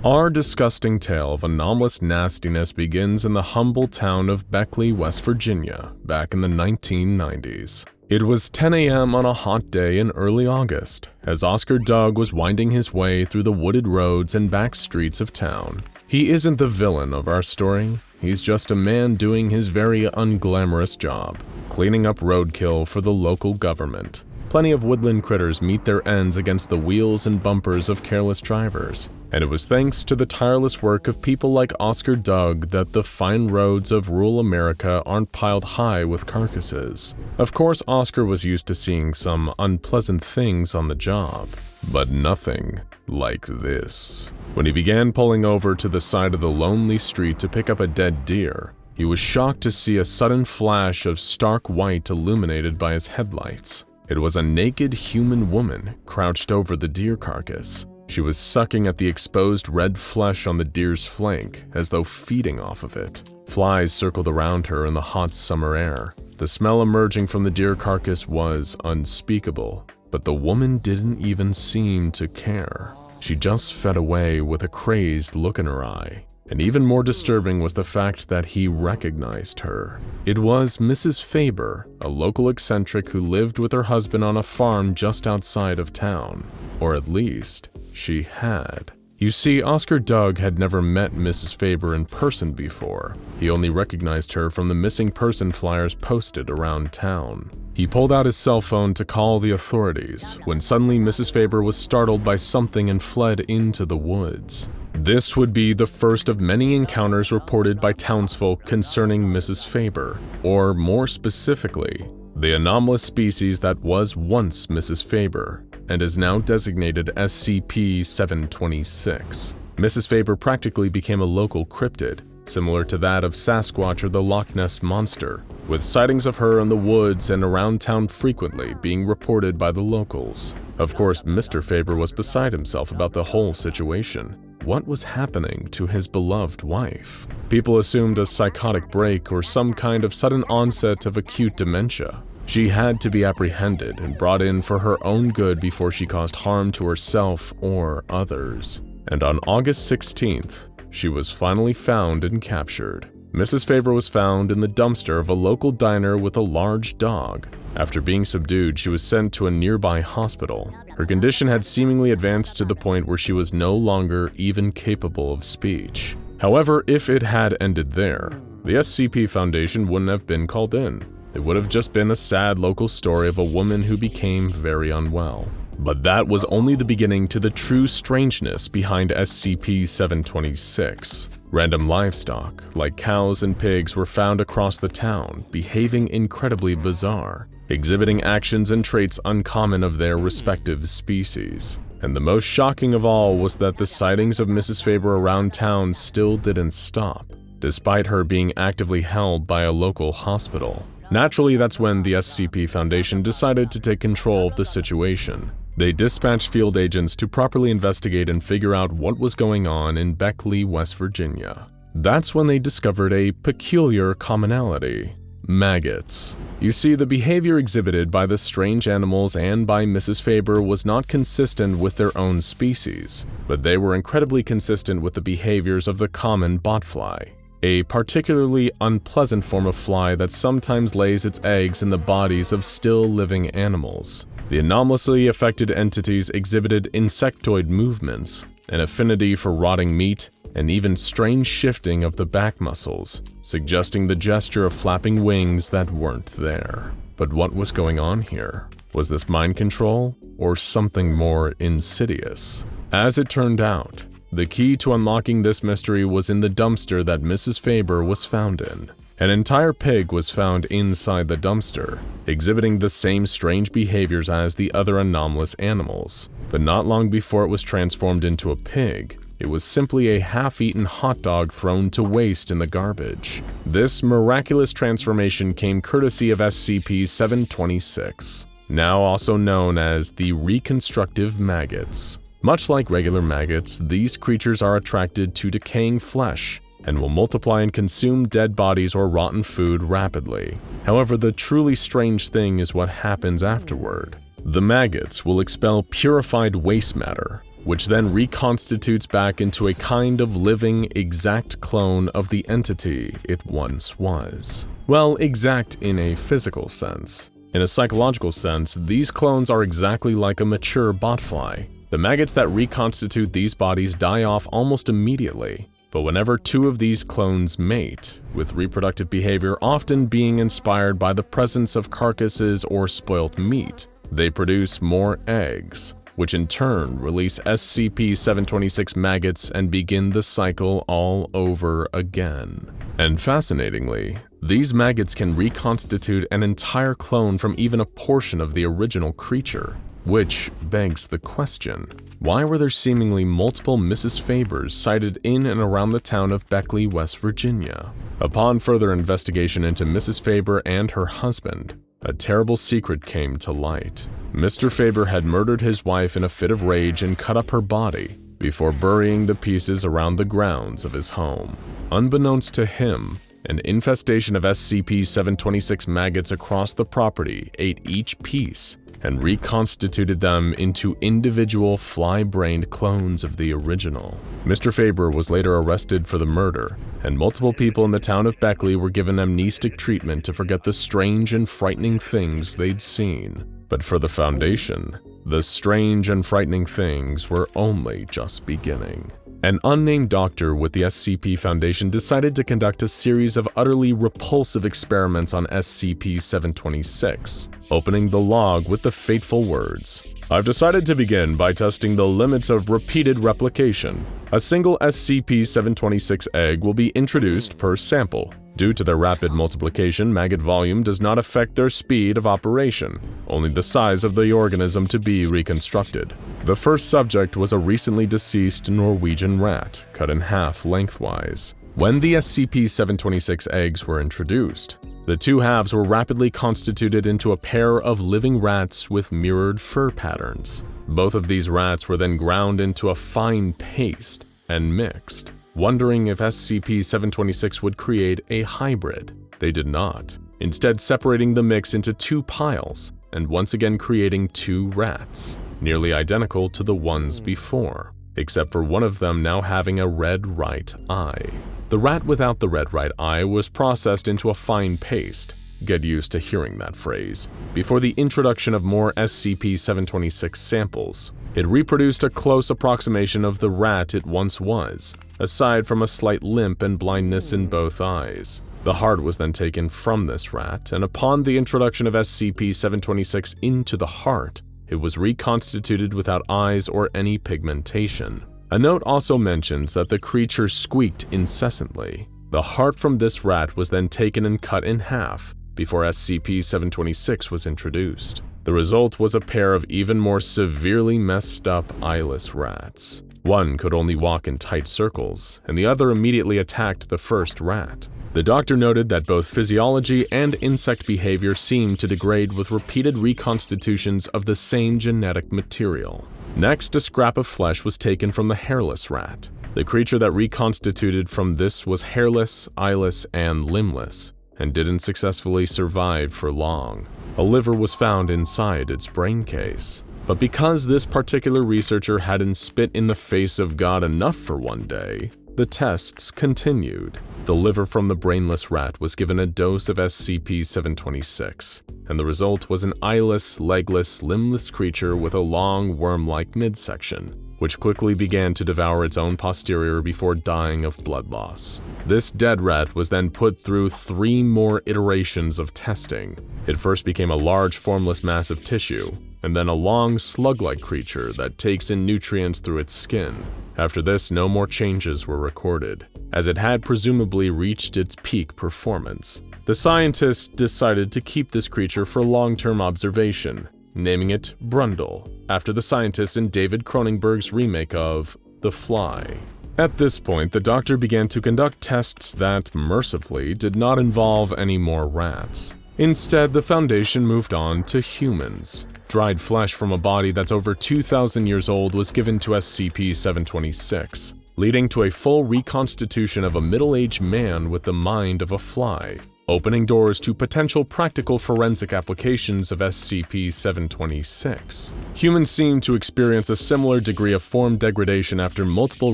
Our disgusting tale of anomalous nastiness begins in the humble town of Beckley, West Virginia, back in the 1990s. It was 10 a.m. on a hot day in early August, as Oscar Doug was winding his way through the wooded roads and back streets of town. He isn't the villain of our story, he's just a man doing his very unglamorous job, cleaning up roadkill for the local government. Plenty of woodland critters meet their ends against the wheels and bumpers of careless drivers, and it was thanks to the tireless work of people like Oscar Doug that the fine roads of rural America aren't piled high with carcasses. Of course, Oscar was used to seeing some unpleasant things on the job, but nothing like this. When he began pulling over to the side of the lonely street to pick up a dead deer, he was shocked to see a sudden flash of stark white illuminated by his headlights. It was a naked human woman crouched over the deer carcass. She was sucking at the exposed red flesh on the deer's flank, as though feeding off of it. Flies circled around her in the hot summer air. The smell emerging from the deer carcass was unspeakable, but the woman didn't even seem to care. She just fed away with a crazed look in her eye. And even more disturbing was the fact that he recognized her. It was Mrs. Faber, a local eccentric who lived with her husband on a farm just outside of town. Or at least, she had. You see, Oscar Doug had never met Mrs. Faber in person before. He only recognized her from the missing person flyers posted around town. He pulled out his cell phone to call the authorities, when suddenly Mrs. Faber was startled by something and fled into the woods. This would be the first of many encounters reported by townsfolk concerning Mrs. Faber, or more specifically, the anomalous species that was once Mrs. Faber and is now designated SCP-726. Mrs. Faber practically became a local cryptid, similar to that of Sasquatch or the Loch Ness Monster, with sightings of her in the woods and around town frequently being reported by the locals. Of course, Mr. Faber was beside himself about the whole situation. What was happening to his beloved wife? People assumed a psychotic break or some kind of sudden onset of acute dementia. She had to be apprehended and brought in for her own good before she caused harm to herself or others. And on August 16th, she was finally found and captured. Mrs. Faber was found in the dumpster of a local diner with a large dog. After being subdued, she was sent to a nearby hospital. Her condition had seemingly advanced to the point where she was no longer even capable of speech. However, if it had ended there, the SCP Foundation wouldn't have been called in. It would have just been a sad local story of a woman who became very unwell. But that was only the beginning to the true strangeness behind SCP-726. Random livestock, like cows and pigs, were found across the town, behaving incredibly bizarre, exhibiting actions and traits uncommon of their respective species. And the most shocking of all was that the sightings of Mrs. Faber around town still didn't stop, despite her being actively held by a local hospital. Naturally, that's when the SCP Foundation decided to take control of the situation. They dispatched field agents to properly investigate and figure out what was going on in Beckley, West Virginia. That's when they discovered a peculiar commonality: maggots. You see, the behavior exhibited by the strange animals and by Mrs. Faber was not consistent with their own species, but they were incredibly consistent with the behaviors of the common botfly, a particularly unpleasant form of fly that sometimes lays its eggs in the bodies of still living animals. The anomalously affected entities exhibited insectoid movements, an affinity for rotting meat, and even strange shifting of the back muscles, suggesting the gesture of flapping wings that weren't there. But what was going on here? Was this mind control, or something more insidious? As it turned out, the key to unlocking this mystery was in the dumpster that Mrs. Faber was found in. An entire pig was found inside the dumpster, exhibiting the same strange behaviors as the other anomalous animals. But not long before it was transformed into a pig, it was simply a half-eaten hot dog thrown to waste in the garbage. This miraculous transformation came courtesy of SCP-726, now also known as the Reconstructive Maggots. Much like regular maggots, these creatures are attracted to decaying flesh and will multiply and consume dead bodies or rotten food rapidly. However, the truly strange thing is what happens afterward. The maggots will expel purified waste matter, which then reconstitutes back into a kind of living, exact clone of the entity it once was. Well, exact in a physical sense. In a psychological sense, these clones are exactly like a mature botfly. The maggots that reconstitute these bodies die off almost immediately, but whenever two of these clones mate, with reproductive behavior often being inspired by the presence of carcasses or spoilt meat, they produce more eggs, which in turn release SCP-726 maggots and begin the cycle all over again. And fascinatingly, these maggots can reconstitute an entire clone from even a portion of the original creature, which begs the question, why were there seemingly multiple Mrs. Fabers sighted in and around the town of Beckley, West Virginia? Upon further investigation into Mrs. Faber and her husband, a terrible secret came to light. Mr. Faber had murdered his wife in a fit of rage and cut up her body before burying the pieces around the grounds of his home. Unbeknownst to him, an infestation of SCP-726 maggots across the property ate each piece and reconstituted them into individual fly-brained clones of the original. Mr. Faber was later arrested for the murder, and multiple people in the town of Beckley were given amnestic treatment to forget the strange and frightening things they'd seen. But for the Foundation, the strange and frightening things were only just beginning. An unnamed doctor with the SCP Foundation decided to conduct a series of utterly repulsive experiments on SCP-726, opening the log with the fateful words, "I've decided to begin by testing the limits of repeated replication. A single SCP-726 egg will be introduced per sample. Due to their rapid multiplication, maggot volume does not affect their speed of operation, only the size of the organism to be reconstructed." The first subject was a recently deceased Norwegian rat, cut in half lengthwise. When the SCP-726 eggs were introduced, the two halves were rapidly constituted into a pair of living rats with mirrored fur patterns. Both of these rats were then ground into a fine paste and mixed. Wondering if SCP-726 would create a hybrid, they did not, instead separating the mix into two piles and once again creating two rats, nearly identical to the ones before, except for one of them now having a red right eye. The rat without the red right eye was processed into a fine paste, get used to hearing that phrase, before the introduction of more SCP-726 samples. It reproduced a close approximation of the rat it once was, aside from a slight limp and blindness in both eyes. The heart was then taken from this rat, and upon the introduction of SCP-726 into the heart, it was reconstituted without eyes or any pigmentation. A note also mentions that the creature squeaked incessantly. The heart from this rat was then taken and cut in half before SCP-726 was introduced. The result was a pair of even more severely messed up eyeless rats. One could only walk in tight circles, and the other immediately attacked the first rat. The doctor noted that both physiology and insect behavior seemed to degrade with repeated reconstitutions of the same genetic material. Next, a scrap of flesh was taken from the hairless rat. The creature that reconstituted from this was hairless, eyeless, and limbless, and didn't successfully survive for long. A liver was found inside its brain case. But because this particular researcher hadn't spit in the face of God enough for one day, the tests continued. The liver from the brainless rat was given a dose of SCP-726, and the result was an eyeless, legless, limbless creature with a long, worm-like midsection, which quickly began to devour its own posterior before dying of blood loss. This dead rat was then put through 3 more iterations of testing. It first became a large, formless mass of tissue, and then a long, slug-like creature that takes in nutrients through its skin. After this, no more changes were recorded, as it had presumably reached its peak performance. The scientists decided to keep this creature for long-term observation, naming it Brundle, after the scientists in David Cronenberg's remake of The Fly. At this point, the doctor began to conduct tests that, mercifully, did not involve any more rats. Instead, the Foundation moved on to humans. Dried flesh from a body that's over 2,000 years old was given to SCP-726, leading to a full reconstitution of a middle-aged man with the mind of a fly. opening doors to potential practical forensic applications of SCP-726. Humans seem to experience a similar degree of form degradation after multiple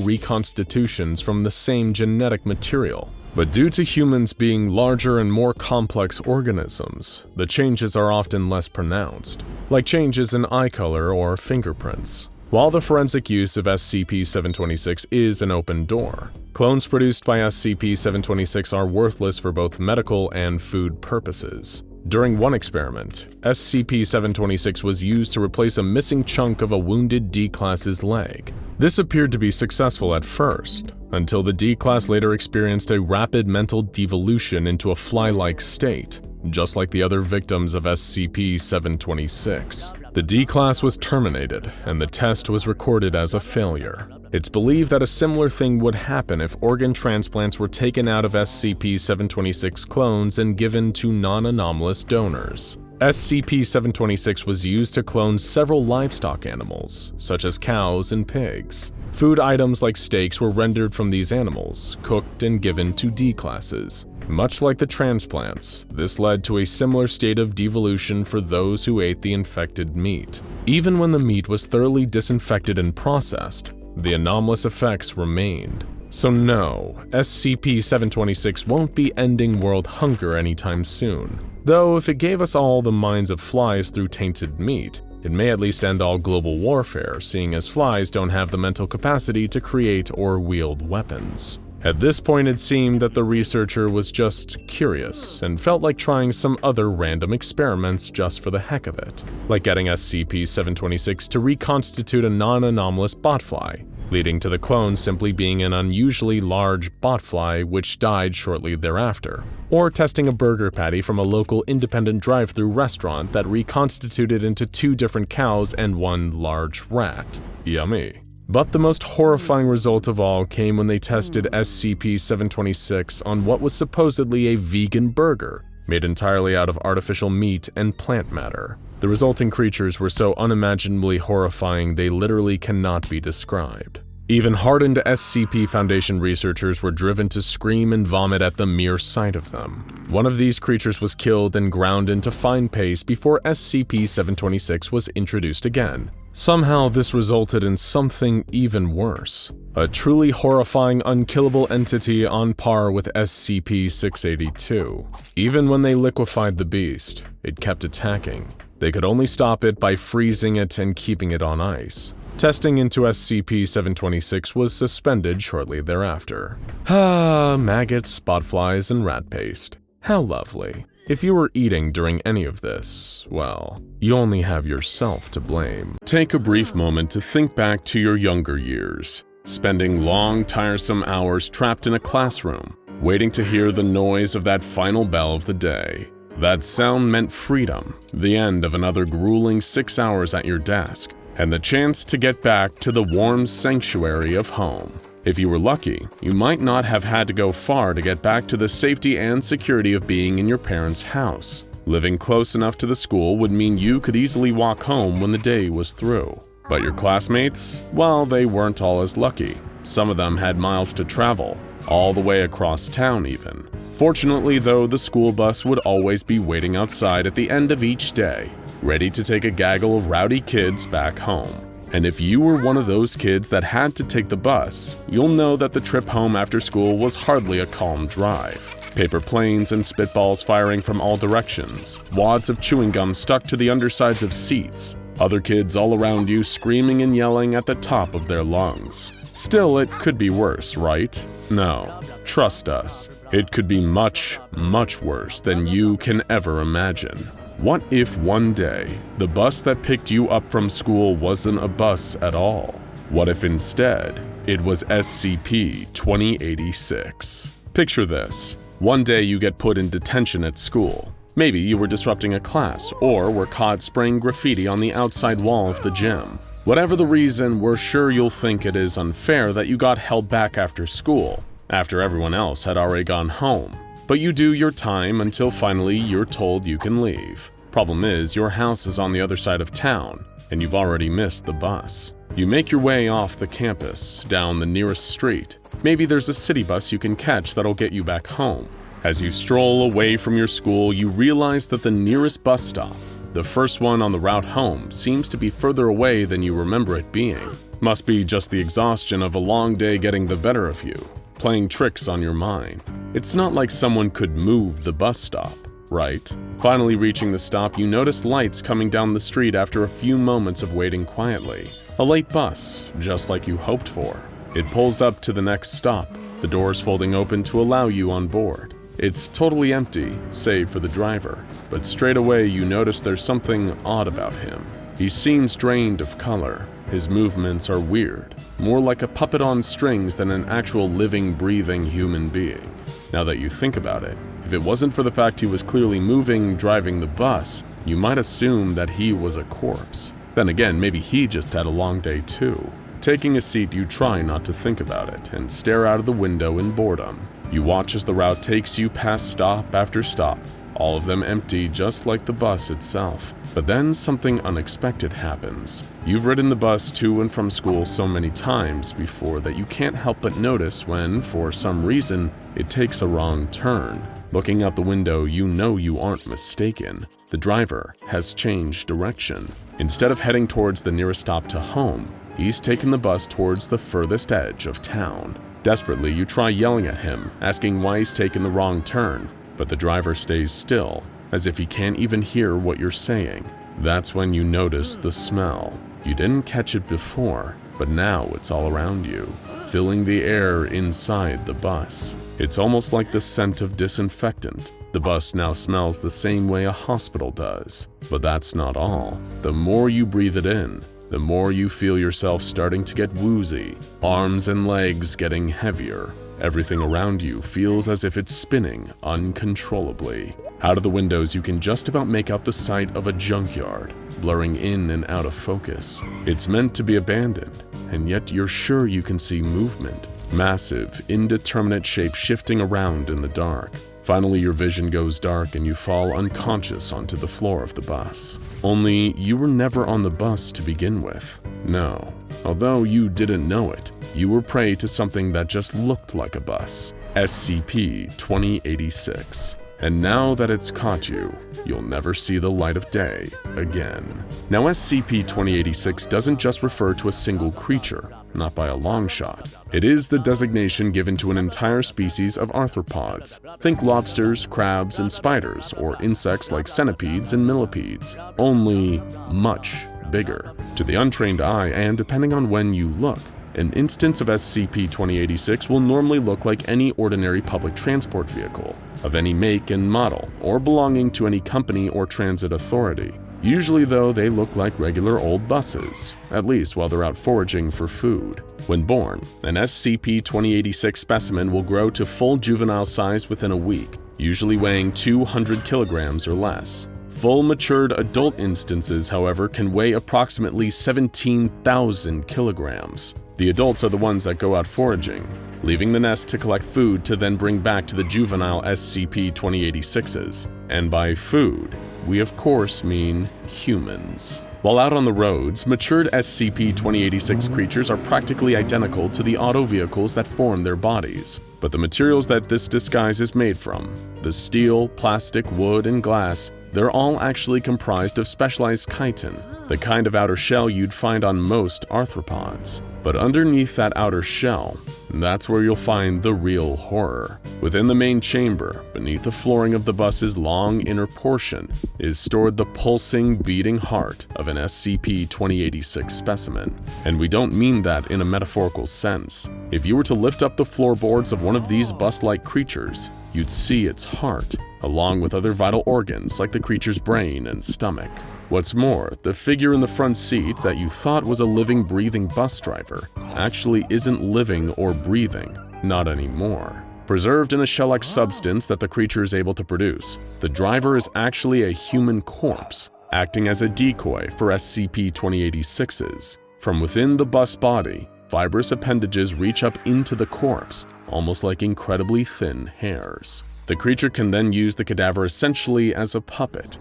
reconstitutions from the same genetic material. But due to humans being larger and more complex organisms, the changes are often less pronounced, like changes in eye color or fingerprints. While the forensic use of SCP-726 is an open door, clones produced by SCP-726 are worthless for both medical and food purposes. During one experiment, SCP-726 was used to replace a missing chunk of a wounded D-Class's leg. This appeared to be successful at first, until the D-Class later experienced a rapid mental devolution into a fly-like state, just like the other victims of SCP-726. The D-Class was terminated, and the test was recorded as a failure. It's believed that a similar thing would happen if organ transplants were taken out of SCP-726 clones and given to non-anomalous donors. SCP-726 was used to clone several livestock animals, such as cows and pigs. Food items like steaks were rendered from these animals, cooked and given to D-Classes. Much like the transplants, this led to a similar state of devolution for those who ate the infected meat. Even when the meat was thoroughly disinfected and processed, the anomalous effects remained. So no, SCP-726 won't be ending world hunger anytime soon. Though if it gave us all the minds of flies through tainted meat, it may at least end all global warfare, seeing as flies don't have the mental capacity to create or wield weapons. At this point, it seemed that the researcher was just curious and felt like trying some other random experiments just for the heck of it, like getting SCP-726 to reconstitute a non-anomalous botfly, leading to the clone simply being an unusually large botfly which died shortly thereafter, or testing a burger patty from a local independent drive-thru restaurant that reconstituted into 2 different cows and 1 large rat. Yummy. But the most horrifying result of all came when they tested SCP-726 on what was supposedly a vegan burger, made entirely out of artificial meat and plant matter. The resulting creatures were so unimaginably horrifying they literally cannot be described. Even hardened SCP Foundation researchers were driven to scream and vomit at the mere sight of them. One of these creatures was killed and ground into fine paste before SCP-726 was introduced again. Somehow this resulted in something even worse. A truly horrifying unkillable entity on par with SCP-682. Even when they liquefied the beast, it kept attacking. They could only stop it by freezing it and keeping it on ice. Testing into SCP-726 was suspended shortly thereafter. Maggots, botflies, and rat paste. How lovely. If you were eating during any of this, well, you only have yourself to blame. Take a brief moment to think back to your younger years, spending long, tiresome hours trapped in a classroom, waiting to hear the noise of that final bell of the day. That sound meant freedom, the end of another grueling 6 hours at your desk, and the chance to get back to the warm sanctuary of home. If you were lucky, you might not have had to go far to get back to the safety and security of being in your parents' house. Living close enough to the school would mean you could easily walk home when the day was through. But your classmates? Well, they weren't all as lucky. Some of them had miles to travel, all the way across town even. Fortunately though, the school bus would always be waiting outside at the end of each day, ready to take a gaggle of rowdy kids back home. And if you were one of those kids that had to take the bus, you'll know that the trip home after school was hardly a calm drive. Paper planes and spitballs firing from all directions, wads of chewing gum stuck to the undersides of seats, other kids all around you screaming and yelling at the top of their lungs. Still, it could be worse, right? No, trust us, it could be much, much worse than you can ever imagine. What if one day, the bus that picked you up from school wasn't a bus at all? What if instead, it was SCP-2086? Picture this. One day you get put in detention at school. Maybe you were disrupting a class, or were caught spraying graffiti on the outside wall of the gym. Whatever the reason, we're sure you'll think it is unfair that you got held back after school, after everyone else had already gone home. But you do your time until finally you're told you can leave. Problem is, your house is on the other side of town, and you've already missed the bus. You make your way off the campus, down the nearest street. Maybe there's a city bus you can catch that'll get you back home. As you stroll away from your school, you realize that the nearest bus stop, the first one on the route home, seems to be further away than you remember it being. Must be just the exhaustion of a long day getting the better of you, playing tricks on your mind. It's not like someone could move the bus stop, right? Finally reaching the stop, you notice lights coming down the street after a few moments of waiting quietly. A late bus, just like you hoped for. It pulls up to the next stop, the doors folding open to allow you on board. It's totally empty, save for the driver, but straight away you notice there's something odd about him. He seems drained of color. His movements are weird, more like a puppet on strings than an actual living, breathing human being. Now that you think about it, if it wasn't for the fact he was clearly moving, driving the bus, you might assume that he was a corpse. Then again, maybe he just had a long day too. Taking a seat, you try not to think about it and stare out of the window in boredom. You watch as the route takes you past stop after stop, all of them empty just like the bus itself. But then something unexpected happens. You've ridden the bus to and from school so many times before that you can't help but notice when, for some reason, it takes a wrong turn. Looking out the window, you know you aren't mistaken. The driver has changed direction. Instead of heading towards the nearest stop to home, he's taken the bus towards the furthest edge of town. Desperately, you try yelling at him, asking why he's taken the wrong turn, but the driver stays still, as if he can't even hear what you're saying. That's when you notice the smell. You didn't catch it before, but now it's all around you, filling the air inside the bus. It's almost like the scent of disinfectant. The bus now smells the same way a hospital does. But that's not all. The more you breathe it in, the more you feel yourself starting to get woozy, arms and legs getting heavier. Everything around you feels as if it's spinning uncontrollably. Out of the windows, you can just about make out the sight of a junkyard, blurring in and out of focus. It's meant to be abandoned, and yet you're sure you can see movement. Massive, indeterminate shapes shifting around in the dark. Finally, your vision goes dark and you fall unconscious onto the floor of the bus. Only, you were never on the bus to begin with. No. Although you didn't know it, you were prey to something that just looked like a bus. SCP-2086. And now that it's caught you, you'll never see the light of day again. Now, SCP-2086 doesn't just refer to a single creature, not by a long shot. It is the designation given to an entire species of arthropods. Think lobsters, crabs, and spiders, or insects like centipedes and millipedes, only much bigger. To the untrained eye, and depending on when you look, an instance of SCP-2086 will normally look like any ordinary public transport vehicle, of any make and model, or belonging to any company or transit authority. Usually, though, they look like regular old buses, at least while they're out foraging for food. When born, an SCP-2086 specimen will grow to full juvenile size within a week, usually weighing 200 kilograms or less. Full matured adult instances, however, can weigh approximately 17,000 kilograms. The adults are the ones that go out foraging, leaving the nest to collect food to then bring back to the juvenile SCP-2086s. And by food, we of course mean humans. While out on the roads, matured SCP-2086 creatures are practically identical to the auto vehicles that form their bodies. But the materials that this disguise is made from, the steel, plastic, wood, and glass, they're all actually comprised of specialized chitin, the kind of outer shell you'd find on most arthropods. But underneath that outer shell, that's where you'll find the real horror. Within the main chamber, beneath the flooring of the bus's long inner portion, is stored the pulsing, beating heart of an SCP-2086 specimen. And we don't mean that in a metaphorical sense. If you were to lift up the floorboards of one of these bus-like creatures, you'd see its heart, along with other vital organs like the creature's brain and stomach. What's more, the figure in the front seat that you thought was a living, breathing bus driver actually isn't living or breathing, not anymore. Preserved in a shell-like substance that the creature is able to produce, the driver is actually a human corpse, acting as a decoy for SCP-2086s. From within the bus body, fibrous appendages reach up into the corpse, almost like incredibly thin hairs. The creature can then use the cadaver essentially as a puppet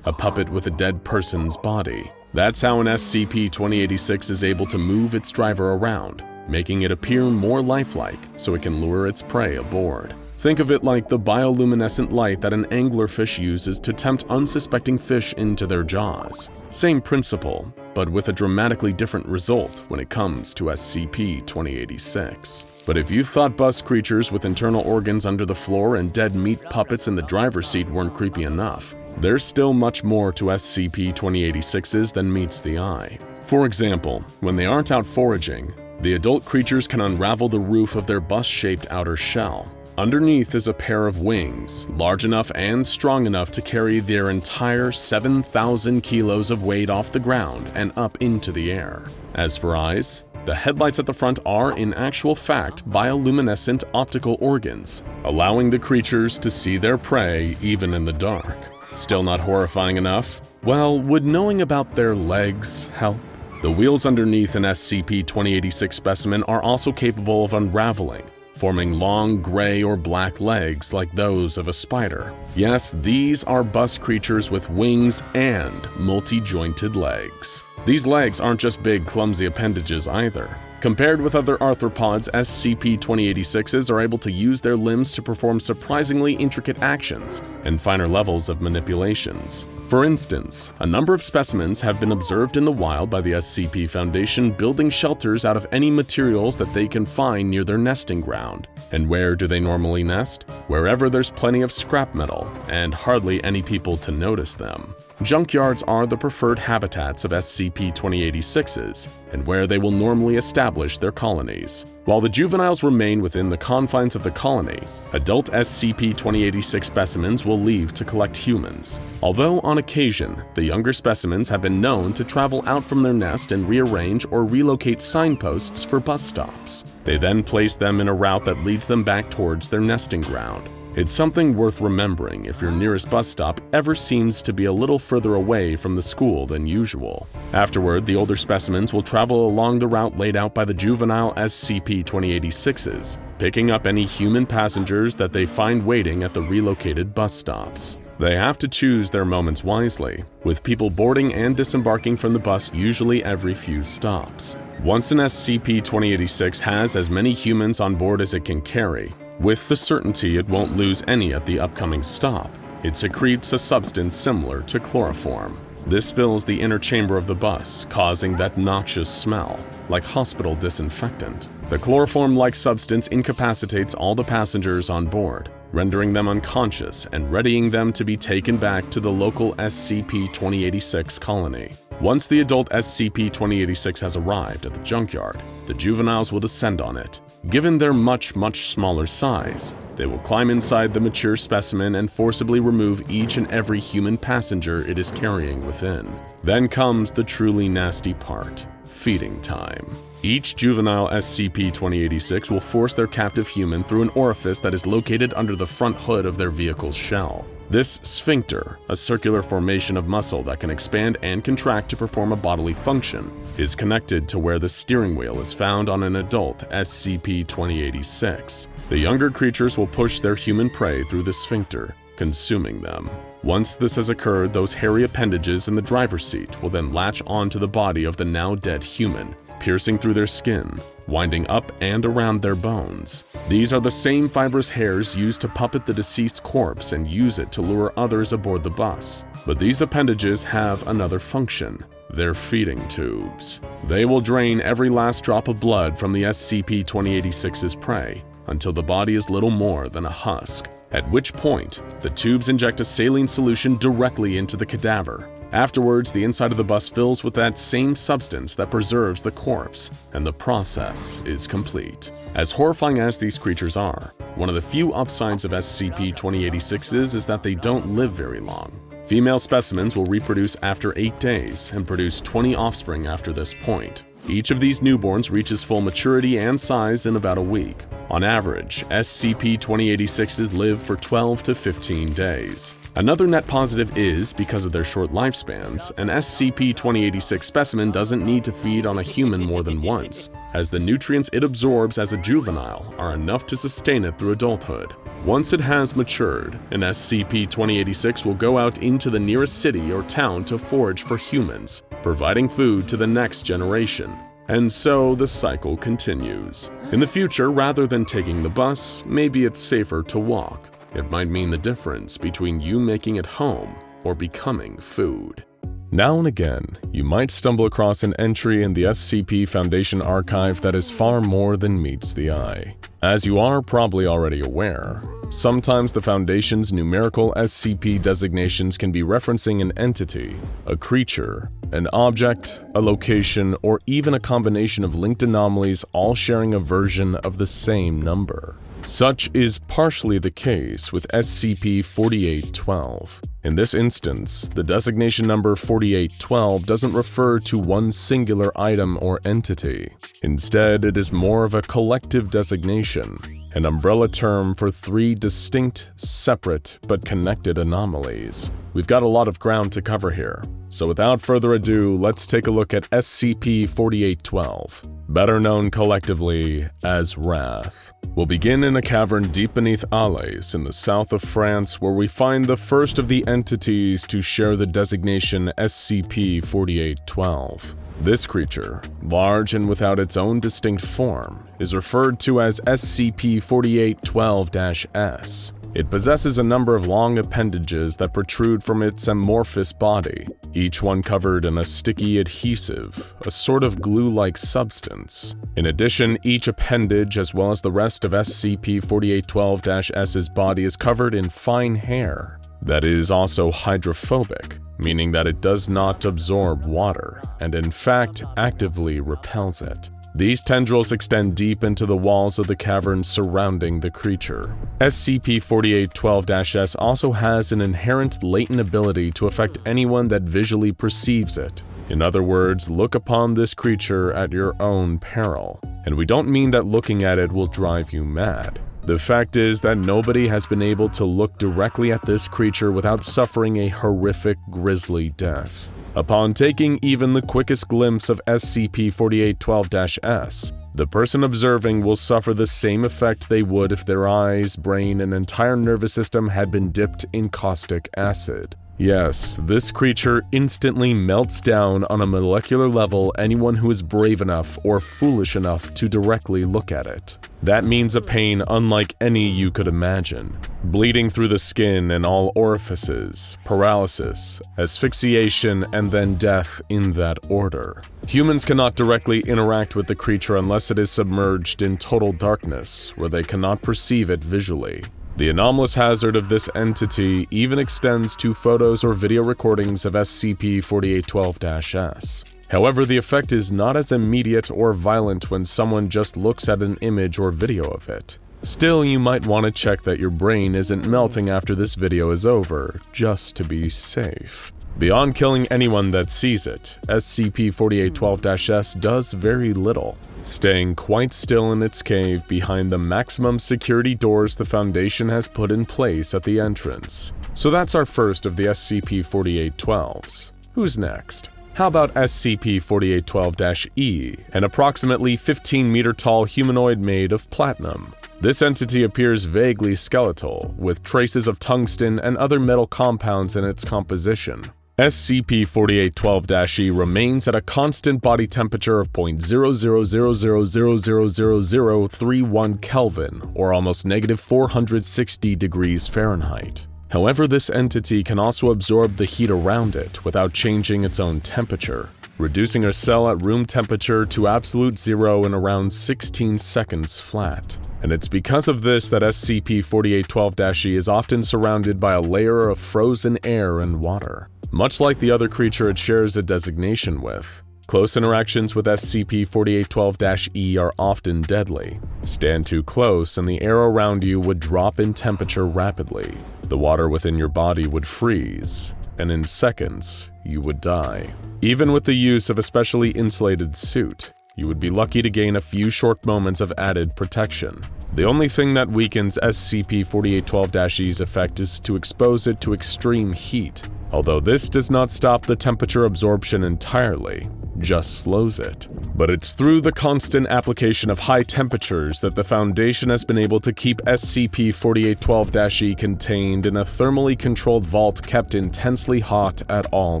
with a dead person's body. That's how an SCP-2086 is able to move its driver around, making it appear more lifelike so it can lure its prey aboard. Think of it like the bioluminescent light that an anglerfish uses to tempt unsuspecting fish into their jaws. Same principle, but with a dramatically different result when it comes to SCP-2086. But if you thought bus creatures with internal organs under the floor and dead meat puppets in the driver's seat weren't creepy enough, there's still much more to SCP-2086s than meets the eye. For example, when they aren't out foraging, the adult creatures can unravel the roof of their bus-shaped outer shell. Underneath is a pair of wings, large enough and strong enough to carry their entire 7,000 kilos of weight off the ground and up into the air. As for eyes, the headlights at the front are, in actual fact, bioluminescent optical organs, allowing the creatures to see their prey even in the dark. Still not horrifying enough? Well, would knowing about their legs help? The wheels underneath an SCP-2086 specimen are also capable of unraveling, forming long gray or black legs like those of a spider. Yes, these are bus creatures with wings and multi-jointed legs. These legs aren't just big, clumsy appendages either. Compared with other arthropods, SCP-2086s are able to use their limbs to perform surprisingly intricate actions and finer levels of manipulations. For instance, a number of specimens have been observed in the wild by the SCP Foundation building shelters out of any materials that they can find near their nesting ground. And where do they normally nest? Wherever there's plenty of scrap metal and hardly any people to notice them. Junkyards are the preferred habitats of SCP-2086s, and where they will normally establish their colonies. While the juveniles remain within the confines of the colony, adult SCP-2086 specimens will leave to collect humans. Although on occasion, the younger specimens have been known to travel out from their nest and rearrange or relocate signposts for bus stops. They then place them in a route that leads them back towards their nesting ground. It's something worth remembering if your nearest bus stop ever seems to be a little further away from the school than usual. Afterward, the older specimens will travel along the route laid out by the juvenile SCP-2086s, picking up any human passengers that they find waiting at the relocated bus stops. They have to choose their moments wisely, with people boarding and disembarking from the bus usually every few stops. Once an SCP-2086 has as many humans on board as it can carry, with the certainty it won't lose any at the upcoming stop, it secretes a substance similar to chloroform. This fills the inner chamber of the bus, causing that noxious smell, like hospital disinfectant. The chloroform-like substance incapacitates all the passengers on board, rendering them unconscious and readying them to be taken back to the local SCP-2086 colony. Once the adult SCP-2086 has arrived at the junkyard, the juveniles will descend on it. Given their much smaller size, they will climb inside the mature specimen and forcibly remove each and every human passenger it is carrying within. Then comes the truly nasty part: feeding time. Each juvenile SCP-2086 will force their captive human through an orifice that is located under the front hood of their vehicle's shell. This sphincter, a circular formation of muscle that can expand and contract to perform a bodily function, is connected to where the steering wheel is found on an adult SCP-2086. The younger creatures will push their human prey through the sphincter, consuming them. Once this has occurred, those hairy appendages in the driver's seat will then latch onto the body of the now dead human, piercing through their skin, winding up and around their bones. These are the same fibrous hairs used to puppet the deceased corpse and use it to lure others aboard the bus. But these appendages have another function: they're feeding tubes. They will drain every last drop of blood from the SCP-2086's prey until the body is little more than a husk, at which point the tubes inject a saline solution directly into the cadaver. Afterwards, the inside of the bus fills with that same substance that preserves the corpse, and the process is complete. As horrifying as these creatures are, one of the few upsides of SCP-2086s is that they don't live very long. Female specimens will reproduce after 8 days and produce 20 offspring after this point. Each of these newborns reaches full maturity and size in about a week. On average, SCP-2086s live for 12 to 15 days. Another net positive is, because of their short lifespans, an SCP-2086 specimen doesn't need to feed on a human more than once, as the nutrients it absorbs as a juvenile are enough to sustain it through adulthood. Once it has matured, an SCP-2086 will go out into the nearest city or town to forage for humans, providing food to the next generation. And so the cycle continues. In the future, rather than taking the bus, maybe it's safer to walk. It might mean the difference between you making it home or becoming food. Now and again, you might stumble across an entry in the SCP Foundation archive that is far more than meets the eye. As you are probably already aware, sometimes the Foundation's numerical SCP designations can be referencing an entity, a creature, an object, a location, or even a combination of linked anomalies all sharing a version of the same number. Such is partially the case with SCP-4812. In this instance, the designation number 4812 doesn't refer to one singular item or entity. Instead, it is more of a collective designation, an umbrella term for three distinct, separate, but connected anomalies. We've got a lot of ground to cover here, so without further ado, let's take a look at SCP-4812, better known collectively as Wrath. We'll begin in a cavern deep beneath Alais in the south of France, where we find the first of the entities to share the designation SCP-4812. This creature, large and without its own distinct form, is referred to as SCP-4812-S. It possesses a number of long appendages that protrude from its amorphous body, each one covered in a sticky adhesive, a sort of glue-like substance. In addition, each appendage, as well as the rest of SCP-4812-S's body, is covered in fine hair that is also hydrophobic, meaning that it does not absorb water, and in fact actively repels it. These tendrils extend deep into the walls of the cavern surrounding the creature. SCP-4812-S also has an inherent latent ability to affect anyone that visually perceives it. In other words, look upon this creature at your own peril. And we don't mean that looking at it will drive you mad. The fact is that nobody has been able to look directly at this creature without suffering a horrific, grisly death. Upon taking even the quickest glimpse of SCP-4812-S, the person observing will suffer the same effect they would if their eyes, brain, and entire nervous system had been dipped in caustic acid. Yes, this creature instantly melts down on a molecular level anyone who is brave enough or foolish enough to directly look at it. That means a pain unlike any you could imagine. Bleeding through the skin and all orifices, paralysis, asphyxiation, and then death in that order. Humans cannot directly interact with the creature unless it is submerged in total darkness, where they cannot perceive it visually. The anomalous hazard of this entity even extends to photos or video recordings of SCP-4812-S. However, the effect is not as immediate or violent when someone just looks at an image or video of it. Still, you might want to check that your brain isn't melting after this video is over, just to be safe. Beyond killing anyone that sees it, SCP-4812-S does very little, staying quite still in its cave behind the maximum security doors the Foundation has put in place at the entrance. So that's our first of the SCP-4812s. Who's next? How about SCP-4812-E, an approximately 15-meter-tall humanoid made of platinum? This entity appears vaguely skeletal, with traces of tungsten and other metal compounds in its composition. SCP-4812-E remains at a constant body temperature of 0.0000000031 Kelvin, or almost -460 degrees Fahrenheit. However, this entity can also absorb the heat around it without changing its own temperature, reducing a cell at room temperature to absolute zero in around 16 seconds flat. And it's because of this that SCP-4812-E is often surrounded by a layer of frozen air and water. Much like the other creature it shares a designation with, close interactions with SCP-4812-E are often deadly. Stand too close and the air around you would drop in temperature rapidly. The water within your body would freeze, and in seconds, you would die. Even with the use of a specially insulated suit, you would be lucky to gain a few short moments of added protection. The only thing that weakens SCP-4812-E's effect is to expose it to extreme heat, although this does not stop the temperature absorption entirely, just slows it. But it's through the constant application of high temperatures that the Foundation has been able to keep SCP-4812-E contained in a thermally controlled vault kept intensely hot at all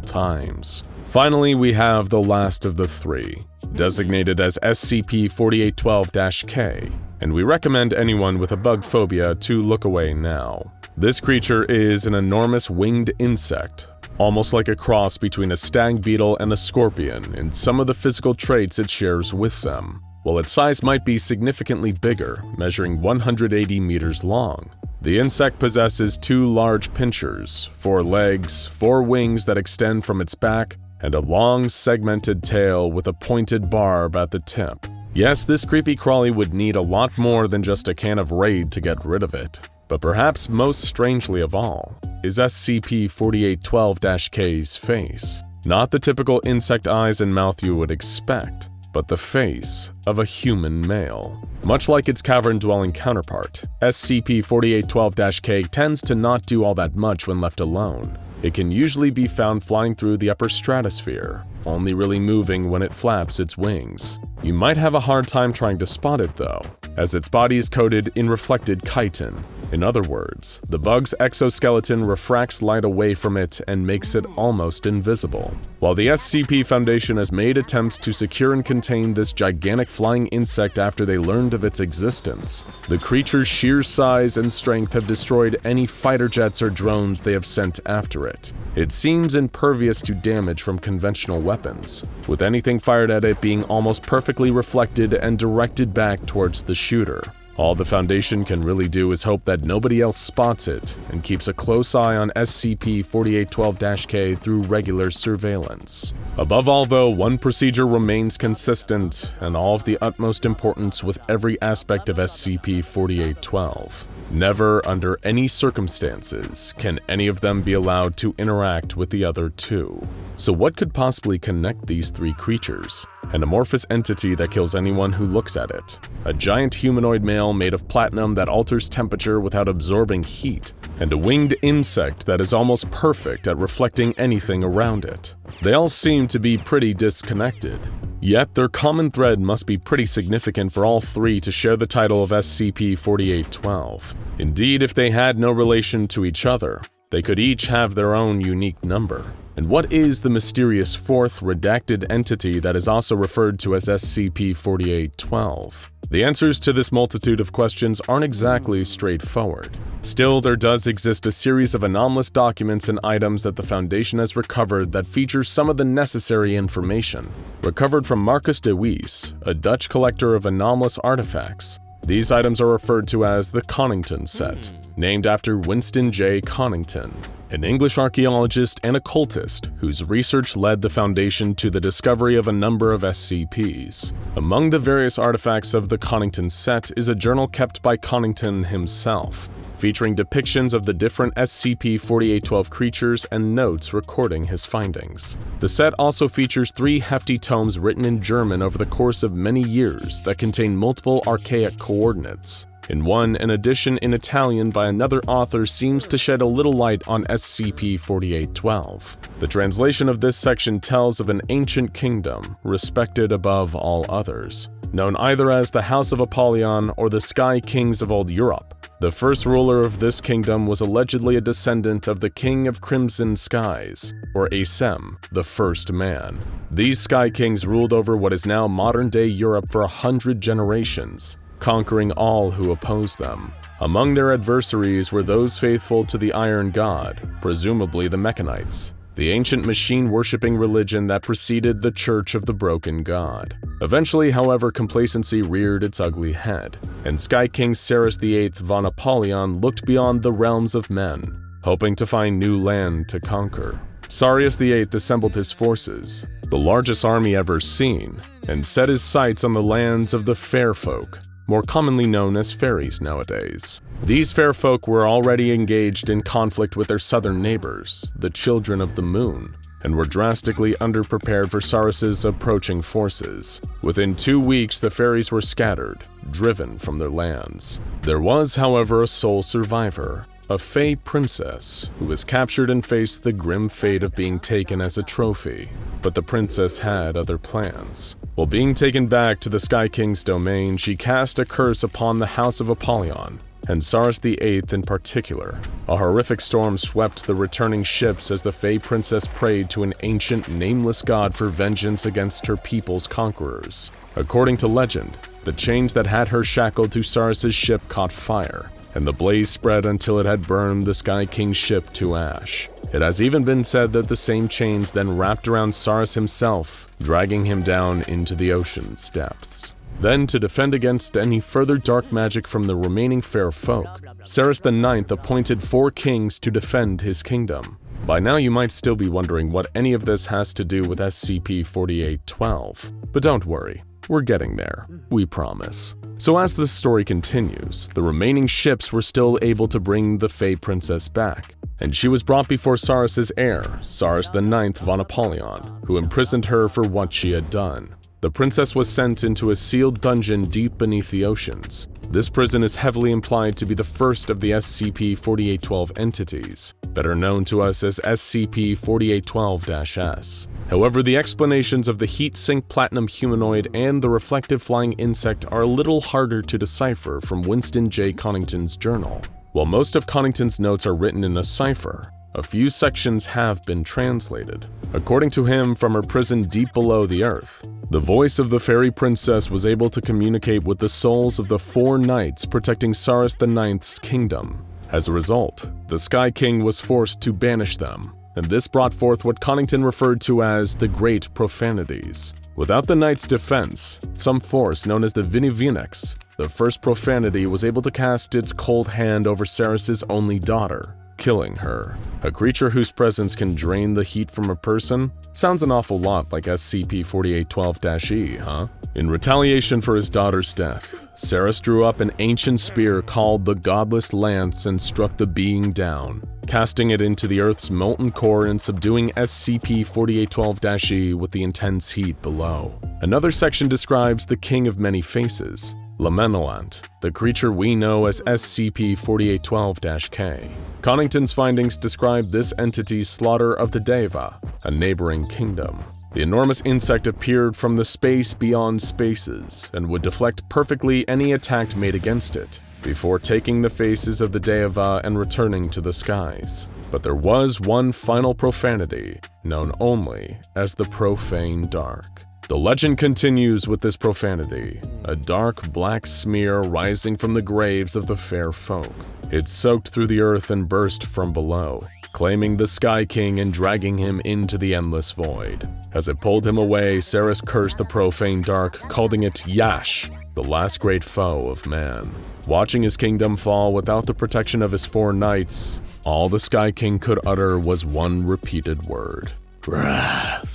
times. Finally, we have the last of the three, designated as SCP-4812-K, and we recommend anyone with a bug phobia to look away now. This creature is an enormous winged insect, almost like a cross between a stag beetle and a scorpion in some of the physical traits it shares with them, while its size might be significantly bigger, measuring 180 meters long. The insect possesses 2 large pinchers, 4 legs, 4 wings that extend from its back, and a long, segmented tail with a pointed barb at the tip. Yes, this creepy crawly would need a lot more than just a can of Raid to get rid of it. But perhaps most strangely of all is SCP-4812-K's face. Not the typical insect eyes and mouth you would expect, but the face of a human male. Much like its cavern-dwelling counterpart, SCP-4812-K tends to not do all that much when left alone. It can usually be found flying through the upper stratosphere, only really moving when it flaps its wings. You might have a hard time trying to spot it though, as its body is coated in reflected chitin. In other words, the bug's exoskeleton refracts light away from it and makes it almost invisible. While the SCP Foundation has made attempts to secure and contain this gigantic flying insect after they learned of its existence, the creature's sheer size and strength have destroyed any fighter jets or drones they have sent after it. It seems impervious to damage from conventional weapons, with anything fired at it being almost perfectly reflected and directed back towards the shooter. All the Foundation can really do is hope that nobody else spots it and keeps a close eye on SCP-4812-K through regular surveillance. Above all though, one procedure remains consistent and all of the utmost importance with every aspect of SCP-4812. Never, under any circumstances, can any of them be allowed to interact with the other two. So what could possibly connect these 3 creatures? An amorphous entity that kills anyone who looks at it. A giant humanoid male made of platinum that alters temperature without absorbing heat. And a winged insect that is almost perfect at reflecting anything around it. They all seem to be pretty disconnected. Yet their common thread must be pretty significant for all 3 to share the title of SCP-4812. Indeed, if they had no relation to each other, they could each have their own unique number. And what is the mysterious 4th redacted entity that is also referred to as SCP-4812? The answers to this multitude of questions aren't exactly straightforward. Still, there does exist a series of anomalous documents and items that the Foundation has recovered that feature some of the necessary information. Recovered from Marcus de Wees, a Dutch collector of anomalous artifacts. These items are referred to as the Connington set, named after Winston J. Connington, an English archaeologist and occultist whose research led the Foundation to the discovery of a number of SCPs. Among the various artifacts of the Connington set is a journal kept by Connington himself, featuring depictions of the different SCP-4812 creatures and notes recording his findings. The set also features 3 hefty tomes written in German over the course of many years that contain multiple archaic coordinates. In one, an edition in Italian by another author seems to shed a little light on SCP-4812. The translation of this section tells of an ancient kingdom, respected above all others, known either as the House of Apollyon or the Sky Kings of Old Europe. The first ruler of this kingdom was allegedly a descendant of the King of Crimson Skies, or Asem, the first man. These Sky Kings ruled over what is now modern-day Europe for 100 generations, conquering all who opposed them. Among their adversaries were those faithful to the Iron God, presumably the Mechanites, the ancient machine-worshipping religion that preceded the Church of the Broken God. Eventually, however, complacency reared its ugly head, and Sky King Sarus VIII von Apollyon looked beyond the realms of men, hoping to find new land to conquer. Sarius VIII assembled his forces, the largest army ever seen, and set his sights on the lands of the Fair Folk, more commonly known as fairies nowadays. These fair folk were already engaged in conflict with their southern neighbors, the Children of the Moon, and were drastically underprepared for Sarus's approaching forces. Within 2 weeks, the fairies were scattered, driven from their lands. There was, however, a sole survivor, a Fey princess, who was captured and faced the grim fate of being taken as a trophy. But the princess had other plans. While being taken back to the Sky King's domain, she cast a curse upon the House of Apollyon, and Saurus VIII in particular. A horrific storm swept the returning ships as the Fey Princess prayed to an ancient, nameless god for vengeance against her people's conquerors. According to legend, the chains that had her shackled to Saurus's ship caught fire, and the blaze spread until it had burned the Sky King's ship to ash. It has even been said that the same chains then wrapped around Saurus himself, dragging him down into the ocean's depths. Then, to defend against any further dark magic from the remaining fair folk, Saurus IX appointed 4 kings to defend his kingdom. By now you might still be wondering what any of this has to do with SCP-4812, but don't worry, we're getting there, we promise. So as the story continues, the remaining ships were still able to bring the Fey Princess back, and she was brought before Saurus's heir, Saurus IX von Apollyon, who imprisoned her for what she had done. The princess was sent into a sealed dungeon deep beneath the oceans. This prison is heavily implied to be the first of the SCP-4812 entities, better known to us as SCP-4812-S. However, the explanations of the heat-sink platinum humanoid and the reflective flying insect are a little harder to decipher from Winston J. Connington's journal. While most of Connington's notes are written in a cipher, a few sections have been translated. According to him, from her prison deep below the earth, the voice of the fairy princess was able to communicate with the souls of the 4 knights protecting Saurus IX's kingdom. As a result, the Sky King was forced to banish them, and this brought forth what Connington referred to as the Great Profanities. Without the knights' defense, some force known as the Vinivinex, the first profanity was able to cast its cold hand over Saurus's only daughter, killing her. A creature whose presence can drain the heat from a person? Sounds an awful lot like SCP-4812-E, huh? In retaliation for his daughter's death, Saurus drew up an ancient spear called the Godless Lance and struck the being down, casting it into the Earth's molten core and subduing SCP-4812-E with the intense heat below. Another section describes the King of Many Faces, Lamenolant, the creature we know as SCP-4812-K. Connington's findings describe this entity's slaughter of the Deva, a neighboring kingdom. The enormous insect appeared from the space beyond spaces and would deflect perfectly any attack made against it, before taking the faces of the Deva and returning to the skies. But there was one final profanity, known only as the Profane Dark. The legend continues with this profanity, a dark black smear rising from the graves of the fair folk. It soaked through the earth and burst from below, claiming the Sky King and dragging him into the endless void. As it pulled him away, Saurus cursed the Profane Dark, calling it Yash, the last great foe of man. Watching his kingdom fall without the protection of his 4 knights, all the Sky King could utter was one repeated word: wrath.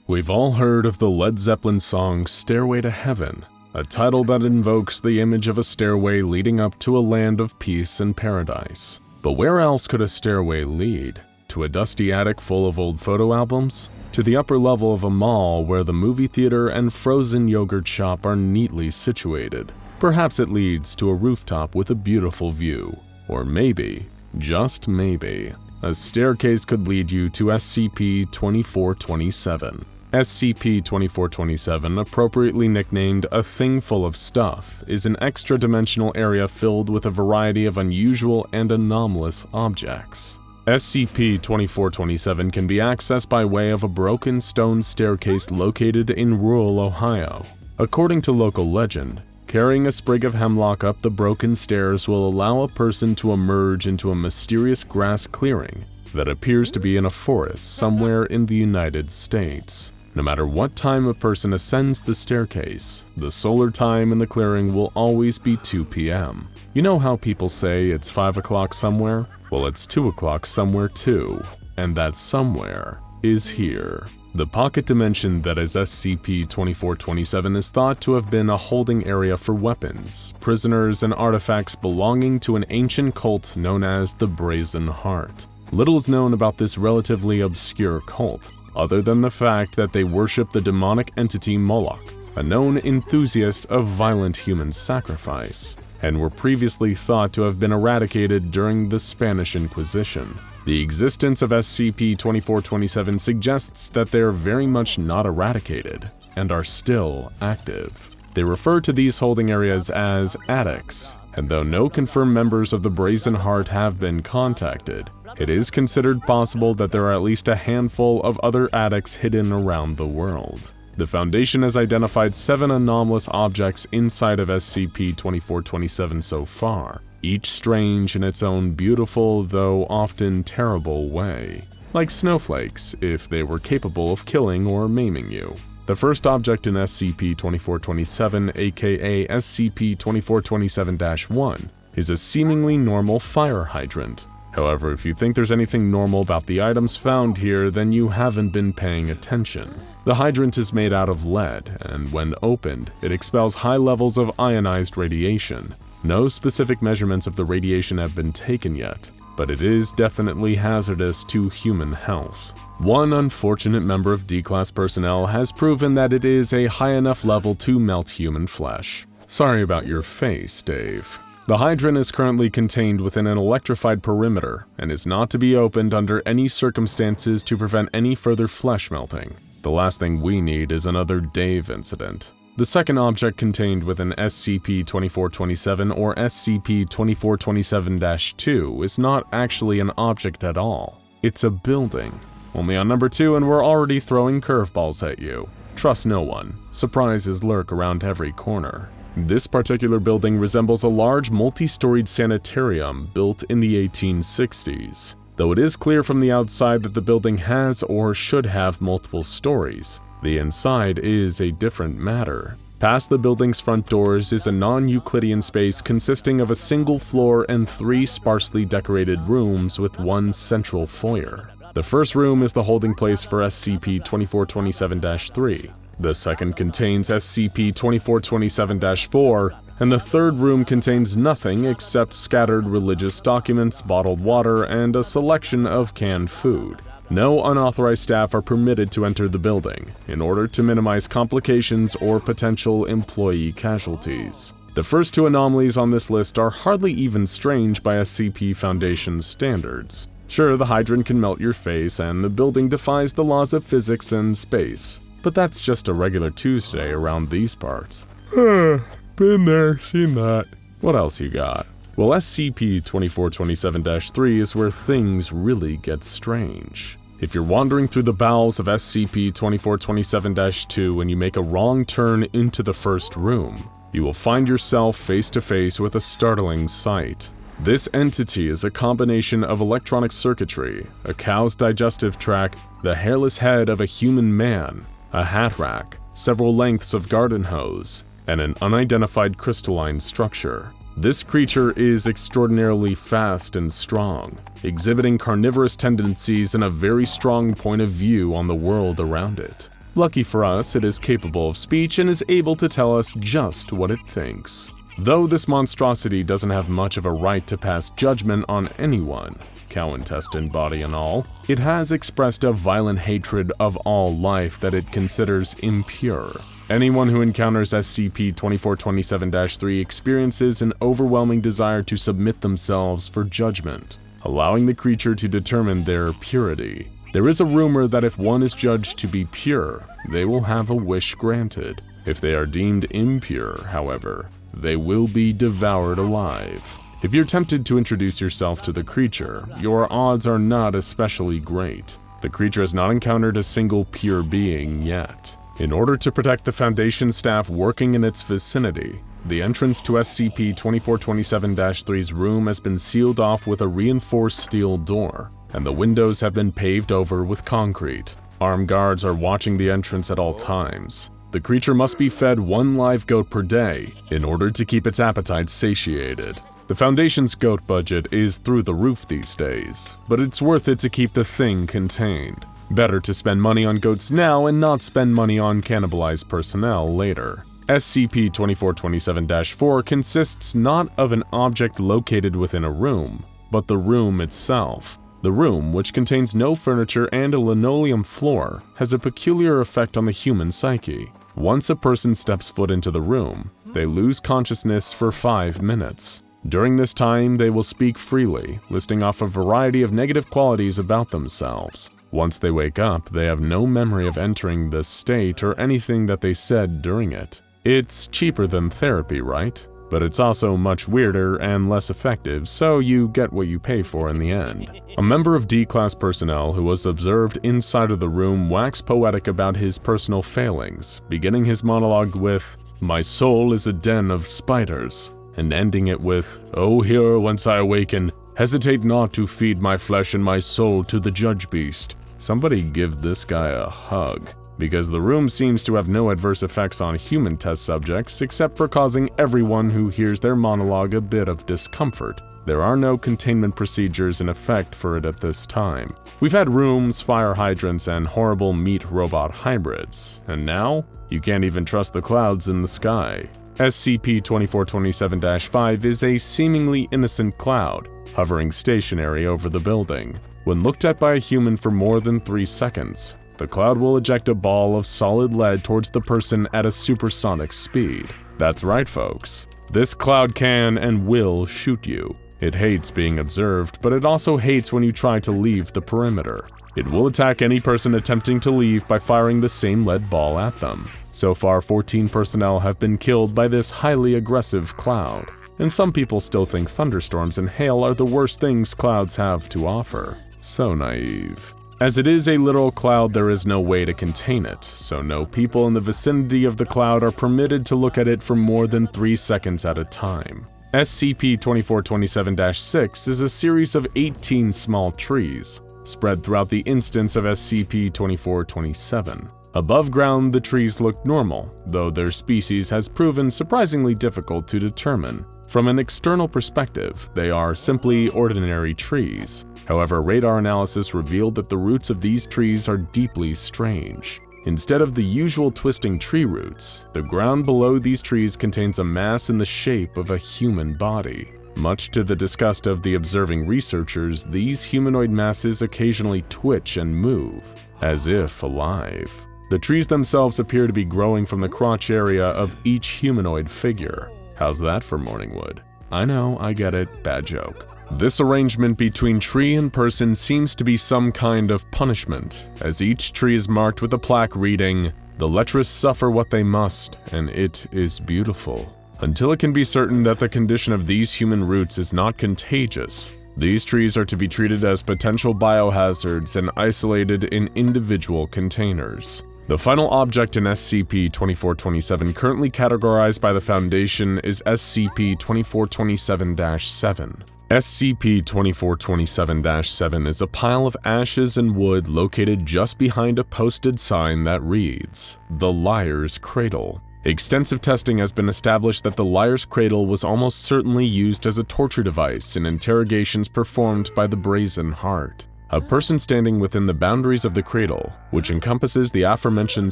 We've all heard of the Led Zeppelin song Stairway to Heaven, a title that invokes the image of a stairway leading up to a land of peace and paradise. But where else could a stairway lead? To a dusty attic full of old photo albums? To the upper level of a mall where the movie theater and frozen yogurt shop are neatly situated? Perhaps it leads to a rooftop with a beautiful view. Or maybe, just maybe, a staircase could lead you to SCP-2427. SCP-2427, appropriately nicknamed A Thing Full of Stuff, is an extra-dimensional area filled with a variety of unusual and anomalous objects. SCP-2427 can be accessed by way of a broken stone staircase located in rural Ohio. According to local legend, carrying a sprig of hemlock up the broken stairs will allow a person to emerge into a mysterious grass clearing that appears to be in a forest somewhere in the United States. No matter what time a person ascends the staircase, the solar time in the clearing will always be 2 p.m. You know how people say it's 5 o'clock somewhere? Well, it's 2 o'clock somewhere too, and that somewhere is here. The pocket dimension that is SCP-2427 is thought to have been a holding area for weapons, prisoners, and artifacts belonging to an ancient cult known as the Brazen Heart. Little is known about this relatively obscure cult, other than the fact that they worship the demonic entity Moloch, a known enthusiast of violent human sacrifice, and were previously thought to have been eradicated during the Spanish Inquisition. The existence of SCP-2427 suggests that they are very much not eradicated, and are still active. They refer to these holding areas as attics, and though no confirmed members of the Brazen Heart have been contacted, it is considered possible that there are at least a handful of other attics hidden around the world. The Foundation has identified 7 anomalous objects inside of SCP-2427 so far, each strange in its own beautiful, though often terrible way. Like snowflakes, if they were capable of killing or maiming you. The first object in SCP-2427, aka SCP-2427-1, is a seemingly normal fire hydrant. However, if you think there's anything normal about the items found here, then you haven't been paying attention. The hydrant is made out of lead, and when opened, it expels high levels of ionized radiation. No specific measurements of the radiation have been taken yet, but it is definitely hazardous to human health. One unfortunate member of D-Class personnel has proven that it is a high enough level to melt human flesh. Sorry about your face, Dave. The hydrant is currently contained within an electrified perimeter and is not to be opened under any circumstances to prevent any further flesh melting. The last thing we need is another Dave incident. The second object contained within SCP-2427 or SCP-2427-2 is not actually an object at all. It's a building. Only on number 2 and we're already throwing curveballs at you. Trust no one. Surprises lurk around every corner. This particular building resembles a large multi-storied sanitarium built in the 1860s. Though it is clear from the outside that the building has or should have multiple stories, the inside is a different matter. Past the building's front doors is a non-Euclidean space consisting of a single floor and 3 sparsely decorated rooms with one central foyer. The first room is the holding place for SCP-2427-3. The second contains SCP-2427-4, and the third room contains nothing except scattered religious documents, bottled water, and a selection of canned food. No unauthorized staff are permitted to enter the building, in order to minimize complications or potential employee casualties. The first 2 anomalies on this list are hardly even strange by SCP Foundation's standards. Sure, the hydrant can melt your face, and the building defies the laws of physics and space. But that's just a regular Tuesday around these parts. Been there, seen that. What else you got? Well, SCP-2427-3 is where things really get strange. If you're wandering through the bowels of SCP-2427-2 and you make a wrong turn into the first room, you will find yourself face to face with a startling sight. This entity is a combination of electronic circuitry, a cow's digestive tract, the hairless head of a human man, a hat rack, several lengths of garden hose, and an unidentified crystalline structure. This creature is extraordinarily fast and strong, exhibiting carnivorous tendencies and a very strong point of view on the world around it. Lucky for us, it is capable of speech and is able to tell us just what it thinks. Though this monstrosity doesn't have much of a right to pass judgment on anyone, cow intestine body and all, it has expressed a violent hatred of all life that it considers impure. Anyone who encounters SCP-2427-3 experiences an overwhelming desire to submit themselves for judgment, allowing the creature to determine their purity. There is a rumor that if one is judged to be pure, they will have a wish granted. If they are deemed impure, however, they will be devoured alive. If you're tempted to introduce yourself to the creature, your odds are not especially great. The creature has not encountered a single pure being yet. In order to protect the Foundation staff working in its vicinity, the entrance to SCP-2427-3's room has been sealed off with a reinforced steel door, and the windows have been paved over with concrete. Armed guards are watching the entrance at all times. The creature must be fed 1 live goat per day in order to keep its appetite satiated. The Foundation's goat budget is through the roof these days, but it's worth it to keep the thing contained. Better to spend money on goats now and not spend money on cannibalized personnel later. SCP-2427-4 consists not of an object located within a room, but the room itself. The room, which contains no furniture and a linoleum floor, has a peculiar effect on the human psyche. Once a person steps foot into the room, they lose consciousness for 5 minutes. During this time, they will speak freely, listing off a variety of negative qualities about themselves. Once they wake up, they have no memory of entering this state or anything that they said during it. It's cheaper than therapy, right? but it's also much weirder and less effective, so you get what you pay for in the end. A member of D-Class personnel who was observed inside of the room waxed poetic about his personal failings, beginning his monologue with, "My soul is a den of spiders," and ending it with, "O hero, whence I awaken, hesitate not to feed my flesh and my soul to the judge beast." Somebody give this guy a hug, because the room seems to have no adverse effects on human test subjects except for causing everyone who hears their monologue a bit of discomfort. There are no containment procedures in effect for it at this time. We've had rooms, fire hydrants, and horrible meat-robot hybrids, and now you can't even trust the clouds in the sky. SCP-2427-5 is a seemingly innocent cloud, hovering stationary over the building. When looked at by a human for more than 3 seconds, the cloud will eject a ball of solid lead towards the person at a supersonic speed. That's right, folks. This cloud can and will shoot you. It hates being observed, but it also hates when you try to leave the perimeter. It will attack any person attempting to leave by firing the same lead ball at them. So far, 14 personnel have been killed by this highly aggressive cloud. And some people still think thunderstorms and hail are the worst things clouds have to offer. So naive. As it is a literal cloud, there is no way to contain it, so no people in the vicinity of the cloud are permitted to look at it for more than 3 seconds at a time. SCP-2427-6 is a series of 18 small trees, spread throughout the instance of SCP-2427. Above ground, the trees look normal, though their species has proven surprisingly difficult to determine. From an external perspective, they are simply ordinary trees. However, radar analysis revealed that the roots of these trees are deeply strange. Instead of the usual twisting tree roots, the ground below these trees contains a mass in the shape of a human body. Much to the disgust of the observing researchers, these humanoid masses occasionally twitch and move, as if alive. The trees themselves appear to be growing from the crotch area of each humanoid figure. How's that for morning wood? I know, I get it, bad joke. This arrangement between tree and person seems to be some kind of punishment, as each tree is marked with a plaque reading, "The lecherous suffer what they must, and it is beautiful." Until it can be certain that the condition of these human roots is not contagious, these trees are to be treated as potential biohazards and isolated in individual containers. The final object in SCP-2427 currently categorized by the Foundation is SCP-2427-7. SCP-2427-7 is a pile of ashes and wood located just behind a posted sign that reads, "The Liar's Cradle." Extensive testing has been established that the Liar's Cradle was almost certainly used as a torture device in interrogations performed by the Brazen Heart. A person standing within the boundaries of the cradle, which encompasses the aforementioned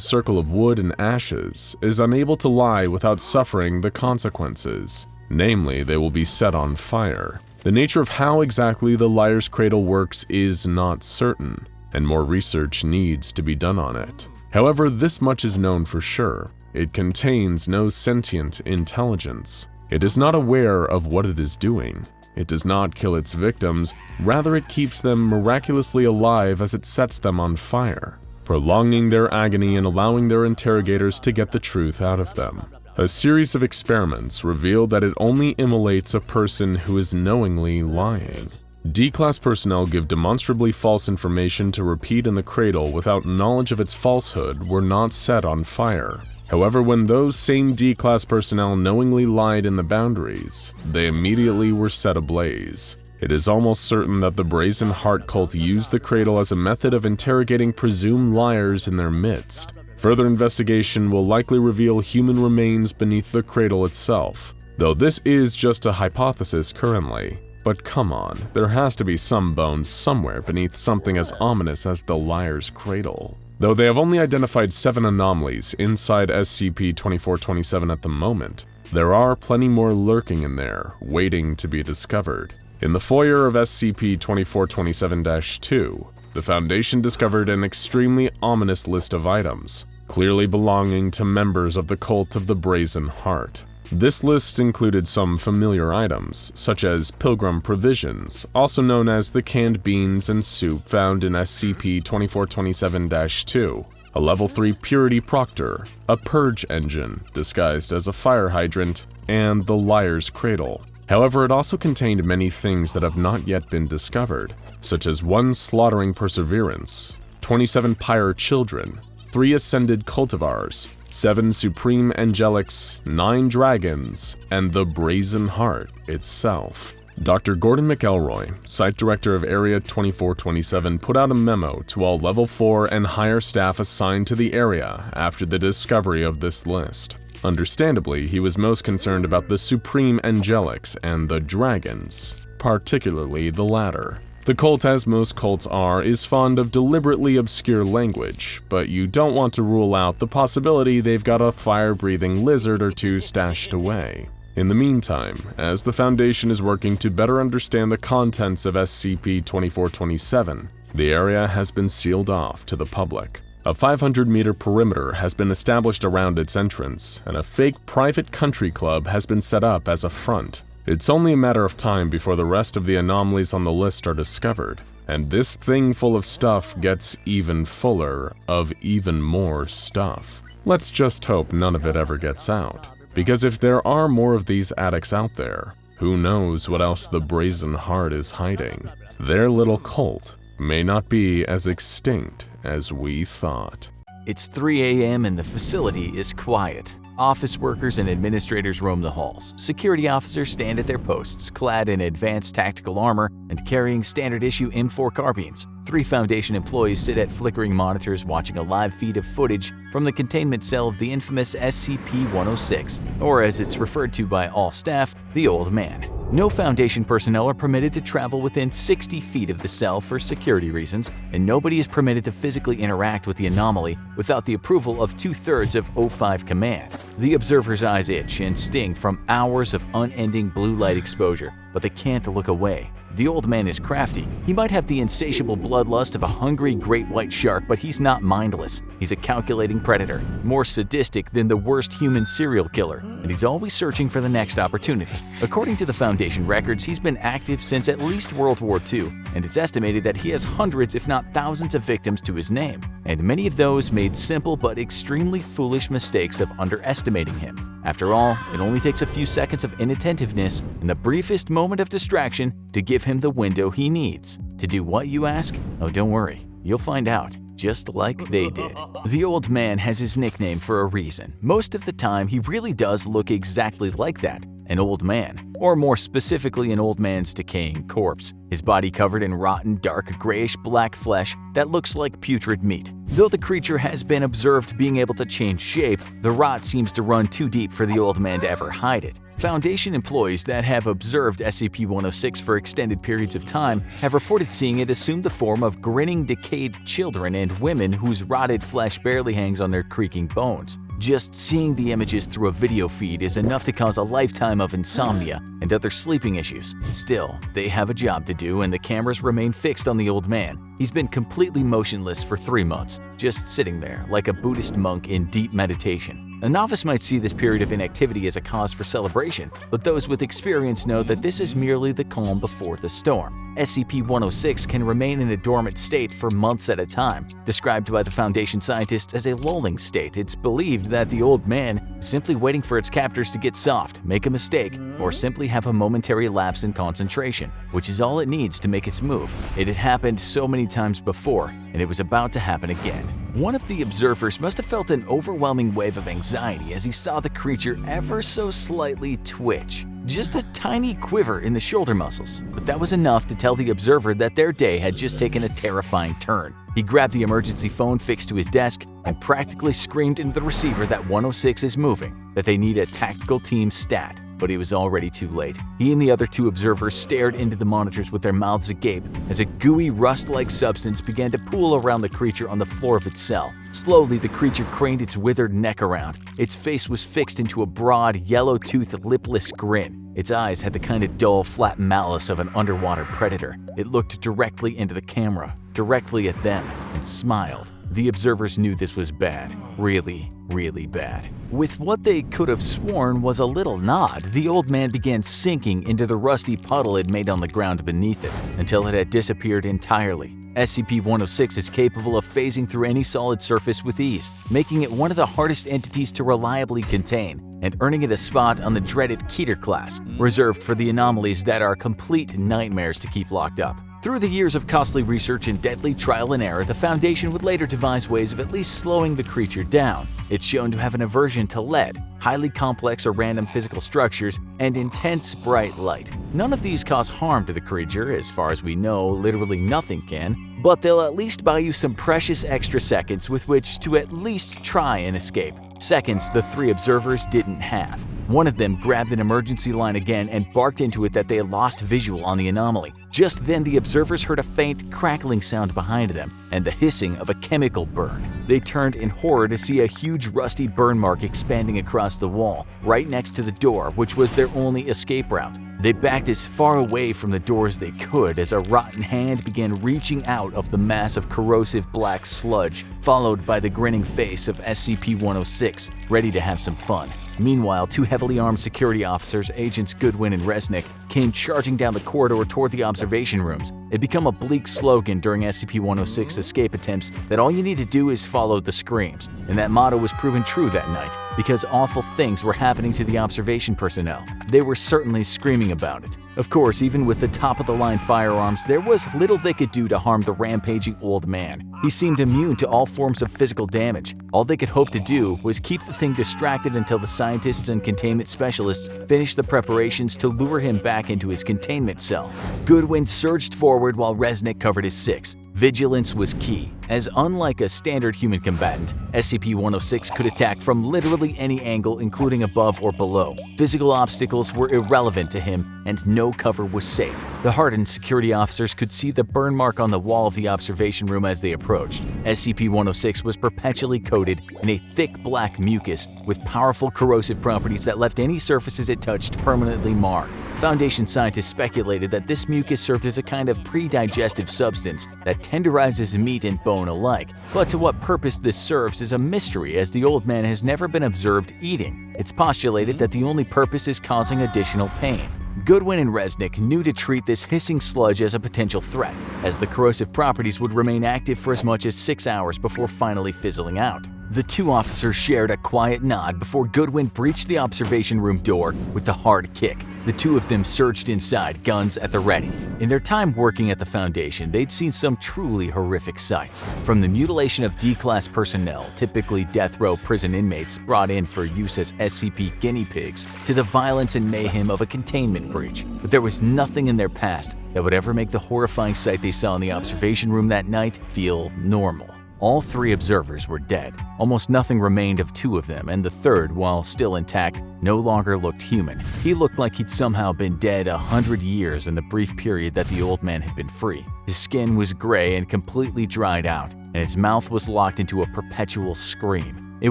circle of wood and ashes, is unable to lie without suffering the consequences. Namely, they will be set on fire. The nature of how exactly the Liar's Cradle works is not certain, and more research needs to be done on it. However, this much is known for sure. It contains no sentient intelligence. It is not aware of what it is doing. It does not kill its victims, rather it keeps them miraculously alive as it sets them on fire, prolonging their agony and allowing their interrogators to get the truth out of them. A series of experiments revealed that it only immolates a person who is knowingly lying. D-Class personnel give demonstrably false information to repeat in the cradle without knowledge of its falsehood were not set on fire. However, when those same D-Class personnel knowingly lied in the boundaries, they immediately were set ablaze. It is almost certain that the Brazen Heart cult used the cradle as a method of interrogating presumed liars in their midst. Further investigation will likely reveal human remains beneath the cradle itself, though this is just a hypothesis currently. But come on, there has to be some bones somewhere beneath something as ominous as the Liar's Cradle. Though they have only identified 7 anomalies inside SCP-2427 at the moment, there are plenty more lurking in there, waiting to be discovered. In the foyer of SCP-2427-2, the Foundation discovered an extremely ominous list of items, clearly belonging to members of the cult of the Brazen Heart. This list included some familiar items, such as pilgrim provisions, also known as the canned beans and soup found in SCP-2427-2, a Level 3 Purity Proctor, a purge engine disguised as a fire hydrant, and the Liar's Cradle. However, it also contained many things that have not yet been discovered, such as 1 slaughtering Perseverance, 27 Pyre Children, 3 Ascended Cultivars, 7 Supreme Angelics, 9 Dragons, and the Brazen Heart itself. Dr. Gordon McElroy, Site Director of Area 2427, put out a memo to all Level 4 and higher staff assigned to the area after the discovery of this list. Understandably, he was most concerned about the Supreme Angelics and the Dragons, particularly the latter. The cult, as most cults are, is fond of deliberately obscure language, but you don't want to rule out the possibility they've got a fire-breathing lizard or 2 stashed away. In the meantime, as the Foundation is working to better understand the contents of SCP-2487, the area has been sealed off to the public. A 500-meter perimeter has been established around its entrance, and a fake private country club has been set up as a front. It's only a matter of time before the rest of the anomalies on the list are discovered, and this thing full of stuff gets even fuller of even more stuff. Let's just hope none of it ever gets out. Because if there are more of these addicts out there, who knows what else the Brazen Heart is hiding? Their little cult may not be as extinct as we thought. It's 3 a.m. and the facility is quiet. Office workers and administrators roam the halls. Security officers stand at their posts, clad in advanced tactical armor and carrying standard-issue M4 carbines. 3 Foundation employees sit at flickering monitors watching a live feed of footage from the containment cell of the infamous SCP-106, or as it's referred to by all staff, the Old Man. No Foundation personnel are permitted to travel within 60 feet of the cell for security reasons, and nobody is permitted to physically interact with the anomaly without the approval of 2/3 of O5 Command. The observer's eyes itch and sting from hours of unending blue light exposure, but they can't look away. The Old Man is crafty. He might have the insatiable bloodlust of a hungry great white shark, but he's not mindless. He's a calculating predator, more sadistic than the worst human serial killer, and he's always searching for the next opportunity. According to the Foundation records, he's been active since at least World War II, and it's estimated that he has hundreds if not thousands of victims to his name, and many of those made simple but extremely foolish mistakes of underestimating him. After all, it only takes a few seconds of inattentiveness and the briefest moment of distraction to give him the window he needs. To do what, you ask? Oh, don't worry, you'll find out, just like they did. The Old Man has his nickname for a reason. Most of the time, he really does look exactly like that, an old man, or more specifically an old man's decaying corpse, his body covered in rotten, dark, grayish-black flesh that looks like putrid meat. Though the creature has been observed being able to change shape, the rot seems to run too deep for the Old Man to ever hide it. Foundation employees that have observed SCP-106 for extended periods of time have reported seeing it assume the form of grinning, decayed children and women whose rotted flesh barely hangs on their creaking bones. Just seeing the images through a video feed is enough to cause a lifetime of insomnia and other sleeping issues. Still, they have a job to do and the cameras remain fixed on the Old Man. He's been completely motionless for 3 months, just sitting there like a Buddhist monk in deep meditation. A novice might see this period of inactivity as a cause for celebration, but those with experience know that this is merely the calm before the storm. SCP-106 can remain in a dormant state for months at a time. Described by the Foundation scientists as a lulling state, it's believed that the Old Man is simply waiting for its captors to get soft, make a mistake, or simply have a momentary lapse in concentration, which is all it needs to make its move. It had happened so many times before, and it was about to happen again. One of the observers must have felt an overwhelming wave of anxiety as he saw the creature ever so slightly twitch. Just a tiny quiver in the shoulder muscles, but that was enough to tell the observer that their day had just taken a terrifying turn. He grabbed the emergency phone fixed to his desk and practically screamed into the receiver that 106 is moving, that they need a tactical team stat. But it was already too late. He and the other 2 observers stared into the monitors with their mouths agape as a gooey, rust-like substance began to pool around the creature on the floor of its cell. Slowly, the creature craned its withered neck around. Its face was fixed into a broad, yellow-toothed, lipless grin. Its eyes had the kind of dull, flat malice of an underwater predator. It looked directly into the camera, directly at them, and smiled. The observers knew this was bad. Really, really bad. With what they could have sworn was a little nod, the Old Man began sinking into the rusty puddle it made on the ground beneath it, until it had disappeared entirely. SCP-106 is capable of phasing through any solid surface with ease, making it one of the hardest entities to reliably contain. and earning it a spot on the dreaded Keter class, reserved for the anomalies that are complete nightmares to keep locked up. Through the years of costly research and deadly trial and error, the Foundation would later devise ways of at least slowing the creature down. It's shown to have an aversion to lead, highly complex or random physical structures, and intense bright light. None of these cause harm to the creature, as far as we know, literally nothing can, but they'll at least buy you some precious extra seconds with which to at least try and escape. Seconds the three observers didn't have. One of them grabbed an emergency line again and barked into it that they had lost visual on the anomaly. Just then, the observers heard a faint crackling sound behind them and the hissing of a chemical burn. They turned in horror to see a huge rusty burn mark expanding across the wall, right next to the door, which was their only escape route. They backed as far away from the door as they could as a rotten hand began reaching out of the mass of corrosive black sludge, followed by the grinning face of SCP-106, ready to have some fun. Meanwhile, two heavily armed security officers, Agents Goodwin and Resnick, came charging down the corridor toward the observation rooms. It became a bleak slogan during SCP-106 escape attempts that all you need to do is follow the screams, and that motto was proven true that night, because awful things were happening to the observation personnel. They were certainly screaming about it. Of course, even with the top-of-the-line firearms, there was little they could do to harm the rampaging old man. He seemed immune to all forms of physical damage. All they could hope to do was keep the thing distracted until the scientists and containment specialists finished the preparations to lure him back into his containment cell. Goodwin surged forward while Resnick covered his six. Vigilance was key, as unlike a standard human combatant, SCP-106 could attack from literally any angle, including above or below. Physical obstacles were irrelevant to him, and no cover was safe. The hardened security officers could see the burn mark on the wall of the observation room as they approached. SCP-106 was perpetually coated in a thick black mucus with powerful corrosive properties that left any surfaces it touched permanently marred. Foundation scientists speculated that this mucus served as a kind of pre-digestive substance that tenderizes meat and bone alike, but to what purpose this serves is a mystery, as the old man has never been observed eating. It's postulated that the only purpose is causing additional pain. Goodwin and Resnick knew to treat this hissing sludge as a potential threat, as the corrosive properties would remain active for as much as 6 hours before finally fizzling out. The two officers shared a quiet nod before Goodwin breached the observation room door with a hard kick. The two of them surged inside, guns at the ready. In their time working at the Foundation, they'd seen some truly horrific sights. From the mutilation of D-Class personnel, typically death row prison inmates brought in for use as SCP guinea pigs, to the violence and mayhem of a containment breach. But there was nothing in their past that would ever make the horrifying sight they saw in the observation room that night feel normal. All three observers were dead. Almost nothing remained of two of them, and the third, while still intact, no longer looked human. He looked like he'd somehow been dead 100 years in the brief period that the old man had been free. His skin was gray and completely dried out, and his mouth was locked into a perpetual scream. It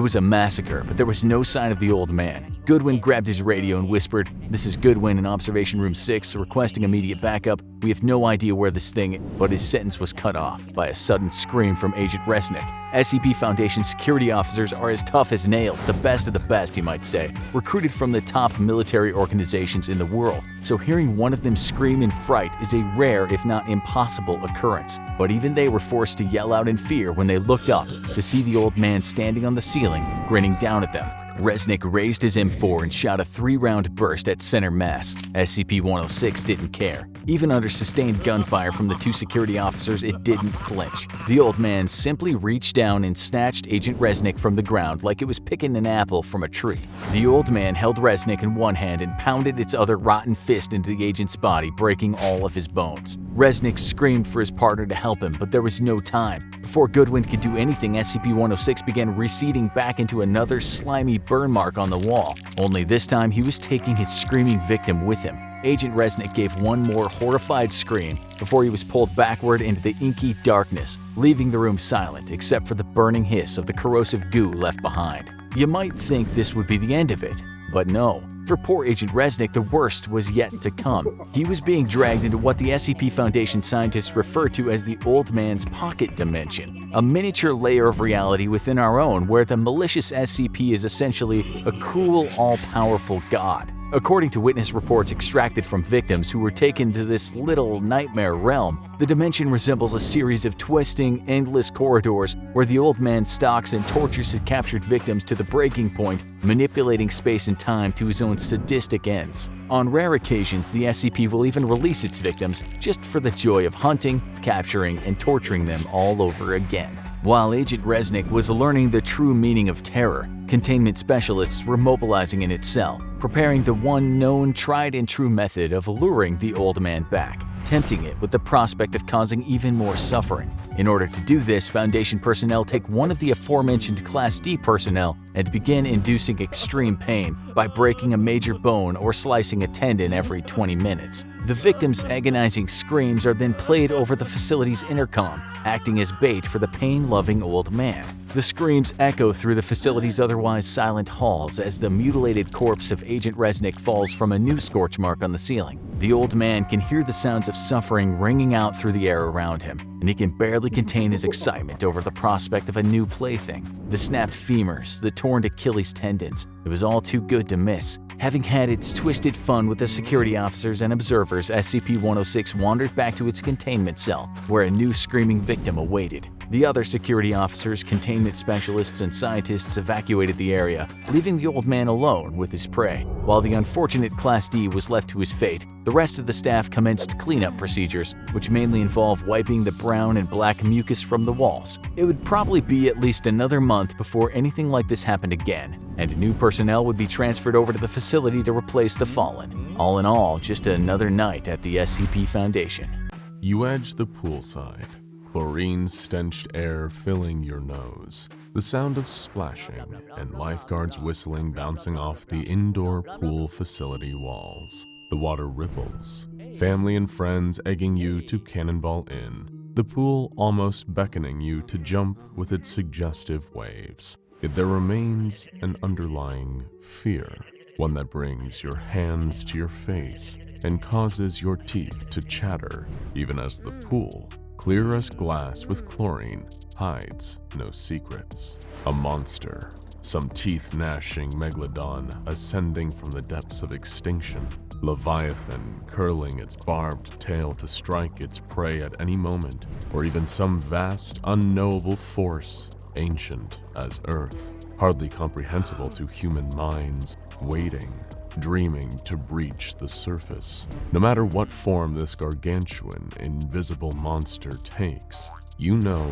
was a massacre, but there was no sign of the old man. Goodwin grabbed his radio and whispered, "This is Goodwin in Observation Room 6, requesting immediate backup. We have no idea where this thing," but his sentence was cut off by a sudden scream from Agent Resnick. SCP Foundation security officers are as tough as nails, the best of the best, you might say, recruited from the top military organizations in the world, so hearing one of them scream in fright is a rare, if not impossible, occurrence. But even they were forced to yell out in fear when they looked up to see the old man standing on the ceiling, grinning down at them. Resnick raised his M4 and shot a 3-round burst at center mass. SCP-106 didn't care. Even under sustained gunfire from the two security officers, it didn't flinch. The old man simply reached down and snatched Agent Resnick from the ground like it was picking an apple from a tree. The old man held Resnick in one hand and pounded its other rotten fist into the agent's body, breaking all of his bones. Resnick screamed for his partner to help him, but there was no time. Before Goodwin could do anything, SCP-106 began receding back into another slimy burn mark on the wall, only this time he was taking his screaming victim with him. Agent Resnick gave one more horrified scream before he was pulled backward into the inky darkness, leaving the room silent except for the burning hiss of the corrosive goo left behind. You might think this would be the end of it, but no. For poor Agent Resnick, the worst was yet to come. He was being dragged into what the SCP Foundation scientists refer to as the Old Man's Pocket Dimension, a miniature layer of reality within our own where the malicious SCP is essentially a cruel, all-powerful god. According to witness reports extracted from victims who were taken to this little nightmare realm, the dimension resembles a series of twisting, endless corridors where the old man stalks and tortures his captured victims to the breaking point, manipulating space and time to his own sadistic ends. On rare occasions, the SCP will even release its victims just for the joy of hunting, capturing, and torturing them all over again. While Agent Resnick was learning the true meaning of terror, containment specialists were mobilizing in its cell, preparing the one known tried and true method of luring the old man back, tempting it with the prospect of causing even more suffering. In order to do this, Foundation personnel take one of the aforementioned Class D personnel and begin inducing extreme pain by breaking a major bone or slicing a tendon every 20 minutes. The victim's agonizing screams are then played over the facility's intercom, acting as bait for the pain-loving old man. The screams echo through the facility's otherwise silent halls as the mutilated corpse of Agent Resnick falls from a new scorch mark on the ceiling. The old man can hear the sounds of suffering ringing out through the air around him, and he can barely contain his excitement over the prospect of a new plaything. The snapped femurs, the torn Achilles tendons, it was all too good to miss. Having had its twisted fun with the security officers and observers, SCP-106 wandered back to its containment cell, where a new screaming victim awaited. The other security officers, containment specialists, and scientists evacuated the area, leaving the old man alone with his prey. While the unfortunate Class D was left to his fate, the rest of the staff commenced cleanup procedures, which mainly involve wiping the brown and black mucus from the walls. It would probably be at least another month before anything like this happened again, and new personnel would be transferred over to the facility to replace the fallen. All in all, just another night at the SCP Foundation. You edge the poolside, chlorine-stenched air filling your nose, the sound of splashing and lifeguards whistling bouncing off the indoor pool facility walls. The water ripples, family and friends egging you to cannonball in, the pool almost beckoning you to jump with its suggestive waves. Yet there remains an underlying fear, one that brings your hands to your face and causes your teeth to chatter, even as the pool, clear as glass with chlorine, hides no secrets. A monster, some teeth-gnashing megalodon ascending from the depths of extinction, Leviathan curling its barbed tail to strike its prey at any moment, or even some vast, unknowable force, ancient as Earth, hardly comprehensible to human minds, waiting, dreaming to breach the surface. No matter what form this gargantuan, invisible monster takes, you know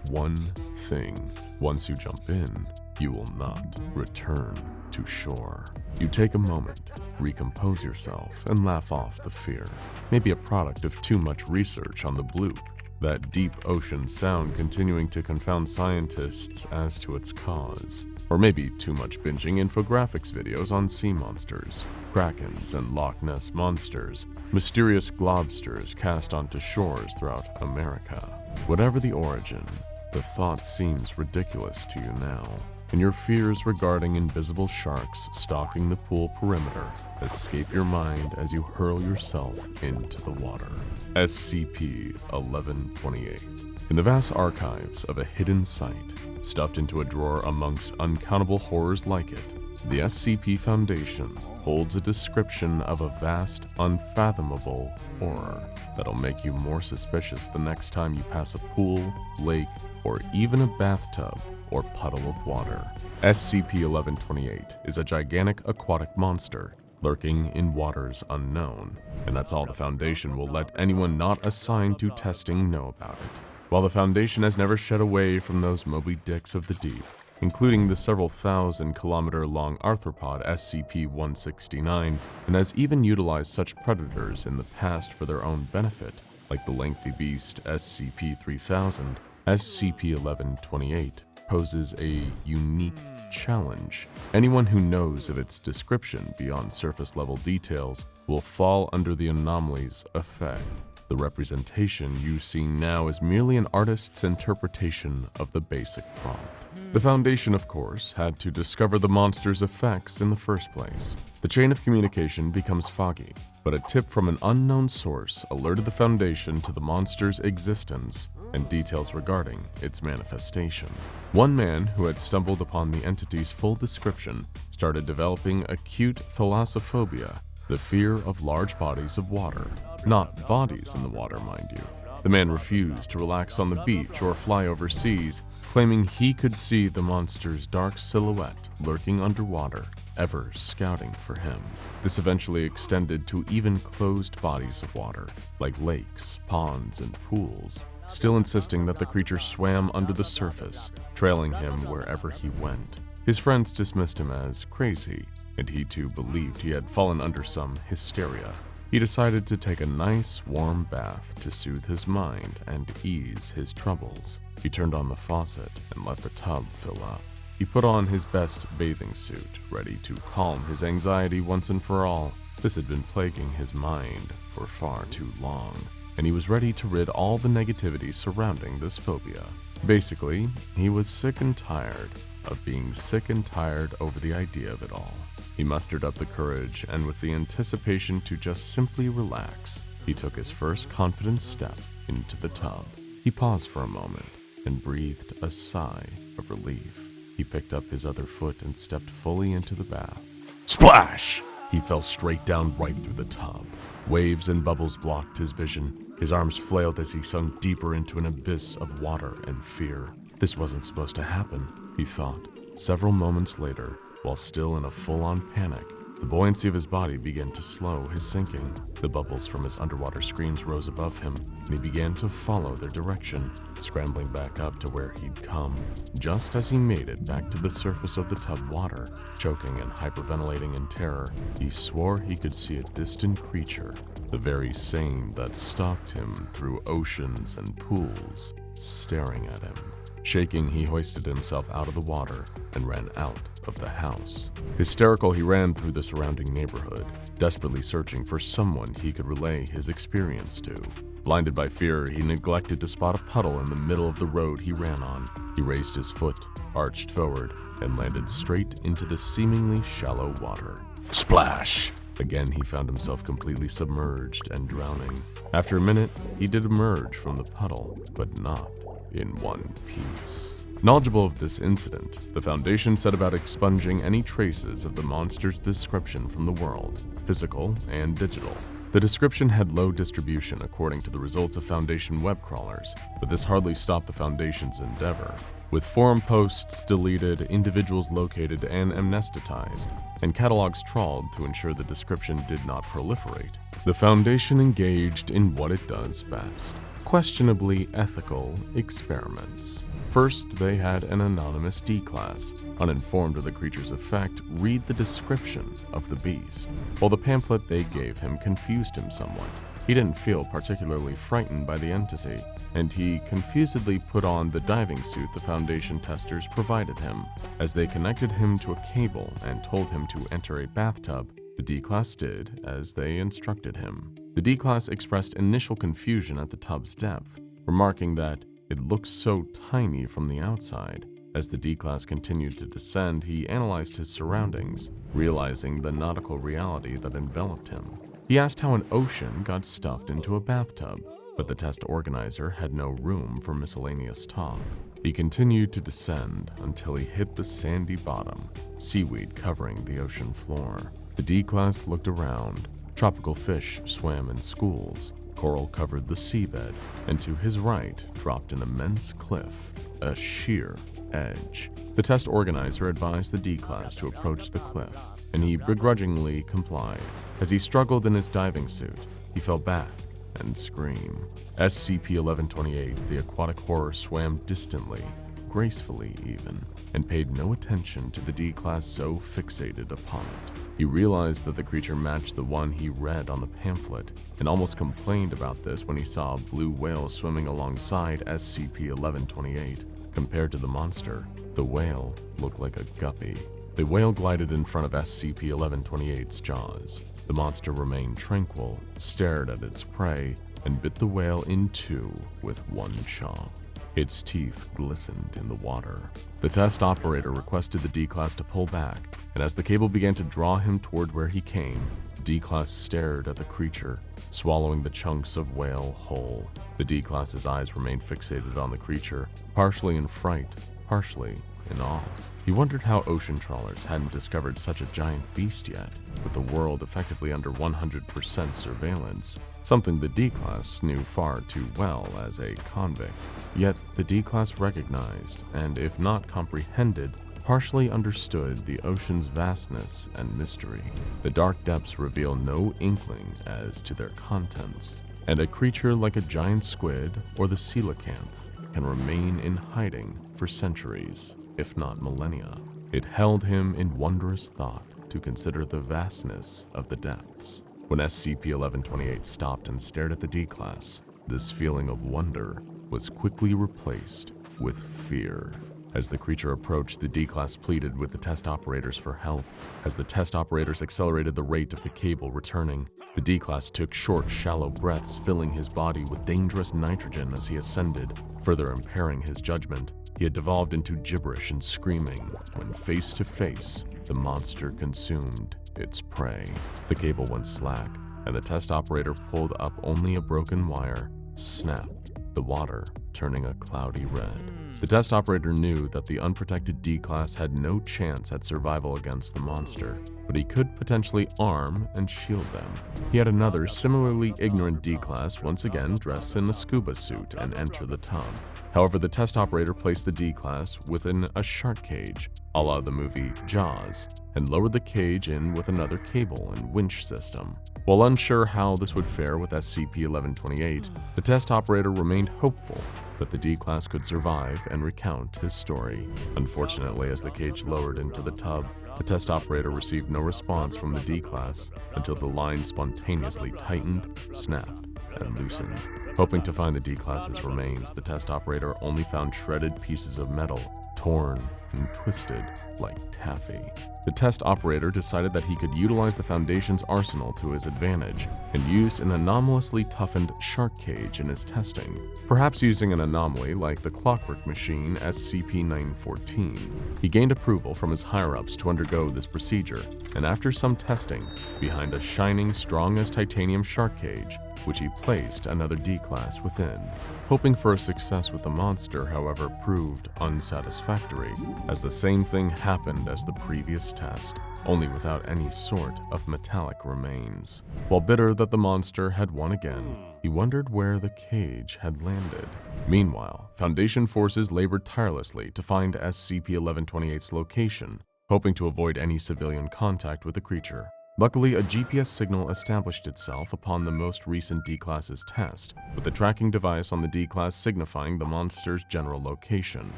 one thing. Once you jump in, you will not return to shore. You take a moment, recompose yourself, and laugh off the fear. Maybe a product of too much research on the bloop, that deep ocean sound continuing to confound scientists as to its cause. Or maybe too much binging infographics videos on sea monsters, krakens and Loch Ness monsters, mysterious globsters cast onto shores throughout America. Whatever the origin, the thought seems ridiculous to you now, and your fears regarding invisible sharks stalking the pool perimeter escape your mind as you hurl yourself into the water. SCP-1128. In the vast archives of a hidden site, stuffed into a drawer amongst uncountable horrors like it, the SCP Foundation holds a description of a vast, unfathomable horror that'll make you more suspicious the next time you pass a pool, lake, or even a bathtub or puddle of water. SCP-1128 is a gigantic aquatic monster lurking in waters unknown, and that's all the Foundation will let anyone not assigned to testing know about it. While the Foundation has never shed away from those Moby Dicks of the deep, including the several thousand-kilometer-long arthropod SCP-169, and has even utilized such predators in the past for their own benefit, like the lengthy beast SCP-3000, SCP-1128 poses a unique challenge. Anyone who knows of its description beyond surface-level details will fall under the anomaly's effect. The representation you see now is merely an artist's interpretation of the basic prompt. The Foundation, of course, had to discover the monster's effects in the first place. The chain of communication becomes foggy, but a tip from an unknown source alerted the Foundation to the monster's existence and details regarding its manifestation. One man who had stumbled upon the entity's full description started developing acute thalassophobia, the fear of large bodies of water. Not bodies in the water, mind you. The man refused to relax on the beach or fly overseas, claiming he could see the monster's dark silhouette lurking underwater, ever scouting for him. This eventually extended to even closed bodies of water, like lakes, ponds, and pools, still insisting that the creature swam under the surface, trailing him wherever he went. His friends dismissed him as crazy, and he too believed he had fallen under some hysteria. He decided to take a nice, warm bath to soothe his mind and ease his troubles. He turned on the faucet and let the tub fill up. He put on his best bathing suit, ready to calm his anxiety once and for all. This had been plaguing his mind for far too long, and he was ready to rid all the negativity surrounding this phobia. Basically, he was sick and tired of being sick and tired over the idea of it all. He mustered up the courage, and with the anticipation to just simply relax, he took his first confident step into the tub. He paused for a moment and breathed a sigh of relief. He picked up his other foot and stepped fully into the bath. Splash! He fell straight down right through the tub. Waves and bubbles blocked his vision. His arms flailed as he sunk deeper into an abyss of water and fear. This wasn't supposed to happen, he thought. Several moments later, while still in a full-on panic, the buoyancy of his body began to slow his sinking. The bubbles from his underwater screams rose above him, and he began to follow their direction, scrambling back up to where he'd come. Just as he made it back to the surface of the tub water, choking and hyperventilating in terror, he swore he could see a distant creature, the very same that stalked him through oceans and pools, staring at him. Shaking, he hoisted himself out of the water and ran out of the house. Hysterical, he ran through the surrounding neighborhood, desperately searching for someone he could relay his experience to. Blinded by fear, he neglected to spot a puddle in the middle of the road he ran on. He raised his foot, arched forward, and landed straight into the seemingly shallow water. Splash! Again, he found himself completely submerged and drowning. After a minute, he did emerge from the puddle, but not in one piece. Knowledgeable of this incident, the Foundation set about expunging any traces of the monster's description from the world, physical and digital. The description had low distribution according to the results of Foundation web crawlers, but this hardly stopped the Foundation's endeavor. With forum posts deleted, individuals located and amnesticized, and catalogs trawled to ensure the description did not proliferate, the Foundation engaged in what it does best: questionably ethical experiments. First, they had an anonymous D-class, uninformed of the creature's effect, read the description of the beast. While the pamphlet they gave him confused him somewhat, he didn't feel particularly frightened by the entity, and he confusedly put on the diving suit the Foundation testers provided him. As they connected him to a cable and told him to enter a bathtub, the D-class did as they instructed him. The D-class expressed initial confusion at the tub's depth, remarking that it looked so tiny from the outside. As the D-class continued to descend, he analyzed his surroundings, realizing the nautical reality that enveloped him. He asked how an ocean got stuffed into a bathtub, but the test organizer had no room for miscellaneous talk. He continued to descend until he hit the sandy bottom, seaweed covering the ocean floor. The D-class looked around. Tropical fish swam in schools, coral covered the seabed, and to his right dropped an immense cliff, a sheer edge. The test organizer advised the D-class to approach the cliff, and he begrudgingly complied. As he struggled in his diving suit, he fell back and screamed. SCP-1128, the aquatic horror, swam distantly, gracefully even, and paid no attention to the D-class so fixated upon it. He realized that the creature matched the one he read on the pamphlet, and almost complained about this when he saw a blue whale swimming alongside SCP-1128. Compared to the monster, the whale looked like a guppy. The whale glided in front of SCP-1128's jaws. The monster remained tranquil, stared at its prey, and bit the whale in two with one chaw. Its teeth glistened in the water. The test operator requested the D-class to pull back, and as the cable began to draw him toward where he came, the D-Class stared at the creature, swallowing the chunks of whale whole. The D-Class's eyes remained fixated on the creature, partially in fright, partially in awe. He wondered how ocean trawlers hadn't discovered such a giant beast yet, with the world effectively under 100% surveillance, something the D-Class knew far too well as a convict. Yet the D-Class recognized, and if not comprehended, partially understood the ocean's vastness and mystery. The dark depths reveal no inkling as to their contents, and a creature like a giant squid or the coelacanth can remain in hiding for centuries, if not millennia. It held him in wondrous thought to consider the vastness of the depths. When SCP-1128 stopped and stared at the D-Class, this feeling of wonder was quickly replaced with fear. As the creature approached, the D-Class pleaded with the test operators for help. As the test operators accelerated the rate of the cable returning, the D-Class took short, shallow breaths, filling his body with dangerous nitrogen as he ascended, further impairing his judgment. He had devolved into gibberish and screaming when face to face, the monster consumed its prey. The cable went slack, and the test operator pulled up only a broken wire, snapped, the water turning a cloudy red. The test operator knew that the unprotected D-Class had no chance at survival against the monster, but he could potentially arm and shield them. He had another similarly ignorant D-Class once again dress in a scuba suit and enter the tub. However, the test operator placed the D-Class within a shark cage, a la the movie Jaws, and lowered the cage in with another cable and winch system. While unsure how this would fare with SCP-1128, the test operator remained hopeful that the D-Class could survive and recount his story. Unfortunately, as the cage lowered into the tub, the test operator received no response from the D-Class until the line spontaneously tightened, snapped, and loosened. Hoping to find the D-Class's remains, the test operator only found shredded pieces of metal, torn and twisted like taffy. The test operator decided that he could utilize the Foundation's arsenal to his advantage and used an anomalously toughened shark cage in his testing, perhaps using an anomaly like the clockwork machine SCP-914. He gained approval from his higher-ups to undergo this procedure, and after some testing, behind a shining, strong-as-titanium shark cage, which he placed another D-Class within. Hoping for a success with the monster, however, proved unsatisfactory, as the same thing happened as the previous test, only without any sort of metallic remains. While bitter that the monster had won again, he wondered where the cage had landed. Meanwhile, Foundation forces labored tirelessly to find SCP-1128's location, hoping to avoid any civilian contact with the creature. Luckily, a GPS signal established itself upon the most recent D-Class's test, with the tracking device on the D-Class signifying the monster's general location.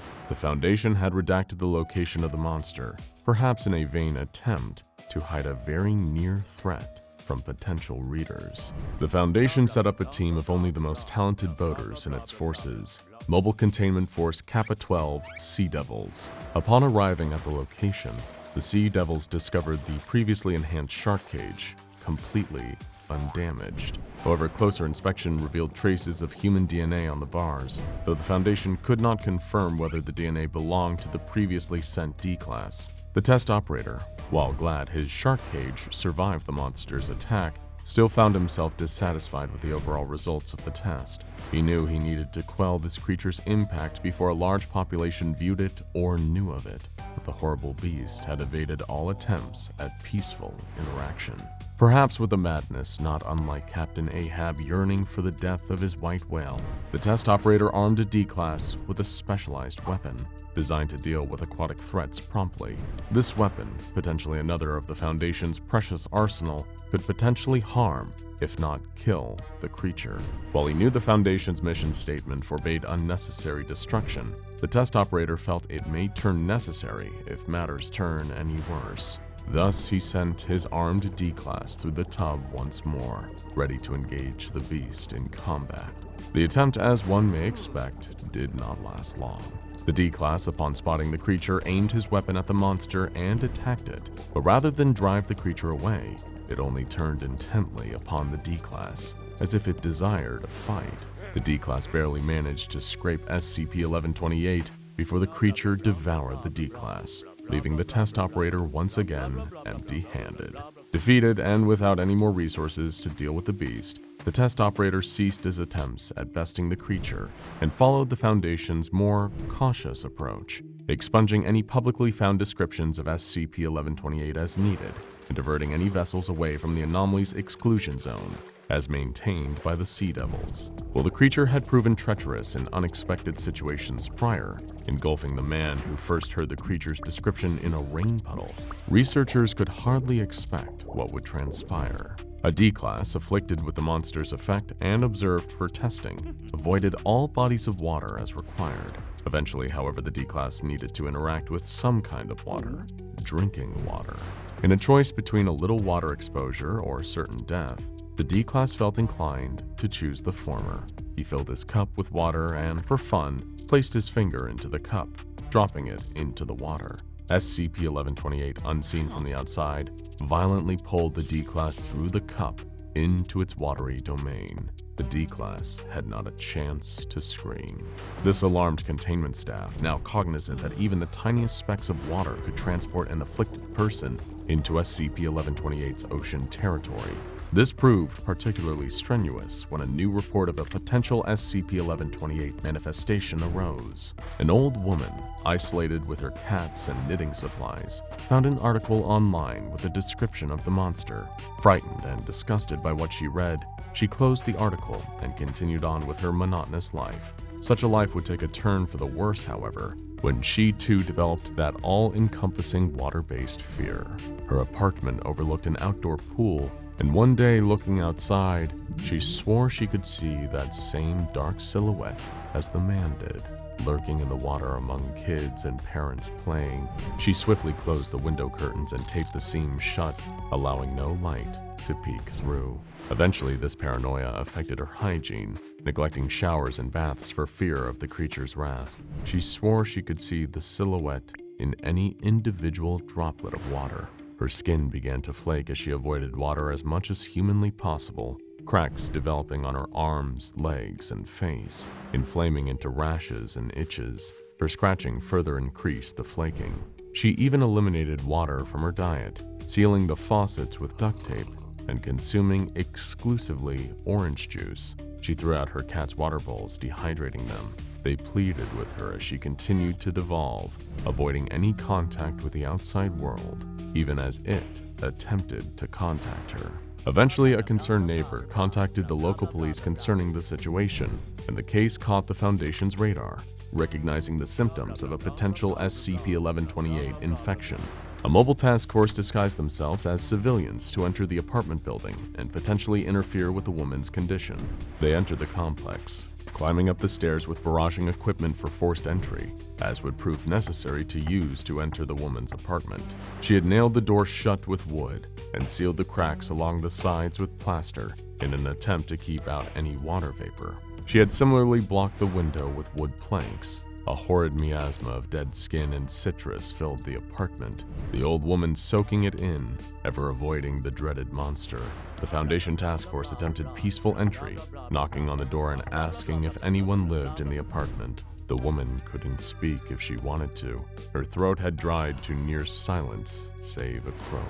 The Foundation had redacted the location of the monster, perhaps in a vain attempt to hide a very near threat from potential readers. The Foundation set up a team of only the most talented boaters in its forces, Mobile Containment Force Kappa-12 Sea Devils. Upon arriving at the location, the Sea Devils discovered the previously enhanced shark cage, completely undamaged. However, closer inspection revealed traces of human DNA on the bars, though the Foundation could not confirm whether the DNA belonged to the previously sent D-Class. The test operator, while glad his shark cage survived the monster's attack, still found himself dissatisfied with the overall results of the test. He knew he needed to quell this creature's impact before a large population viewed it or knew of it, but the horrible beast had evaded all attempts at peaceful interaction. Perhaps with a madness not unlike Captain Ahab yearning for the death of his white whale, the test operator armed a D-Class with a specialized weapon designed to deal with aquatic threats promptly. This weapon, potentially another of the Foundation's precious arsenal, could potentially harm, if not kill, the creature. While he knew the Foundation's mission statement forbade unnecessary destruction, the test operator felt it may turn necessary if matters turn any worse. Thus, he sent his armed D-Class through the tub once more, ready to engage the beast in combat. The attempt, as one may expect, did not last long. The D-Class, upon spotting the creature, aimed his weapon at the monster and attacked it, but rather than drive the creature away, it only turned intently upon the D-Class, as if it desired a fight. The D-Class barely managed to scrape SCP-1128 before the creature devoured the D-Class, leaving the test operator once again empty-handed. Defeated and without any more resources to deal with the beast, the test operator ceased his attempts at besting the creature and followed the Foundation's more cautious approach, expunging any publicly found descriptions of SCP-1128 as needed and diverting any vessels away from the anomaly's exclusion zone, as maintained by the Sea Devils. While the creature had proven treacherous in unexpected situations prior, engulfing the man who first heard the creature's description in a rain puddle, researchers could hardly expect what would transpire. A D-class afflicted with the monster's effect and observed for testing avoided all bodies of water as required. Eventually, however, the D-class needed to interact with some kind of water, drinking water. In a choice between a little water exposure or certain death, the D-class felt inclined to choose the former. He filled his cup with water and, for fun, placed his finger into the cup, dropping it into the water. SCP-1128, unseen from the outside, violently pulled the D-class through the cup into its watery domain. The D-class had not a chance to scream. This alarmed containment staff, now cognizant that even the tiniest specks of water could transport an afflicted person into SCP-1128's ocean territory. This proved particularly strenuous when a new report of a potential SCP-1128 manifestation arose. An old woman, isolated with her cats and knitting supplies, found an article online with a description of the monster. Frightened and disgusted by what she read, she closed the article and continued on with her monotonous life. Such a life would take a turn for the worse, however, when she too developed that all-encompassing water-based fear. Her apartment overlooked an outdoor pool, and one day looking outside, she swore she could see that same dark silhouette as the man did, lurking in the water among kids and parents playing. She swiftly closed the window curtains and taped the seams shut, allowing no light to peek through. Eventually, this paranoia affected her hygiene, neglecting showers and baths for fear of the creature's wrath. She swore she could see the silhouette in any individual droplet of water. Her skin began to flake as she avoided water as much as humanly possible, cracks developing on her arms, legs, and face, inflaming into rashes and itches. Her scratching further increased the flaking. She even eliminated water from her diet, sealing the faucets with duct tape and consuming exclusively orange juice. She threw out her cat's water bowls, dehydrating them. They pleaded with her as she continued to devolve, avoiding any contact with the outside world, even as it attempted to contact her. Eventually, a concerned neighbor contacted the local police concerning the situation, and the case caught the Foundation's radar, recognizing the symptoms of a potential SCP-1128 infection. A mobile task force disguised themselves as civilians to enter the apartment building and potentially interfere with the woman's condition. They entered the complex, climbing up the stairs with barraging equipment for forced entry, as would prove necessary to use to enter the woman's apartment. She had nailed the door shut with wood and sealed the cracks along the sides with plaster in an attempt to keep out any water vapor. She had similarly blocked the window with wood planks. A horrid miasma of dead skin and citrus filled the apartment, the old woman soaking it in, ever avoiding the dreaded monster. The Foundation task force attempted peaceful entry, knocking on the door and asking if anyone lived in the apartment. The woman couldn't speak if she wanted to. Her throat had dried to near silence, save a croak.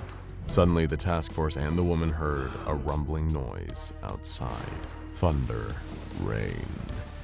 Suddenly, the task force and the woman heard a rumbling noise outside. Thunder, rain.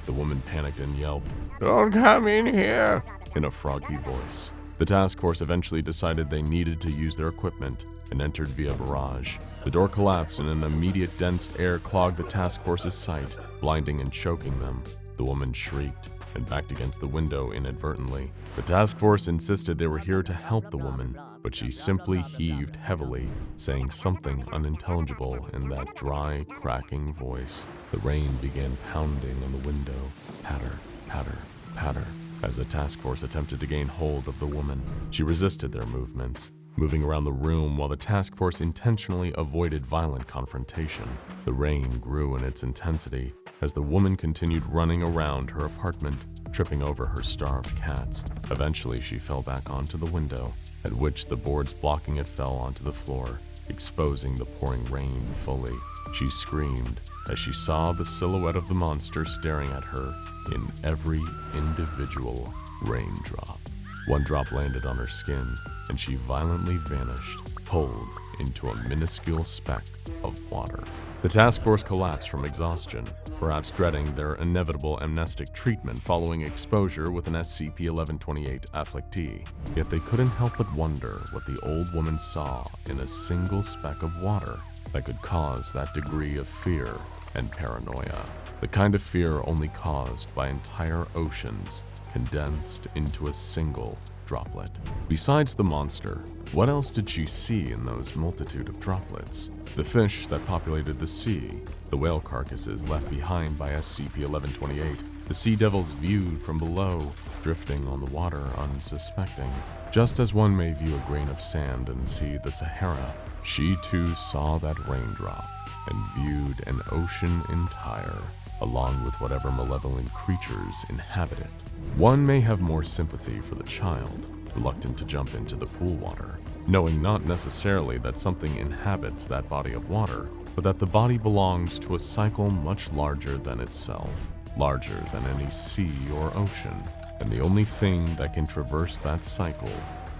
The woman panicked and yelped, "Don't come in here," in a froggy voice. The task force eventually decided they needed to use their equipment and entered via barrage. The door collapsed and an immediate dense air clogged the task force's sight, blinding and choking them. The woman shrieked and backed against the window inadvertently. The task force insisted they were here to help the woman, but she simply heaved heavily, saying something unintelligible in that dry, cracking voice. The rain began pounding on the window, patter, patter, patter, as the task force attempted to gain hold of the woman. She resisted their movements, moving around the room while the task force intentionally avoided violent confrontation. The rain grew in its intensity as the woman continued running around her apartment, tripping over her starved cats. Eventually, she fell back onto the window, at which the boards blocking it fell onto the floor, exposing the pouring rain fully. She screamed as she saw the silhouette of the monster staring at her in every individual raindrop. One drop landed on her skin, and she violently vanished, pulled into a minuscule speck of water. The task force collapsed from exhaustion, perhaps dreading their inevitable amnestic treatment following exposure with an SCP-1128 afflictee. Yet they couldn't help but wonder what the old woman saw in a single speck of water that could cause that degree of fear and paranoia. The kind of fear only caused by entire oceans condensed into a single droplet. Besides the monster, what else did she see in those multitude of droplets? The fish that populated the sea, the whale carcasses left behind by SCP-1128, the sea devils viewed from below, drifting on the water unsuspecting. Just as one may view a grain of sand and see the Sahara, she too saw that raindrop and viewed an ocean entire, along with whatever malevolent creatures inhabit it. One may have more sympathy for the child, reluctant to jump into the pool water, knowing not necessarily that something inhabits that body of water, but that the body belongs to a cycle much larger than itself, larger than any sea or ocean, and the only thing that can traverse that cycle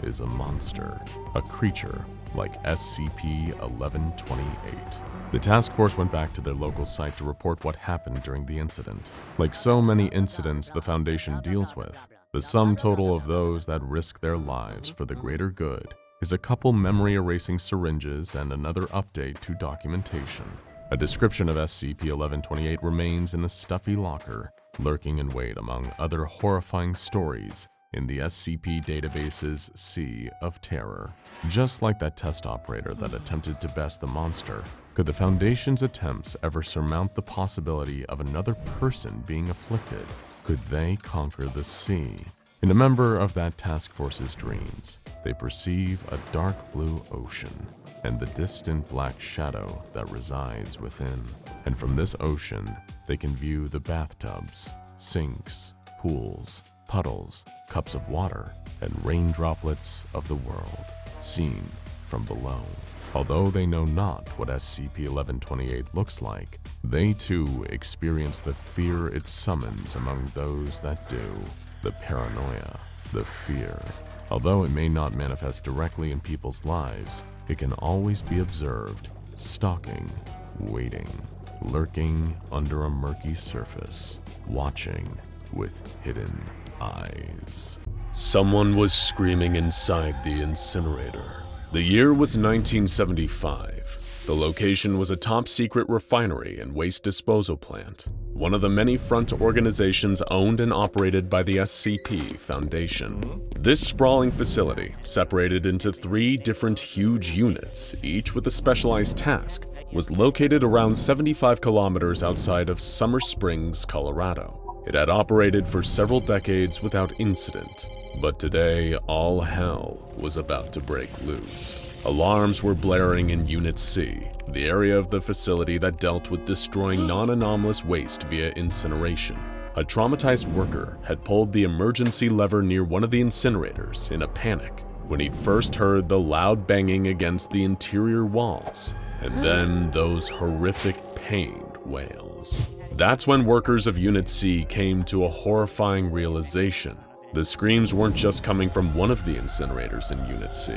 is a monster, a creature like SCP-1128. The task force went back to their local site to report what happened during the incident. Like so many incidents the Foundation deals with, the sum total of those that risk their lives for the greater good is a couple memory-erasing syringes and another update to documentation. A description of SCP-1128 remains in a stuffy locker, lurking in wait among other horrifying stories in the SCP database's Sea of Terror. Just like that test operator that attempted to best the monster, could the Foundation's attempts ever surmount the possibility of another person being afflicted? Could they conquer the sea? In a member of that task force's dreams, they perceive a dark blue ocean and the distant black shadow that resides within. And from this ocean, they can view the bathtubs, sinks, pools, puddles, cups of water, and rain droplets of the world, seen from below. Although they know not what SCP-1128 looks like, they too experience the fear it summons among those that do, the paranoia, the fear. Although it may not manifest directly in people's lives, it can always be observed, stalking, waiting, lurking under a murky surface, watching with hidden eyes. Someone was screaming inside the incinerator. The year was 1975. The location was a top-secret refinery and waste disposal plant, one of the many front organizations owned and operated by the SCP Foundation. This sprawling facility, separated into 3 different huge units, each with a specialized task, was located around 75 kilometers outside of Summer Springs, Colorado. It had operated for several decades without incident, but today all hell was about to break loose. Alarms were blaring in Unit C, the area of the facility that dealt with destroying non-anomalous waste via incineration. A traumatized worker had pulled the emergency lever near one of the incinerators in a panic when he'd first heard the loud banging against the interior walls, and then those horrific pained wails. That's when workers of Unit C came to a horrifying realization. The screams weren't just coming from one of the incinerators in Unit C.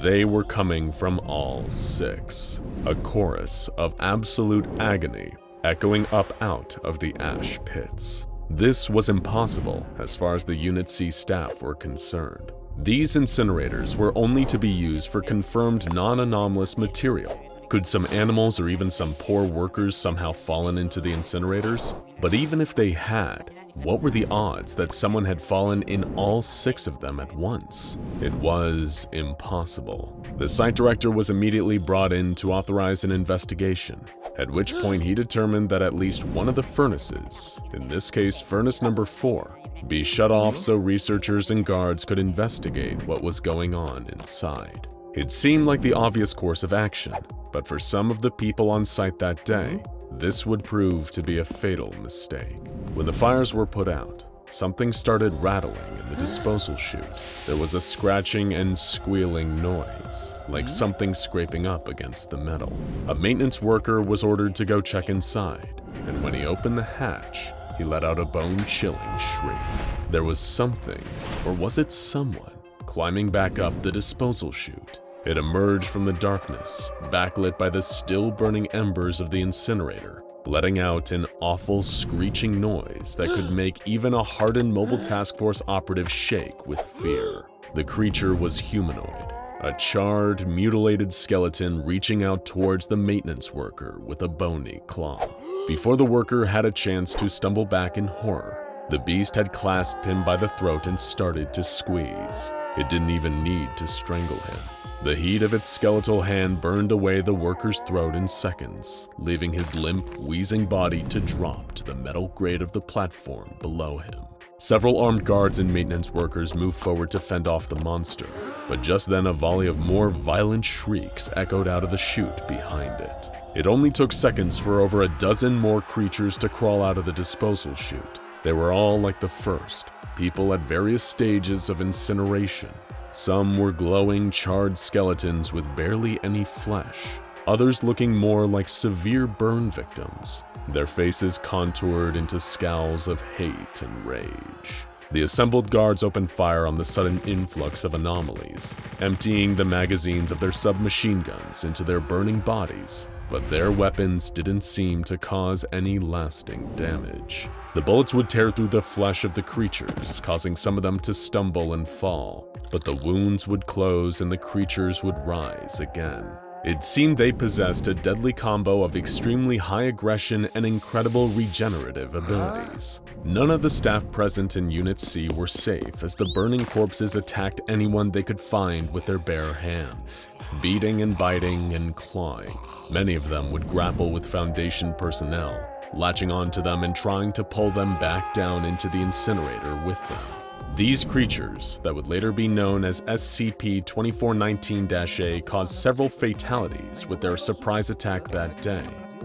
They were coming from all 6, a chorus of absolute agony echoing up out of the ash pits. This was impossible as far as the Unit C staff were concerned. These incinerators were only to be used for confirmed non-anomalous material. Could some animals or even some poor workers somehow fallen into the incinerators? But even if they had, what were the odds that someone had fallen in all 6 of them at once? It was impossible. The site director was immediately brought in to authorize an investigation, at which point he determined that at least one of the furnaces, in this case furnace number 4, be shut off so researchers and guards could investigate what was going on inside. It seemed like the obvious course of action, but for some of the people on site that day, this would prove to be a fatal mistake. When the fires were put out, something started rattling in the disposal chute. There was a scratching and squealing noise, like something scraping up against the metal. A maintenance worker was ordered to go check inside, and when he opened the hatch, he let out a bone-chilling shriek. There was something, or was it someone, climbing back up the disposal chute. It emerged from the darkness, backlit by the still burning embers of the incinerator, letting out an awful screeching noise that could make even a hardened Mobile Task Force operative shake with fear. The creature was humanoid, a charred, mutilated skeleton reaching out towards the maintenance worker with a bony claw. Before the worker had a chance to stumble back in horror, the beast had clasped him by the throat and started to squeeze. It didn't even need to strangle him. The heat of its skeletal hand burned away the worker's throat in seconds, leaving his limp, wheezing body to drop to the metal grate of the platform below him. Several armed guards and maintenance workers moved forward to fend off the monster, but just then a volley of more violent shrieks echoed out of the chute behind it. It only took seconds for over a dozen more creatures to crawl out of the disposal chute. They were all like the first, people at various stages of incineration. Some were glowing, charred skeletons with barely any flesh, others looking more like severe burn victims, their faces contoured into scowls of hate and rage. The assembled guards opened fire on the sudden influx of anomalies, emptying the magazines of their submachine guns into their burning bodies, but their weapons didn't seem to cause any lasting damage. The bullets would tear through the flesh of the creatures, causing some of them to stumble and fall, but the wounds would close and the creatures would rise again. It seemed they possessed a deadly combo of extremely high aggression and incredible regenerative abilities. None of the staff present in Unit C were safe as the burning corpses attacked anyone they could find with their bare hands, beating and biting and clawing. Many of them would grapple with Foundation personnel, latching onto them and trying to pull them back down into the incinerator with them. These creatures, that would later be known as SCP-2419-A, caused several fatalities with their surprise attack that day,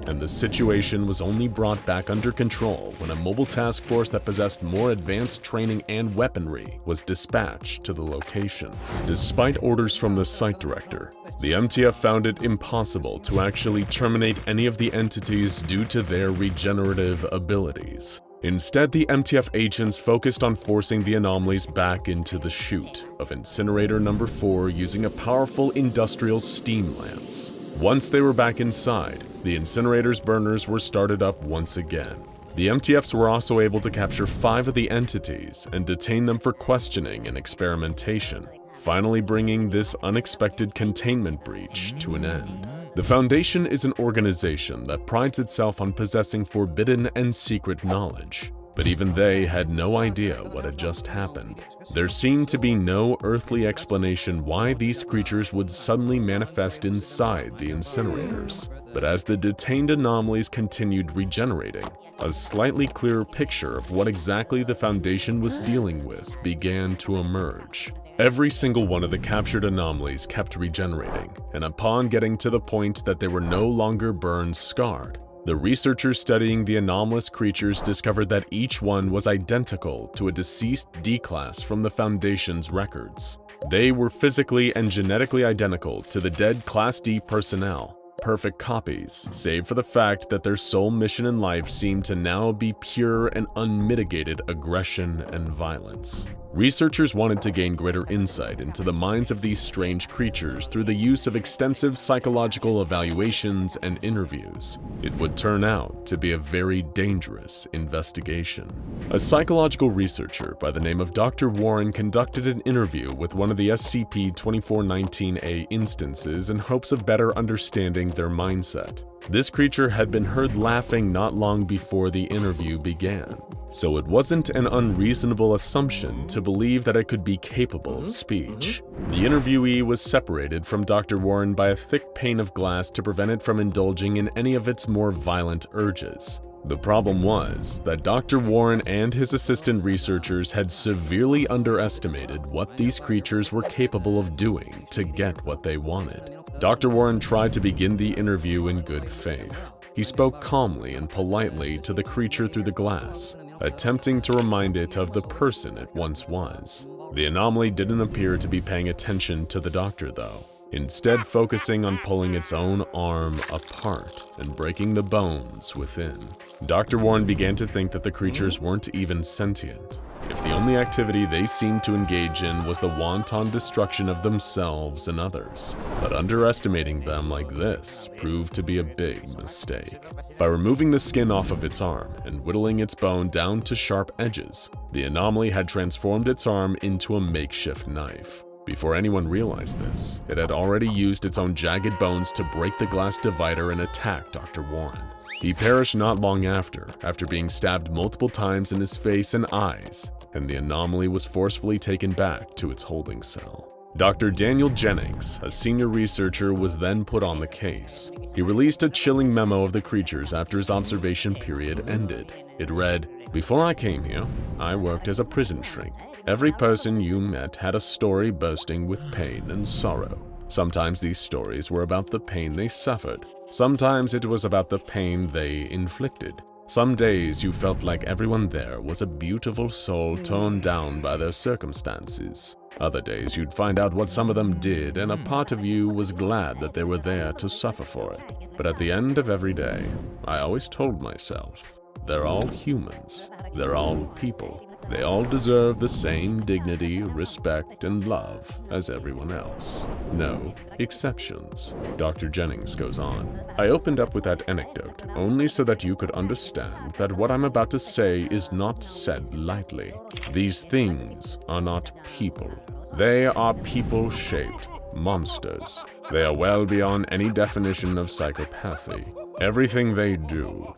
and the situation was only brought back under control when a mobile task force that possessed more advanced training and weaponry was dispatched to the location. Despite orders from the site director, the MTF found it impossible to actually terminate any of the entities due to their regenerative abilities. Instead, the MTF agents focused on forcing the anomalies back into the chute of Incinerator Number 4 using a powerful industrial steam lance. Once they were back inside, the incinerator's burners were started up once again. The MTFs were also able to capture 5 of the entities and detain them for questioning and experimentation, finally bringing this unexpected containment breach to an end. The Foundation is an organization that prides itself on possessing forbidden and secret knowledge, but even they had no idea what had just happened. There seemed to be no earthly explanation why these creatures would suddenly manifest inside the incinerators. But as the detained anomalies continued regenerating, a slightly clearer picture of what exactly the Foundation was dealing with began to emerge. Every single one of the captured anomalies kept regenerating, and upon getting to the point that they were no longer burn-scarred, the researchers studying the anomalous creatures discovered that each one was identical to a deceased D-class from the Foundation's records. They were physically and genetically identical to the dead Class D personnel, perfect copies, save for the fact that their sole mission in life seemed to now be pure and unmitigated aggression and violence. Researchers wanted to gain greater insight into the minds of these strange creatures through the use of extensive psychological evaluations and interviews. It would turn out to be a very dangerous investigation. A psychological researcher by the name of Dr. Warren conducted an interview with one of the SCP-2419-A instances in hopes of better understanding their mindset. This creature had been heard laughing not long before the interview began, so it wasn't an unreasonable assumption to believe that it could be capable of speech. The interviewee was separated from Dr. Warren by a thick pane of glass to prevent it from indulging in any of its more violent urges. The problem was that Dr. Warren and his assistant researchers had severely underestimated what these creatures were capable of doing to get what they wanted. Dr. Warren tried to begin the interview in good faith. He spoke calmly and politely to the creature through the glass, attempting to remind it of the person it once was. The anomaly didn't appear to be paying attention to the doctor, though, instead focusing on pulling its own arm apart and breaking the bones within. Dr. Warren began to think that the creatures weren't even sentient. if the only activity they seemed to engage in was the wanton destruction of themselves and others. But underestimating them like this proved to be a big mistake. By removing the skin off of its arm and whittling its bone down to sharp edges, the anomaly had transformed its arm into a makeshift knife. Before anyone realized this, it had already used its own jagged bones to break the glass divider and attack Dr. Warren. He perished not long after being stabbed multiple times in his face and eyes, and the anomaly was forcefully taken back to its holding cell. Dr. Daniel Jennings, a senior researcher, was then put on the case. He released a chilling memo of the creatures after his observation period ended. It read, "Before I came here, I worked as a prison shrink. Every person you met had a story bursting with pain and sorrow. Sometimes these stories were about the pain they suffered. Sometimes it was about the pain they inflicted. Some days you felt like everyone there was a beautiful soul torn down by their circumstances. Other days you'd find out what some of them did, and a part of you was glad that they were there to suffer for it. But at the end of every day, I always told myself, they're all humans. They're all people. They all deserve the same dignity, respect, and love as everyone else. No exceptions." Dr. Jennings goes on, "I opened up with that anecdote only so that you could understand that what I'm about to say is not said lightly. These things are not people. They are people-shaped monsters. They are well beyond any definition of psychopathy. Everything they do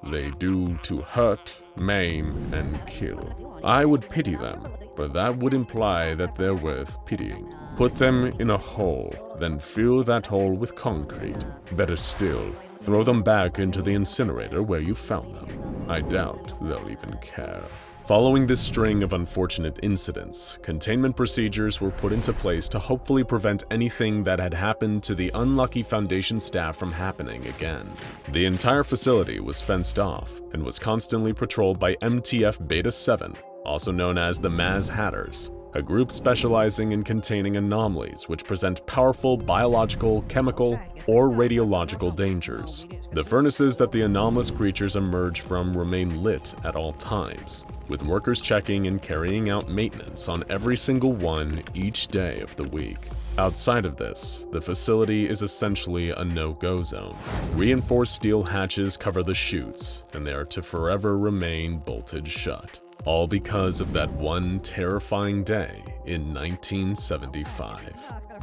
to hurt, maim, and kill. I would pity them, but that would imply that they're worth pitying. Put them in a hole, then fill that hole with concrete. Better still, throw them back into the incinerator where you found them. I doubt they'll even care." Following this string of unfortunate incidents, containment procedures were put into place to hopefully prevent anything that had happened to the unlucky Foundation staff from happening again. The entire facility was fenced off and was constantly patrolled by MTF Beta 7, also known as the Maz Hatters, a group specializing in containing anomalies which present powerful biological, chemical, or radiological dangers. The furnaces that the anomalous creatures emerge from remain lit at all times, with workers checking and carrying out maintenance on every single one each day of the week. Outside of this, the facility is essentially a no-go zone. Reinforced steel hatches cover the chutes, and they are to forever remain bolted shut. All because of that one terrifying day in 1975.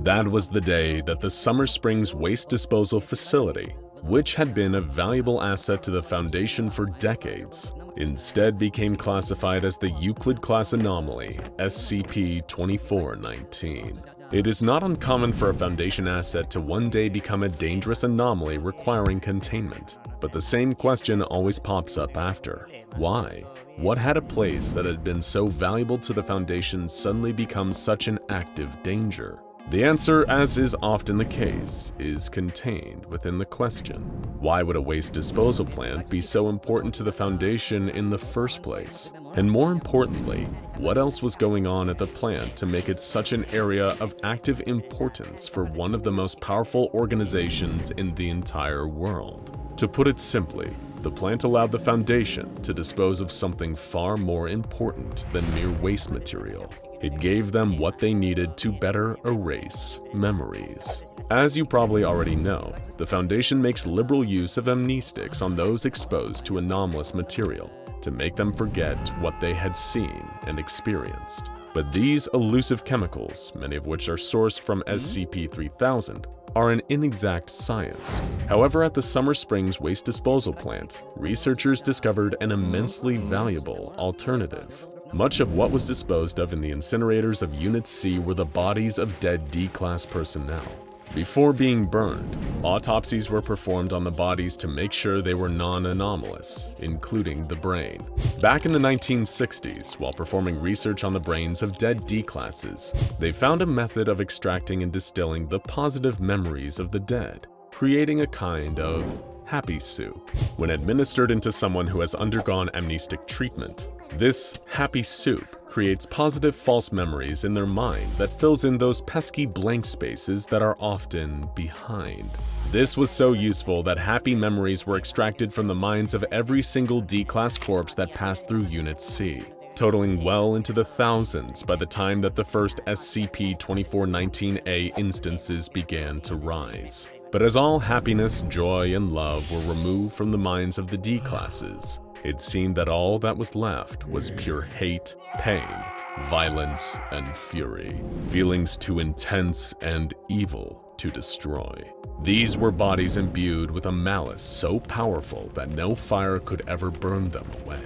That was the day that the Summer Springs Waste Disposal Facility, which had been a valuable asset to the Foundation for decades, instead became classified as the Euclid-class anomaly, SCP-2419. It is not uncommon for a Foundation asset to one day become a dangerous anomaly requiring containment, but the same question always pops up after. Why? What had a place that had been so valuable to the Foundation suddenly become such an active danger? The answer, as is often the case, is contained within the question. Why would a waste disposal plant be so important to the Foundation in the first place? And more importantly, what else was going on at the plant to make it such an area of active importance for one of the most powerful organizations in the entire world? To put it simply, the plant allowed the Foundation to dispose of something far more important than mere waste material. It gave them what they needed to better erase memories. As you probably already know, the Foundation makes liberal use of amnestics on those exposed to anomalous material to make them forget what they had seen and experienced. But these elusive chemicals, many of which are sourced from SCP-3000, are an inexact science. However, at the Summer Springs Waste Disposal Plant, researchers discovered an immensely valuable alternative. Much of what was disposed of in the incinerators of Unit C were the bodies of dead D-Class personnel. Before being burned, autopsies were performed on the bodies to make sure they were non-anomalous, including the brain. Back in the 1960s, while performing research on the brains of dead D-Classes, they found a method of extracting and distilling the positive memories of the dead, creating a kind of happy soup. When administered into someone who has undergone amnestic treatment, this happy soup creates positive false memories in their mind that fills in those pesky blank spaces that are often behind. This was so useful that happy memories were extracted from the minds of every single D-Class corpse that passed through Unit C. totaling well into the thousands by the time that the first SCP-2419-A instances began to rise. But as all happiness, joy, and love were removed from the minds of the D-classes, it seemed that all that was left was pure hate, pain, violence, and fury, feelings too intense and evil to destroy. These were bodies imbued with a malice so powerful that no fire could ever burn them away.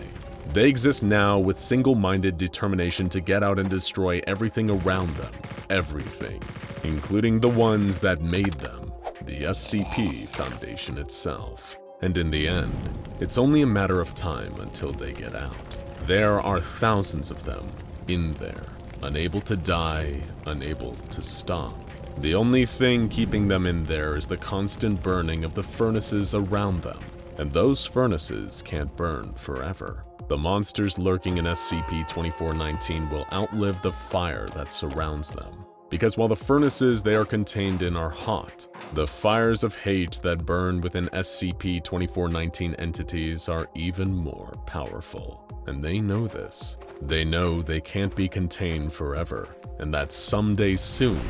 They exist now with single-minded determination to get out and destroy everything around them, everything, including the ones that made them, the SCP Foundation itself. And in the end, it's only a matter of time until they get out. There are thousands of them in there, unable to die, unable to stop. The only thing keeping them in there is the constant burning of the furnaces around them, and those furnaces can't burn forever. The monsters lurking in SCP-2419 will outlive the fire that surrounds them, because while the furnaces they are contained in are hot, the fires of hate that burn within SCP-2419 entities are even more powerful. And they know this. They know they can't be contained forever, and that someday soon,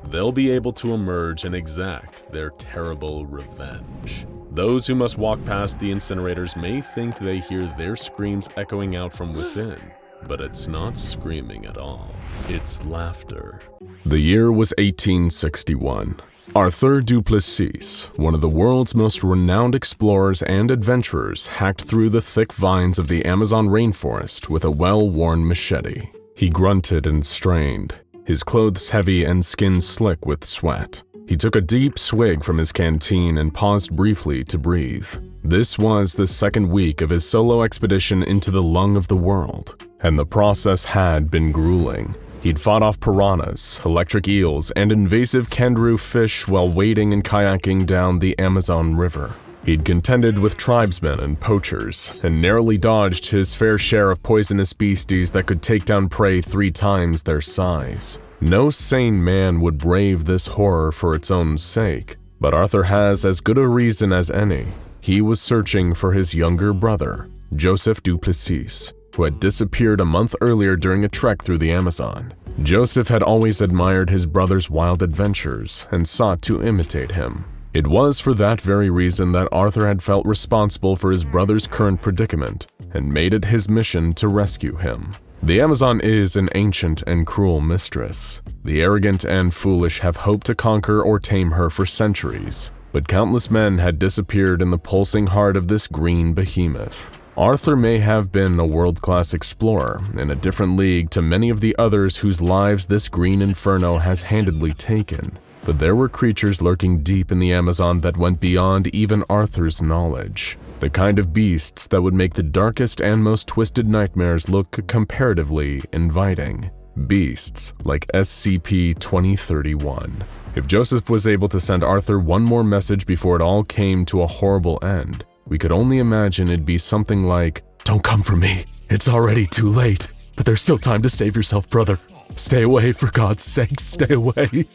they'll be able to emerge and exact their terrible revenge. Those who must walk past the incinerators may think they hear their screams echoing out from within, but it's not screaming at all. It's laughter. The year was 1861. Arthur du Plessis, one of the world's most renowned explorers and adventurers, hacked through the thick vines of the Amazon rainforest with a well-worn machete. He grunted and strained, his clothes heavy and skin slick with sweat. He took a deep swig from his canteen and paused briefly to breathe. This was the second week of his solo expedition into the lung of the world, and the process had been grueling. He'd fought off piranhas, electric eels, and invasive kangaroo fish while wading and kayaking down the Amazon River. He'd contended with tribesmen and poachers, and narrowly dodged his fair share of poisonous beasties that could take down prey 3 times their size. No sane man would brave this horror for its own sake, but Arthur has as good a reason as any. He was searching for his younger brother, Joseph du Plessis, who had disappeared a month earlier during a trek through the Amazon. Joseph had always admired his brother's wild adventures and sought to imitate him. It was for that very reason that Arthur had felt responsible for his brother's current predicament and made it his mission to rescue him. The Amazon is an ancient and cruel mistress. The arrogant and foolish have hoped to conquer or tame her for centuries, but countless men had disappeared in the pulsing heart of this green behemoth. Arthur may have been a world-class explorer in a different league to many of the others whose lives this green inferno has handedly taken, but there were creatures lurking deep in the Amazon that went beyond even Arthur's knowledge. The kind of beasts that would make the darkest and most twisted nightmares look comparatively inviting. Beasts like SCP-2031. If Joseph was able to send Arthur one more message before it all came to a horrible end, we could only imagine it'd be something like, "Don't come for me. It's already too late. But there's still time to save yourself, brother. Stay away, for God's sake, stay away.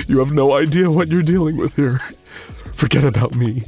You have no idea what you're dealing with here. Forget about me.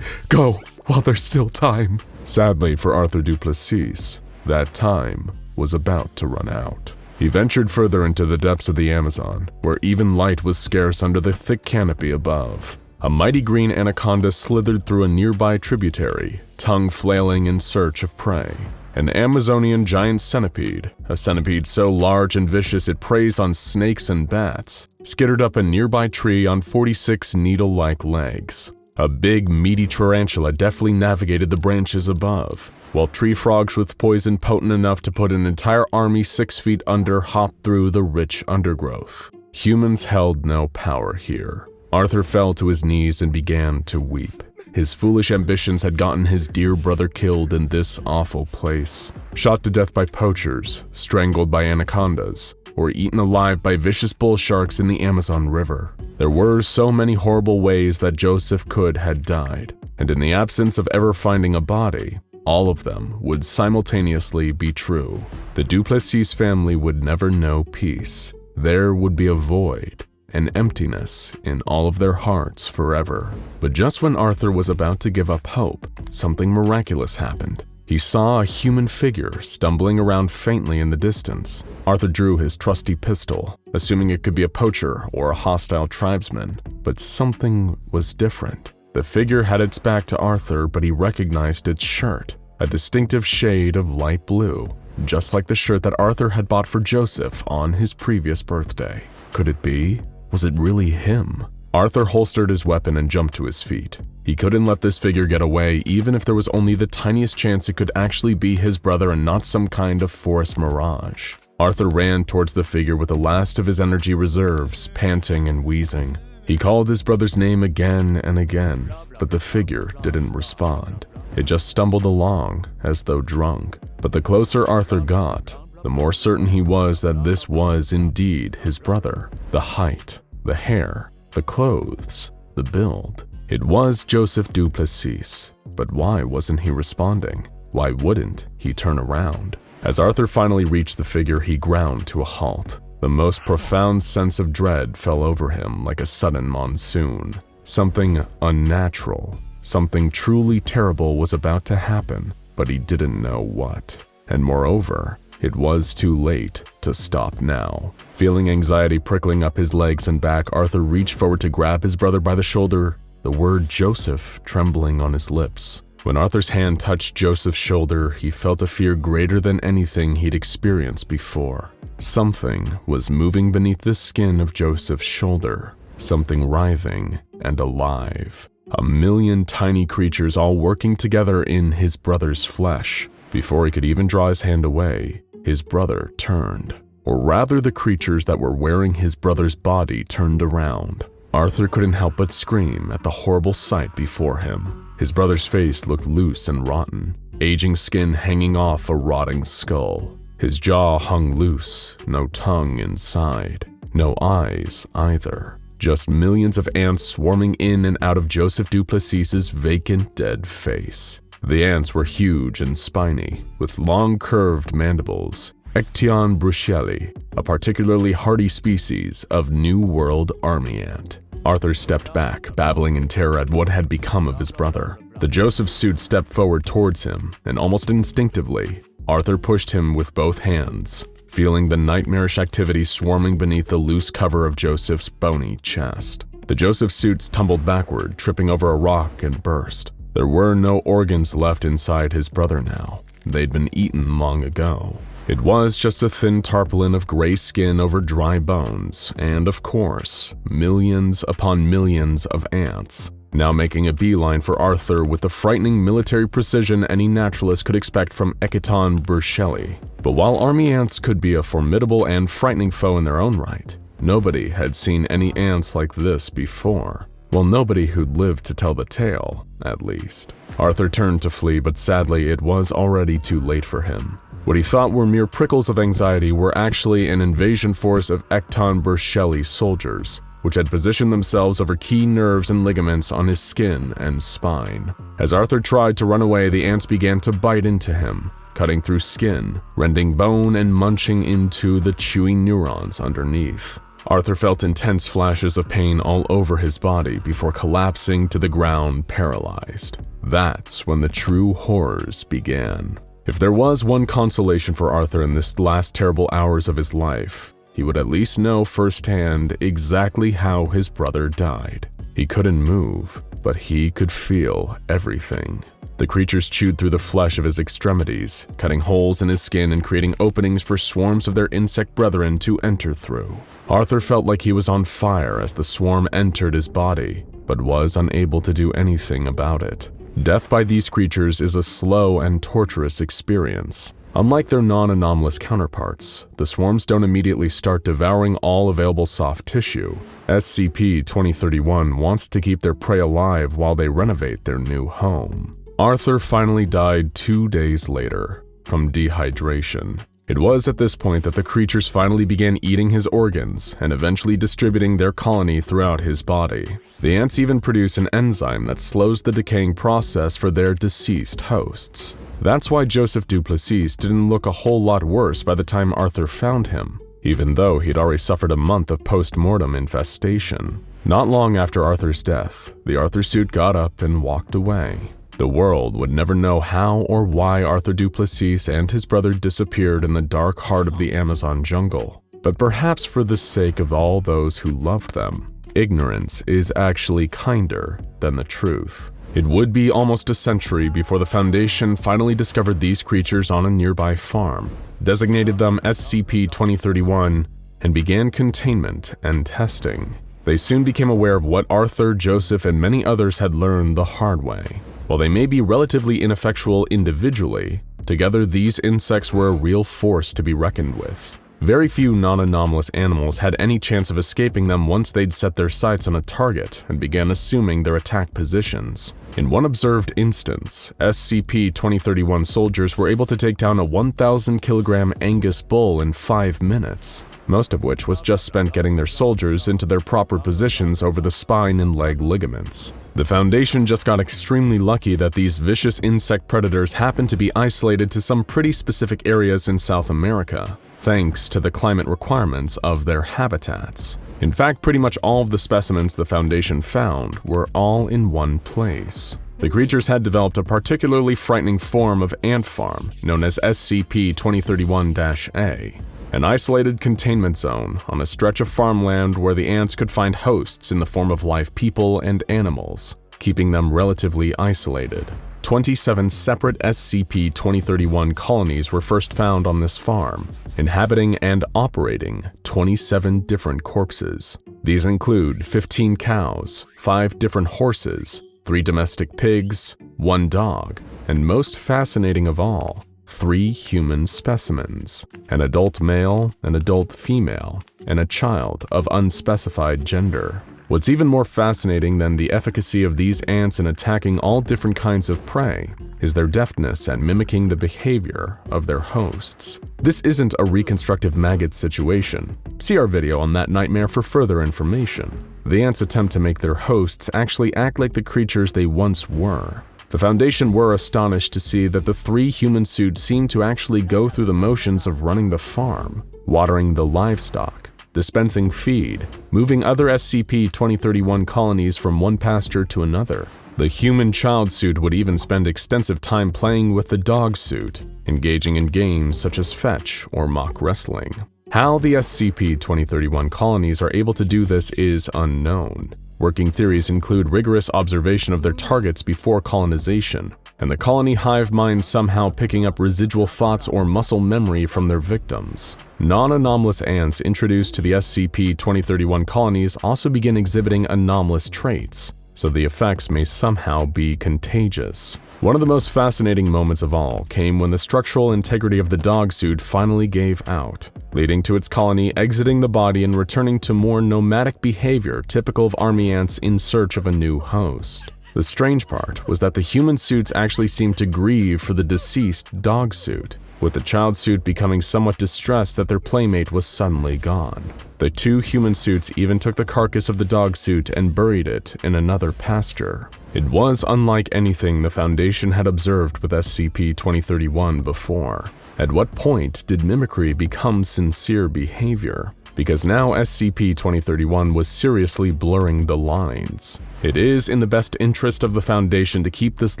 Go while there's still time." Sadly for Arthur du Plessis, that time was about to run out. He ventured further into the depths of the Amazon, where even light was scarce under the thick canopy above. A mighty green anaconda slithered through a nearby tributary, tongue flailing in search of prey. An Amazonian giant centipede, a centipede so large and vicious it preys on snakes and bats, skittered up a nearby tree on 46 needle-like legs. A big, meaty tarantula deftly navigated the branches above, while tree frogs with poison potent enough to put an entire army 6 feet under hopped through the rich undergrowth. Humans held no power here. Arthur fell to his knees and began to weep. His foolish ambitions had gotten his dear brother killed in this awful place, shot to death by poachers, strangled by anacondas, or eaten alive by vicious bull sharks in the Amazon River. There were so many horrible ways that Joseph could had died, and in the absence of ever finding a body, all of them would simultaneously be true. The du Plessis family would never know peace. There would be a void, an emptiness in all of their hearts forever. But just when Arthur was about to give up hope, something miraculous happened. he saw a human figure stumbling around faintly in the distance. Arthur drew his trusty pistol, assuming it could be a poacher or a hostile tribesman, but something was different. The figure had its back to Arthur, but he recognized its shirt, a distinctive shade of light blue, just like the shirt that Arthur had bought for Joseph on his previous birthday. Could it be? Was it really him? Arthur holstered his weapon and jumped to his feet. He couldn't let this figure get away, even if there was only the tiniest chance it could actually be his brother and not some kind of forest mirage. Arthur ran towards the figure with the last of his energy reserves, panting and wheezing. He called his brother's name again and again, but the figure didn't respond. It just stumbled along, as though drunk. But the closer Arthur got, the more certain he was that this was indeed his brother. The height, the hair, the clothes, the build. It was Joseph Duplessis, but why wasn't he responding? Why wouldn't he turn around? As Arthur finally reached the figure, he ground to a halt. The most profound sense of dread fell over him like a sudden monsoon. Something unnatural, something truly terrible was about to happen, but he didn't know what. And moreover, it was too late to stop now. Feeling anxiety prickling up his legs and back, Arthur reached forward to grab his brother by the shoulder, the word Joseph trembling on his lips. When Arthur's hand touched Joseph's shoulder, he felt a fear greater than anything he'd experienced before. Something was moving beneath the skin of Joseph's shoulder, something writhing and alive. 1,000,000 tiny creatures all working together in his brother's flesh. Before he could even draw his hand away, his brother turned. Or rather, the creatures that were wearing his brother's body turned around. Arthur couldn't help but scream at the horrible sight before him. His brother's face looked loose and rotten, aging skin hanging off a rotting skull. His jaw hung loose, no tongue inside, no eyes either. Just millions of ants swarming in and out of Joseph Duplessis's vacant, dead face. The ants were huge and spiny, with long curved mandibles. Ection bruxelli, a particularly hardy species of New World army ant. Arthur stepped back, babbling in terror at what had become of his brother. The Joseph suit stepped forward towards him, and almost instinctively, Arthur pushed him with both hands, feeling the nightmarish activity swarming beneath the loose cover of Joseph's bony chest. The Joseph suits tumbled backward, tripping over a rock and burst. There were no organs left inside his brother now. They'd been eaten long ago. It was just a thin tarpaulin of gray skin over dry bones, and of course, millions upon millions of ants, now making a beeline for Arthur with the frightening military precision any naturalist could expect from Ecton bruxelli. But while army ants could be a formidable and frightening foe in their own right, nobody had seen any ants like this before. Well, nobody who'd lived to tell the tale, at least. Arthur turned to flee, but sadly it was already too late for him. What he thought were mere prickles of anxiety were actually an invasion force of Ecton bruxelli soldiers, which had positioned themselves over key nerves and ligaments on his skin and spine. As Arthur tried to run away, the ants began to bite into him, cutting through skin, rending bone and munching into the chewy neurons underneath. Arthur felt intense flashes of pain all over his body before collapsing to the ground paralyzed. That's when the true horrors began. If there was one consolation for Arthur in this last terrible hours of his life, he would at least know firsthand exactly how his brother died. He couldn't move, but he could feel everything. The creatures chewed through the flesh of his extremities, cutting holes in his skin and creating openings for swarms of their insect brethren to enter through. Arthur felt like he was on fire as the swarm entered his body, but was unable to do anything about it. Death by these creatures is a slow and torturous experience. Unlike their non-anomalous counterparts, the swarms don't immediately start devouring all available soft tissue. SCP-2031 wants to keep their prey alive while they renovate their new home. Arthur finally died 2 days later, from dehydration. It was at this point that the creatures finally began eating his organs and eventually distributing their colony throughout his body. The ants even produce an enzyme that slows the decaying process for their deceased hosts. That's why Joseph Duplessis didn't look a whole lot worse by the time Arthur found him, even though he'd already suffered a month of post-mortem infestation. Not long after Arthur's death, the Arthur suit got up and walked away. The world would never know how or why Arthur du Plessis and his brother disappeared in the dark heart of the Amazon jungle, but perhaps for the sake of all those who loved them, ignorance is actually kinder than the truth. It would be almost a century before the Foundation finally discovered these creatures on a nearby farm, designated them SCP-2031, and began containment and testing. They soon became aware of what Arthur, Joseph, and many others had learned the hard way. While they may be relatively ineffectual individually, together these insects were a real force to be reckoned with. Very few non-anomalous animals had any chance of escaping them once they'd set their sights on a target and began assuming their attack positions. In one observed instance, SCP-2031 soldiers were able to take down a 1,000-kilogram Angus bull in 5 minutes, most of which was just spent getting their soldiers into their proper positions over the spine and leg ligaments. The Foundation just got extremely lucky that these vicious insect predators happened to be isolated to some pretty specific areas in South America, thanks to the climate requirements of their habitats. In fact, pretty much all of the specimens the Foundation found were all in one place. The creatures had developed a particularly frightening form of ant farm known as SCP-2031-A, an isolated containment zone on a stretch of farmland where the ants could find hosts in the form of live people and animals, keeping them relatively isolated. 27 separate SCP-2031 colonies were first found on this farm, inhabiting and operating 27 different corpses. These include 15 cows, 5 different horses, 3 domestic pigs, 1 dog, and most fascinating of all, 3 human specimens, an adult male, an adult female, and a child of unspecified gender. What's even more fascinating than the efficacy of these ants in attacking all different kinds of prey is their deftness at mimicking the behavior of their hosts. This isn't a reconstructive maggot situation. See our video on that nightmare for further information. The ants attempt to make their hosts actually act like the creatures they once were. The Foundation were astonished to see that the 3 human suits seemed to actually go through the motions of running the farm, watering the livestock, dispensing feed, moving other SCP-2031 colonies from one pasture to another. The human child suit would even spend extensive time playing with the dog suit, engaging in games such as fetch or mock wrestling. How the SCP-2031 colonies are able to do this is unknown. Working theories include rigorous observation of their targets before colonization, and the colony hive mind somehow picking up residual thoughts or muscle memory from their victims. Non-anomalous ants introduced to the SCP-2031 colonies also begin exhibiting anomalous traits, so the effects may somehow be contagious. One of the most fascinating moments of all came when the structural integrity of the dog suit finally gave out, leading to its colony exiting the body and returning to more nomadic behavior typical of army ants in search of a new host. The strange part was that the human suits actually seemed to grieve for the deceased dog suit, with the child suit becoming somewhat distressed that their playmate was suddenly gone. The 2 human suits even took the carcass of the dog suit and buried it in another pasture. It was unlike anything the Foundation had observed with SCP-2031 before. At what point did mimicry become sincere behavior? Because now SCP-2031 was seriously blurring the lines. It is in the best interest of the Foundation to keep this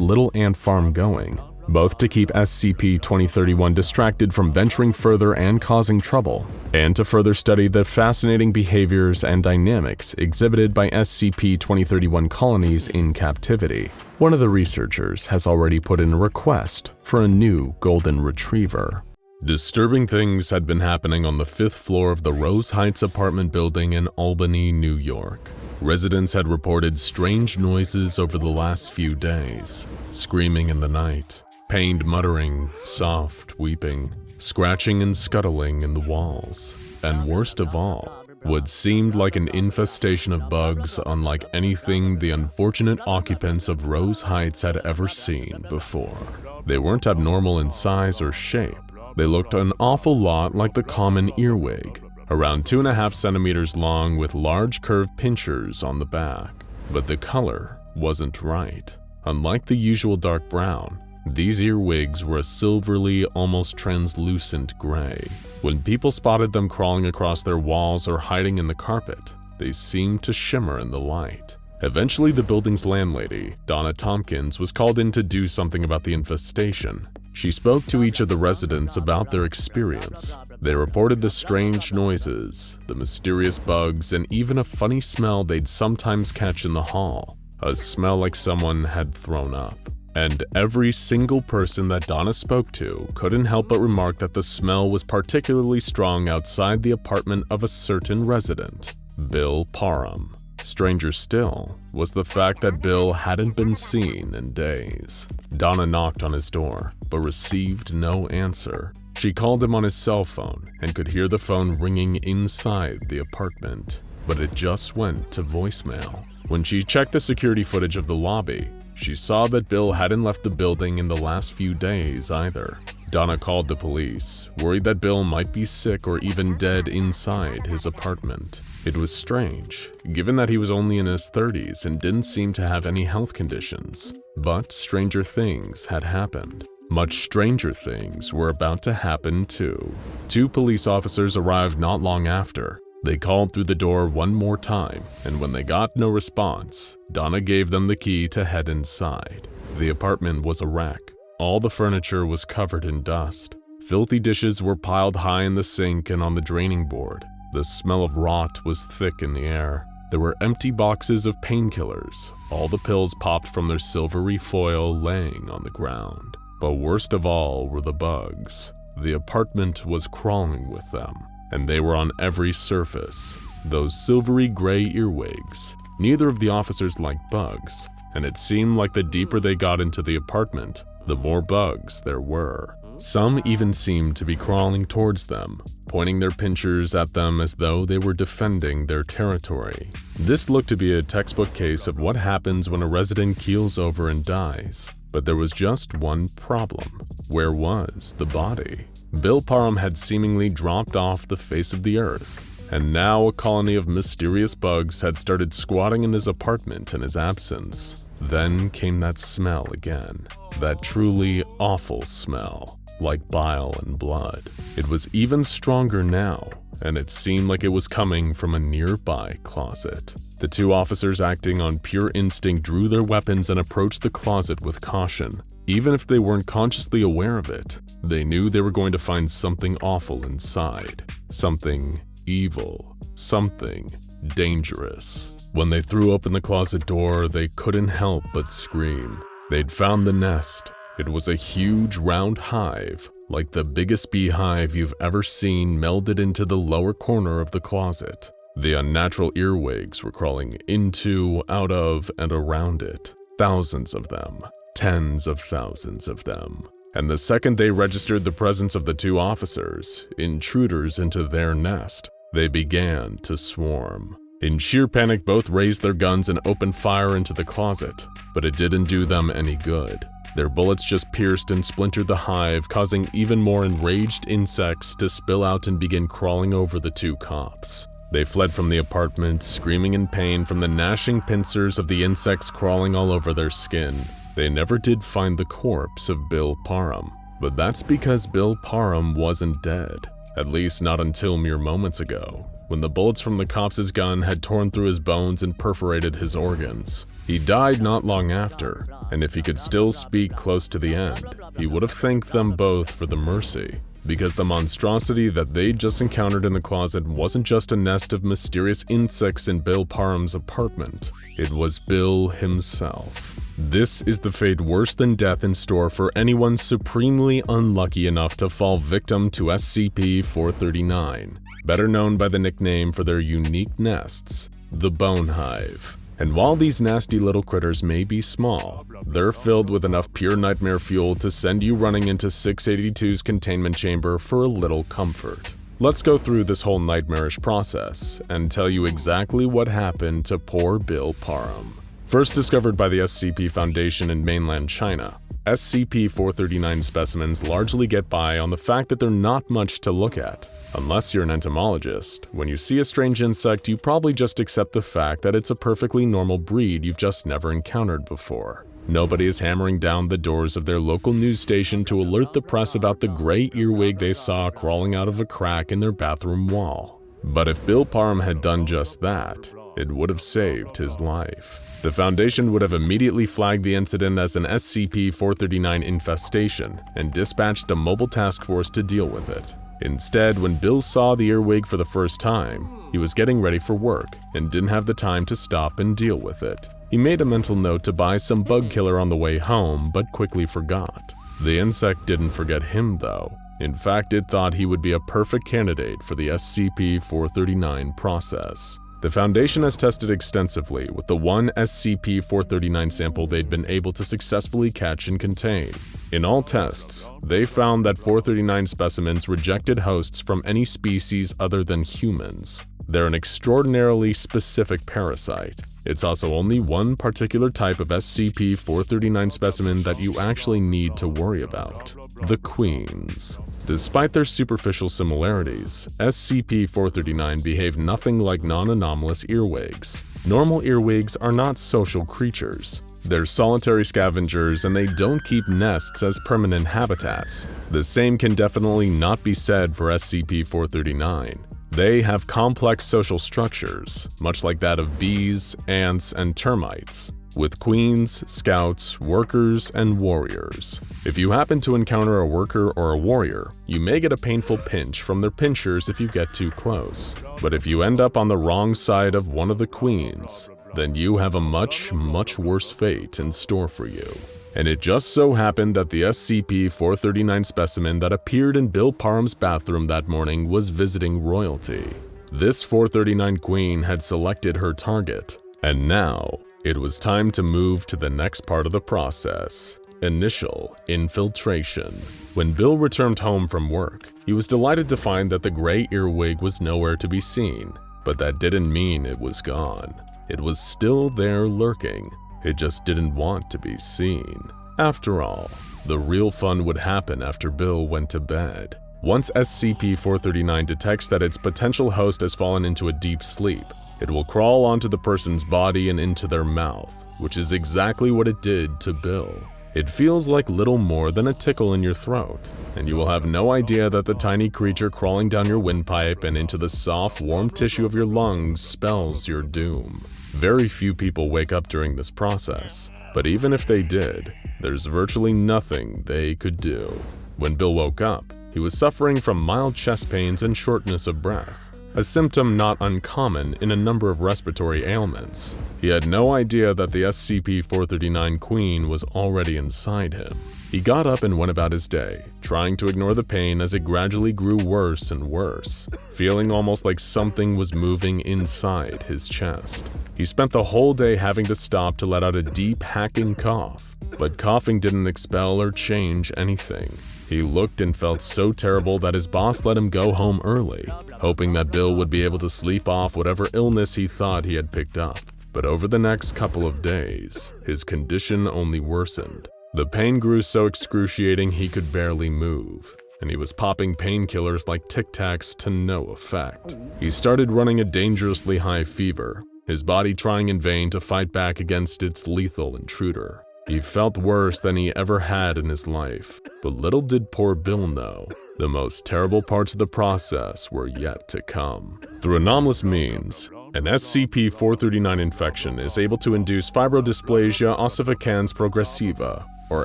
little ant farm going, both to keep SCP-2031 distracted from venturing further and causing trouble, and to further study the fascinating behaviors and dynamics exhibited by SCP-2031 colonies in captivity. One of the researchers has already put in a request for a new golden retriever. Disturbing things had been happening on the 5th floor of the Rose Heights apartment building in Albany, New York. Residents had reported strange noises over the last few days, screaming in the night, pained muttering, soft weeping, scratching and scuttling in the walls, and worst of all, what seemed like an infestation of bugs unlike anything the unfortunate occupants of Rose Heights had ever seen before. They weren't abnormal in size or shape. They looked an awful lot like the common earwig, around 2.5 centimeters long with large curved pinchers on the back. But the color wasn't right. Unlike the usual dark brown, these earwigs were a silvery, almost translucent gray. When people spotted them crawling across their walls or hiding in the carpet, they seemed to shimmer in the light. Eventually, the building's landlady, Donna Tompkins, was called in to do something about the infestation. She spoke to each of the residents about their experience. They reported the strange noises, the mysterious bugs, and even a funny smell they'd sometimes catch in the hall, a smell like someone had thrown up. And every single person that Donna spoke to couldn't help but remark that the smell was particularly strong outside the apartment of a certain resident, Bill Parham. Stranger still was the fact that Bill hadn't been seen in days. Donna knocked on his door, but received no answer. She called him on his cell phone and could hear the phone ringing inside the apartment, but it just went to voicemail. When she checked the security footage of the lobby, she saw that Bill hadn't left the building in the last few days either. Donna called the police, worried that Bill might be sick or even dead inside his apartment. It was strange, given that he was only in his 30s and didn't seem to have any health conditions. But stranger things had happened. Much stranger things were about to happen too. 2 police officers arrived not long after. They called through the door one more time, and when they got no response, Donna gave them the key to head inside. The apartment was a wreck. All the furniture was covered in dust. Filthy dishes were piled high in the sink and on the draining board. The smell of rot was thick in the air. There were empty boxes of painkillers, all the pills popped from their silvery foil laying on the ground. But worst of all were the bugs. The apartment was crawling with them, and they were on every surface. Those silvery gray earwigs. Neither of the officers liked bugs, and it seemed like the deeper they got into the apartment, the more bugs there were. Some even seemed to be crawling towards them, pointing their pinchers at them as though they were defending their territory. This looked to be a textbook case of what happens when a resident keels over and dies. But there was just one problem. Where was the body? Bill Parham had seemingly dropped off the face of the earth, and now a colony of mysterious bugs had started squatting in his apartment in his absence. Then came that smell again, that truly awful smell, like bile and blood. It was even stronger now, and it seemed like it was coming from a nearby closet. The 2 officers, acting on pure instinct, drew their weapons and approached the closet with caution. Even if they weren't consciously aware of it, they knew they were going to find something awful inside. Something evil. Something dangerous. When they threw open the closet door, they couldn't help but scream. They'd found the nest. It was a huge round hive, like the biggest beehive you've ever seen, melded into the lower corner of the closet. The unnatural earwigs were crawling into, out of, and around it. Thousands of them. Tens of thousands of them. And the second they registered the presence of the 2 officers, intruders into their nest, they began to swarm. In sheer panic, both raised their guns and opened fire into the closet, but it didn't do them any good. Their bullets just pierced and splintered the hive, causing even more enraged insects to spill out and begin crawling over the 2 cops. They fled from the apartment, screaming in pain from the gnashing pincers of the insects crawling all over their skin. They never did find the corpse of Bill Parham, but that's because Bill Parham wasn't dead, at least not until mere moments ago, when the bullets from the cops' gun had torn through his bones and perforated his organs. He died not long after, and if he could still speak close to the end, he would have thanked them both for the mercy, because the monstrosity that they'd just encountered in the closet wasn't just a nest of mysterious insects in Bill Parham's apartment. It was Bill himself. This is the fate worse than death in store for anyone supremely unlucky enough to fall victim to SCP-439, better known by the nickname for their unique nests, the Bone Hive. And while these nasty little critters may be small, they're filled with enough pure nightmare fuel to send you running into 682's containment chamber for a little comfort. Let's go through this whole nightmarish process and tell you exactly what happened to poor Bill Parham. First discovered by the SCP Foundation in mainland China, SCP-439 specimens largely get by on the fact that they're not much to look at. Unless you're an entomologist, when you see a strange insect, you probably just accept the fact that it's a perfectly normal breed you've just never encountered before. Nobody is hammering down the doors of their local news station to alert the press about the gray earwig they saw crawling out of a crack in their bathroom wall. But if Bill Parham had done just that, it would have saved his life. The Foundation would have immediately flagged the incident as an SCP-439 infestation and dispatched a mobile task force to deal with it. Instead, when Bill saw the earwig for the first time, he was getting ready for work and didn't have the time to stop and deal with it. He made a mental note to buy some bug killer on the way home, but quickly forgot. The insect didn't forget him though. In fact, it thought he would be a perfect candidate for the SCP-439 process. The Foundation has tested extensively with the one SCP-439 sample they'd been able to successfully catch and contain. In all tests, they found that 439 specimens rejected hosts from any species other than humans. They're an extraordinarily specific parasite. It's also only one particular type of SCP-439 specimen that you actually need to worry about: the queens. Despite their superficial similarities, SCP-439 behave nothing like non-anomalous earwigs. Normal earwigs are not social creatures. They're solitary scavengers and they don't keep nests as permanent habitats. The same can definitely not be said for SCP-439. They have complex social structures, much like that of bees, ants, and termites, with queens, scouts, workers, and warriors. If you happen to encounter a worker or a warrior, you may get a painful pinch from their pinchers if you get too close. But if you end up on the wrong side of one of the queens, then you have a much worse fate in store for you. And it just so happened that the SCP-439 specimen that appeared in Bill Parham's bathroom that morning was visiting royalty. This 439 queen had selected her target, and now it was time to move to the next part of the process: initial infiltration. When Bill returned home from work, he was delighted to find that the gray earwig was nowhere to be seen, but that didn't mean it was gone. It was still there lurking. It just didn't want to be seen. After all, the real fun would happen after Bill went to bed. Once SCP-439 detects that its potential host has fallen into a deep sleep, it will crawl onto the person's body and into their mouth, which is exactly what it did to Bill. It feels like little more than a tickle in your throat, and you will have no idea that the tiny creature crawling down your windpipe and into the soft, warm tissue of your lungs spells your doom. Very few people wake up during this process, but even if they did, there's virtually nothing they could do. When Bill woke up, he was suffering from mild chest pains and shortness of breath, a symptom not uncommon in a number of respiratory ailments. He had no idea that the SCP-439 queen was already inside him. He got up and went about his day, trying to ignore the pain as it gradually grew worse and worse, feeling almost like something was moving inside his chest. He spent the whole day having to stop to let out a deep, hacking cough, but coughing didn't expel or change anything. He looked and felt so terrible that his boss let him go home early, hoping that Bill would be able to sleep off whatever illness he thought he had picked up. But over the next couple of days, his condition only worsened. The pain grew so excruciating he could barely move, and he was popping painkillers like Tic Tacs to no effect. He started running a dangerously high fever, his body trying in vain to fight back against its lethal intruder. He felt worse than he ever had in his life, but little did poor Bill know, the most terrible parts of the process were yet to come. Through anomalous means, an SCP-439 infection is able to induce fibrodysplasia ossificans progressiva, or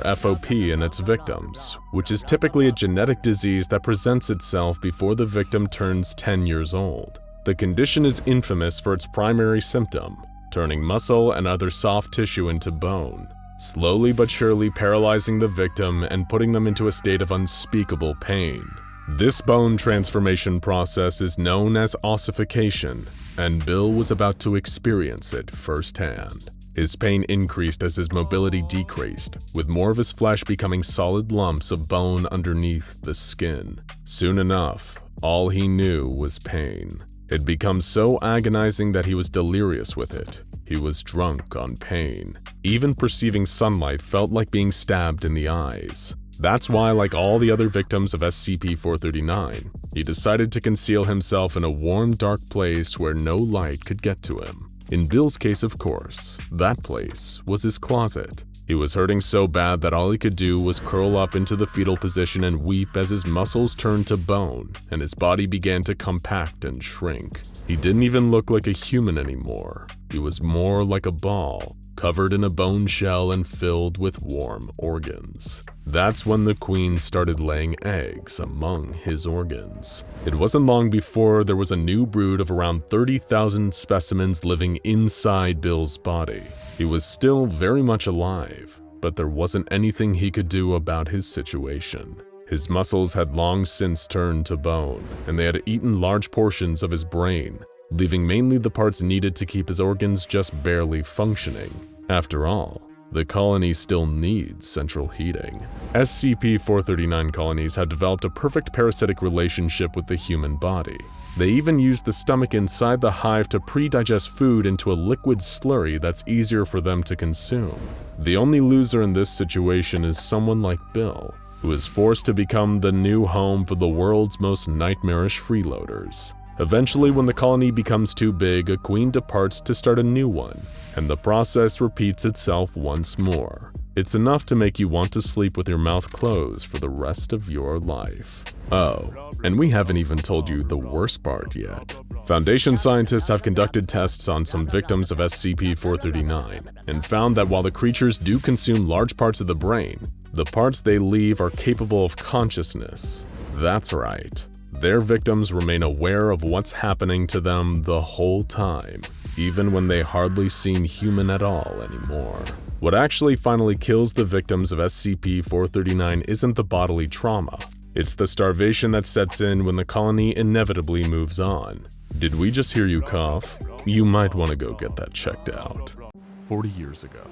FOP, in its victims, which is typically a genetic disease that presents itself before the victim turns 10 years old. The condition is infamous for its primary symptom, turning muscle and other soft tissue into bone, slowly but surely paralyzing the victim and putting them into a state of unspeakable pain. This bone transformation process is known as ossification, and Bill was about to experience it firsthand. His pain increased as his mobility decreased, with more of his flesh becoming solid lumps of bone underneath the skin. Soon enough, all he knew was pain. It became so agonizing that he was delirious with it. He was drunk on pain. Even perceiving sunlight felt like being stabbed in the eyes. That's why, like all the other victims of SCP-439, he decided to conceal himself in a warm, dark place where no light could get to him. In Bill's case, of course, that place was his closet. He was hurting so bad that all he could do was curl up into the fetal position and weep as his muscles turned to bone and his body began to compact and shrink. He didn't even look like a human anymore. He was more like a ball, covered in a bone shell and filled with warm organs. That's when the queen started laying eggs among his organs. It wasn't long before there was a new brood of around 30,000 specimens living inside Bill's body. He was still very much alive, but there wasn't anything he could do about his situation. His muscles had long since turned to bone, and they had eaten large portions of his brain, leaving mainly the parts needed to keep his organs just barely functioning. After all, the colony still needs central heating. SCP-439 colonies have developed a perfect parasitic relationship with the human body. They even use the stomach inside the hive to pre-digest food into a liquid slurry that's easier for them to consume. The only loser in this situation is someone like Bill, who is forced to become the new home for the world's most nightmarish freeloaders. Eventually, when the colony becomes too big, a queen departs to start a new one, and the process repeats itself once more. It's enough to make you want to sleep with your mouth closed for the rest of your life. Oh, and we haven't even told you the worst part yet. Foundation scientists have conducted tests on some victims of SCP-439 and found that while the creatures do consume large parts of the brain, the parts they leave are capable of consciousness. That's right. Their victims remain aware of what's happening to them the whole time, even when they hardly seem human at all anymore. What actually finally kills the victims of SCP-439 isn't the bodily trauma. It's the starvation that sets in when the colony inevitably moves on. Did we just hear you cough? You might want to go get that checked out. 40 years ago,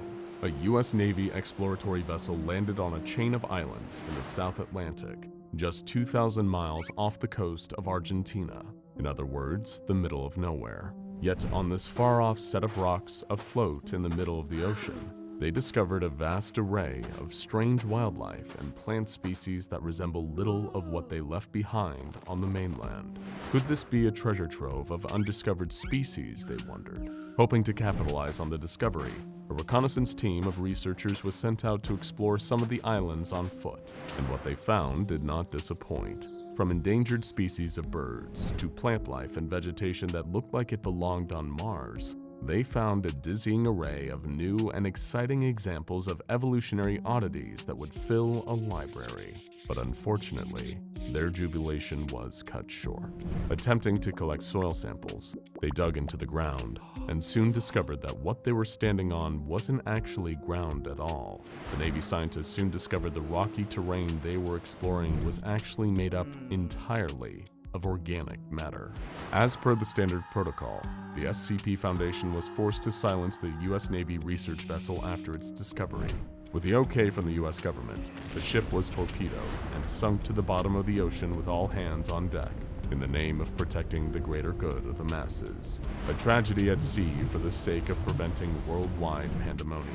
a US Navy exploratory vessel landed on a chain of islands in the South Atlantic, just 2,000 miles off the coast of Argentina. In other words, the middle of nowhere. Yet on this far-off set of rocks afloat in the middle of the ocean, they discovered a vast array of strange wildlife and plant species that resemble little of what they left behind on the mainland. Could this be a treasure trove of undiscovered species, they wondered. Hoping to capitalize on the discovery, a reconnaissance team of researchers was sent out to explore some of the islands on foot, and what they found did not disappoint. From endangered species of birds to plant life and vegetation that looked like it belonged on Mars, they found a dizzying array of new and exciting examples of evolutionary oddities that would fill a library. But unfortunately, their jubilation was cut short. Attempting to collect soil samples, they dug into the ground and soon discovered that what they were standing on wasn't actually ground at all. The Navy scientists soon discovered the rocky terrain they were exploring was actually made up entirely of organic matter. As per the standard protocol, the SCP Foundation was forced to silence the US Navy research vessel after its discovery. With the okay from the US government, the ship was torpedoed and sunk to the bottom of the ocean with all hands on deck, in the name of protecting the greater good of the masses. A tragedy at sea for the sake of preventing worldwide pandemonium.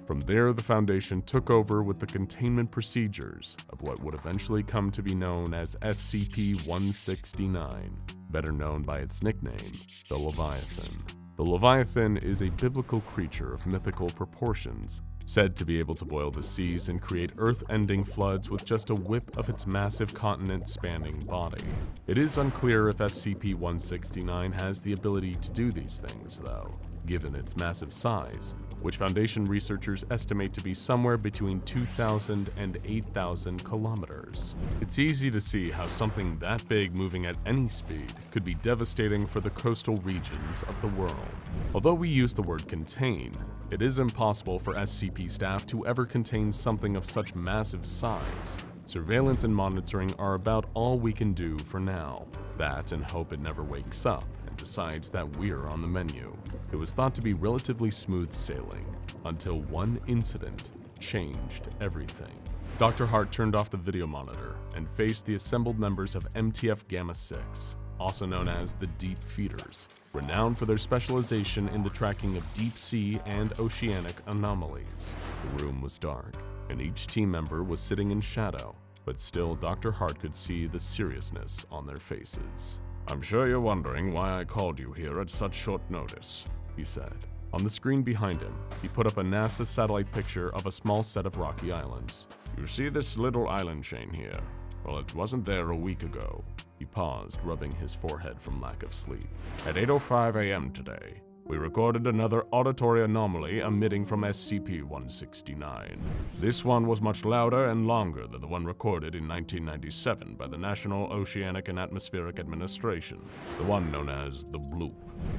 From there, the Foundation took over with the containment procedures of what would eventually come to be known as SCP-169, better known by its nickname, the Leviathan. The Leviathan is a biblical creature of mythical proportions, said to be able to boil the seas and create earth-ending floods with just a whip of its massive continent-spanning body. It is unclear if SCP-169 has the ability to do these things, though, given its massive size, which Foundation researchers estimate to be somewhere between 2,000 and 8,000 kilometers. It's easy to see how something that big moving at any speed could be devastating for the coastal regions of the world. Although we use the word contain, it is impossible for SCP staff to ever contain something of such massive size. Surveillance and monitoring are about all we can do for now. That and hope it never wakes up and decides that we're on the menu. It was thought to be relatively smooth sailing, until one incident changed everything. Dr. Hart turned off the video monitor and faced the assembled members of MTF Gamma-6, also known as the Deep Feeders, renowned for their specialization in the tracking of deep-sea and oceanic anomalies. The room was dark, and each team member was sitting in shadow, but still Dr. Hart could see the seriousness on their faces. "I'm sure you're wondering why I called you here at such short notice," he said. On the screen behind him, he put up a NASA satellite picture of a small set of rocky islands. "You see this little island chain here? Well, it wasn't there a week ago. He paused, rubbing his forehead from lack of sleep. At 8:05 a.m. today, we recorded another auditory anomaly emitting from SCP-169. This one was much louder and longer than the one recorded in 1997 by the National Oceanic and Atmospheric Administration, the one known as the Bloop.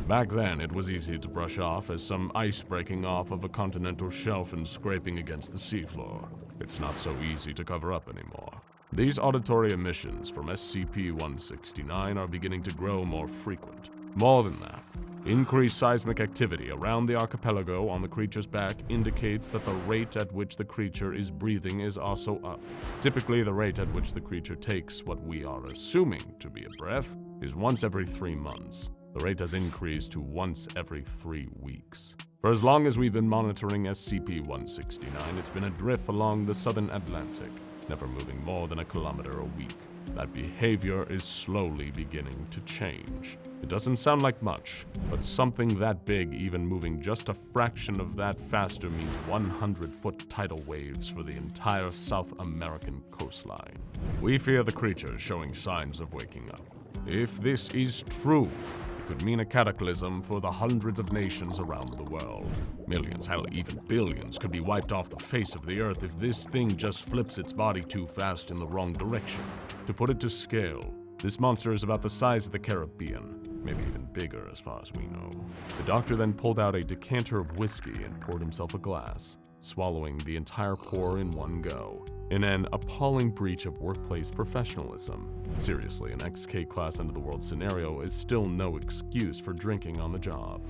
Back then, it was easy to brush off as some ice breaking off of a continental shelf and scraping against the seafloor. It's not so easy to cover up anymore. These auditory emissions from SCP-169 are beginning to grow more frequent. More than that, increased seismic activity around the archipelago on the creature's back indicates that the rate at which the creature is breathing is also up. Typically, the rate at which the creature takes what we are assuming to be a breath is once every 3 months. The rate has increased to once every 3 weeks. For as long as we've been monitoring SCP-169, it's been adrift along the southern Atlantic, never moving more than a kilometer a week. That behavior is slowly beginning to change. It doesn't sound like much, but something that big even moving just a fraction of that faster means 100-foot tidal waves for the entire South American coastline. We fear the creature is showing signs of waking up. If this is true, it could mean a cataclysm for the hundreds of nations around the world. Millions, hell, even billions could be wiped off the face of the earth if this thing just flips its body too fast in the wrong direction. To put it to scale, this monster is about the size of the Caribbean, maybe even bigger as far as we know. The doctor then pulled out a decanter of whiskey and poured himself a glass, swallowing the entire pour in one go, in an appalling breach of workplace professionalism. Seriously, an XK class end-of-the-world scenario is still no excuse for drinking on the job.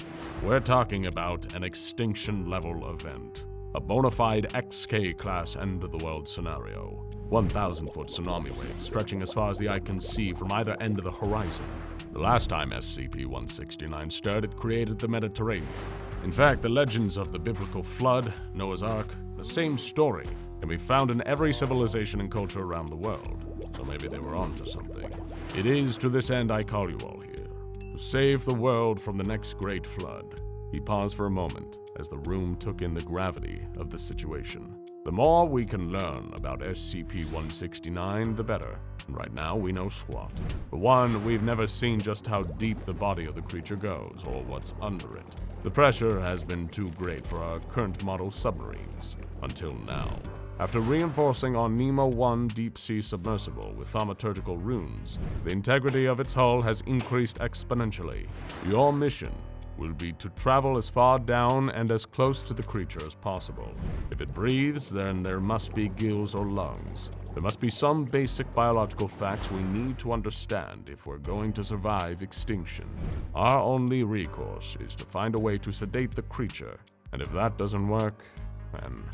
We're talking about an extinction-level event. A bona fide XK class end-of-the-world scenario. 1,000-foot tsunami waves stretching as far as the eye can see from either end of the horizon. The last time SCP-169 stirred, it created the Mediterranean. In fact, the legends of the biblical flood, Noah's Ark, the same story can be found in every civilization and culture around the world. So maybe they were onto something. It is to this end I call you all here. To save the world from the next great flood. He paused for a moment as the room took in the gravity of the situation. The more we can learn about SCP-169, the better. And right now, we know squat. For one, we've never seen just how deep the body of the creature goes, or what's under it. The pressure has been too great for our current model submarines, until now. After reinforcing our Nemo-1 deep-sea submersible with thaumaturgical runes, the integrity of its hull has increased exponentially. Your mission will be to travel as far down and as close to the creature as possible. If it breathes, then there must be gills or lungs. There must be some basic biological facts we need to understand if we're going to survive extinction. Our only recourse is to find a way to sedate the creature, and if that doesn't work, then